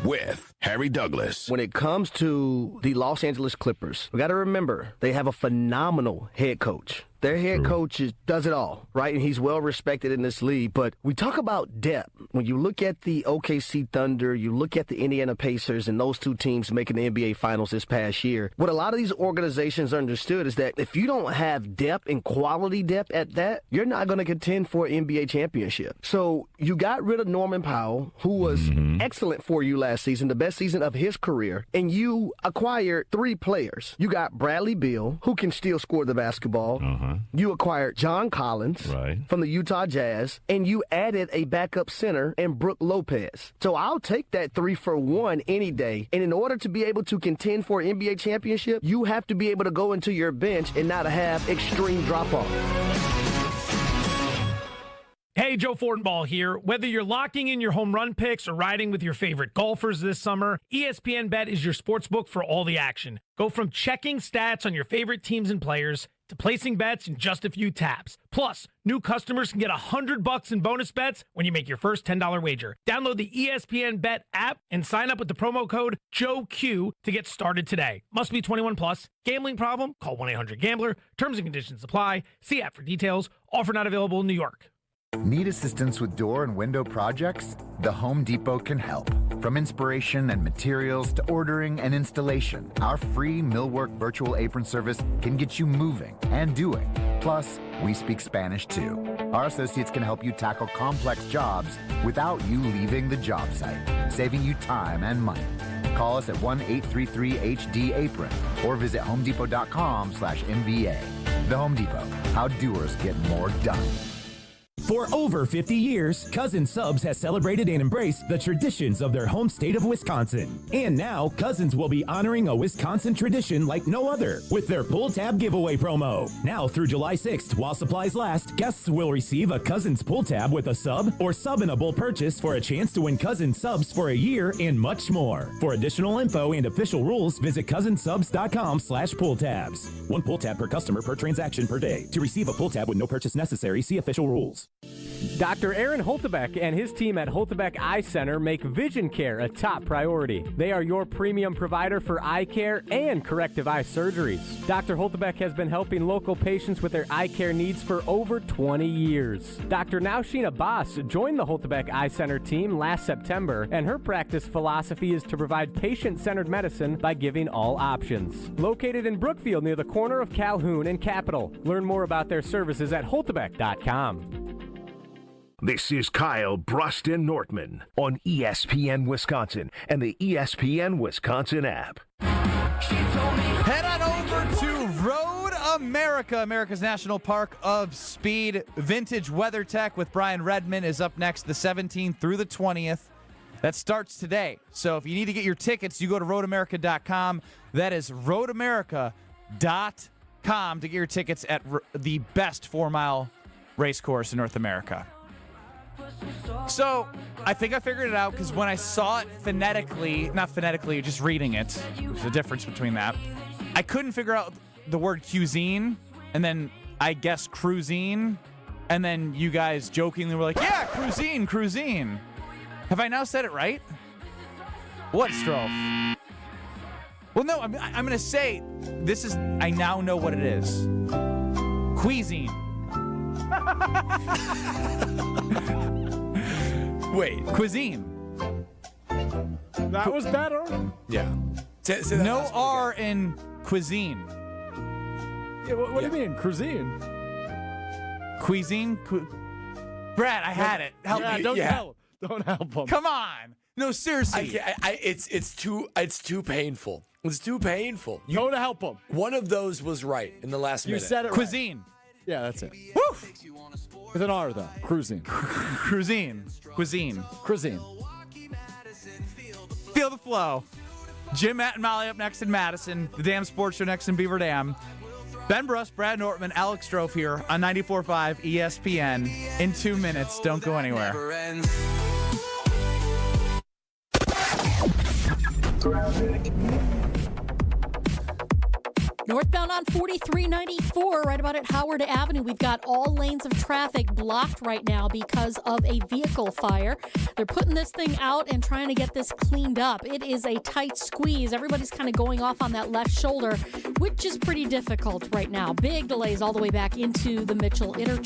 Speaker 11: with Harry Douglas.
Speaker 12: When it comes to the Los Angeles Clippers, we got to remember they have a phenomenal head coach. Their head coach does it all, right? And he's well respected in this league. But we talk about depth. When you look at the OKC Thunder, you look at the Indiana Pacers and those two teams making the NBA Finals this past year, what a lot of these organizations understood is that if you don't have depth and quality depth at that, you're not going to contend for an NBA championship. So you got rid of Norman Powell, who was excellent for you last season, the best season of his career, and you acquired 3 players. You got Bradley Beal, who can still score the basketball. You acquired John Collins from the Utah Jazz, and you added a backup center in Brook Lopez. So I'll take that 3-for-1 any day. And in order to be able to contend for an NBA championship, you have to be able to go into your bench and not have extreme drop-off.
Speaker 13: Hey, Joe Fortenbaugh here. Whether you're locking in your home run picks or riding with your favorite golfers this summer, ESPN Bet is your sportsbook for all the action. Go from checking stats on your favorite teams and players to placing bets in just a few taps. Plus, new customers can get $100 in bonus bets when you make your first $10 wager. Download the ESPN Bet app and sign up with the promo code JOEQ to get started today. Must be 21 plus. Gambling problem? Call 1-800-GAMBLER. Terms and conditions apply. See app for details. Offer not available in New York.
Speaker 14: Need assistance with door and window projects? The Home Depot can help. From inspiration and materials to ordering and installation, our free Millwork virtual apron service can get you moving and doing. Plus, we speak Spanish too. Our associates can help you tackle complex jobs without you leaving the job site, saving you time and money. Call us at 1-833-HD-APRON or visit homedepot.com/MVA. The Home Depot, how doers get more done.
Speaker 21: For over 50 years, Cousin Subs has celebrated and embraced the traditions of their home state of Wisconsin. And now, Cousins will be honoring a Wisconsin tradition like no other with their pull tab giveaway promo. Now through July 6th, while supplies last, guests will receive a Cousins pull tab with a sub or sub-inable purchase for a chance to win Cousin Subs for a year and much more. For additional info and official rules, visit cousinsubs.com/pull tabs. 1 pull tab per customer per transaction per day. To receive a pull tab with no purchase necessary, see official rules.
Speaker 26: Dr. Aaron Holtebeck and his team at Holtebeck Eye Center make vision care a top priority. They are your premium provider for eye care and corrective eye surgeries. Dr. Holtebeck has been helping local patients with their eye care needs for over 20 years. Dr. Nausheen Abbas joined the Holtebeck Eye Center team last September, and her practice philosophy is to provide patient-centered medicine by giving all options. Located in Brookfield near the corner of Calhoun and Capitol. Learn more about their services at holtebeck.com.
Speaker 4: This is Kyle Bruston Nortman on ESPN Wisconsin and the ESPN Wisconsin app.
Speaker 1: Head on over to Road America, America's National Park of Speed. Vintage Weather Tech with Brian Redmond is up next the 17th through the 20th. That starts today. So if you need to get your tickets, you go to roadamerica.com. That is roadamerica.com to get your tickets at the best 4-mile race course in North America. So, I think I figured it out because when I saw it not phonetically, just reading it, there's a difference between that. I couldn't figure out the word cuisine, and then I guessed cruisine, and then you guys jokingly were like, yeah, cruisine. Have I now said it right? What, Strofe? Well, no, I'm going to say I now know what it is. Cuisine.
Speaker 3: Wait.
Speaker 1: Cuisine.
Speaker 2: That was better.
Speaker 3: Yeah. Say that
Speaker 1: No
Speaker 3: last one
Speaker 1: R in cuisine.
Speaker 2: Yeah, what do you mean, cuisine?
Speaker 1: Cuisine? Brad, I had it. Help me.
Speaker 2: Don't help. Don't help him.
Speaker 1: Come on. No, seriously.
Speaker 3: It's too painful. It's too painful.
Speaker 2: Go to help him.
Speaker 3: One of those was right in the last minute.
Speaker 2: You said it right.
Speaker 1: Cuisine.
Speaker 2: Yeah, that's it.
Speaker 1: Woo!
Speaker 2: With an R, though. Cuisine.
Speaker 1: Cuisine. Cuisine.
Speaker 2: Cuisine.
Speaker 1: Feel the flow. Jim, Matt, and Molly up next in Madison. The Dam Sports Show next in Beaver Dam. Ben Bruss, Brad Nortman, Alex Strofe here on 94.5 ESPN. In 2 minutes. Don't go anywhere.
Speaker 20: Northbound on 4394, right about at Howard Avenue. We've got all lanes of traffic blocked right now because of a vehicle fire. They're putting this thing out and trying to get this cleaned up. It is a tight squeeze. Everybody's kind of going off on that left shoulder, which is pretty difficult right now. Big delays all the way back into the Mitchell interchange.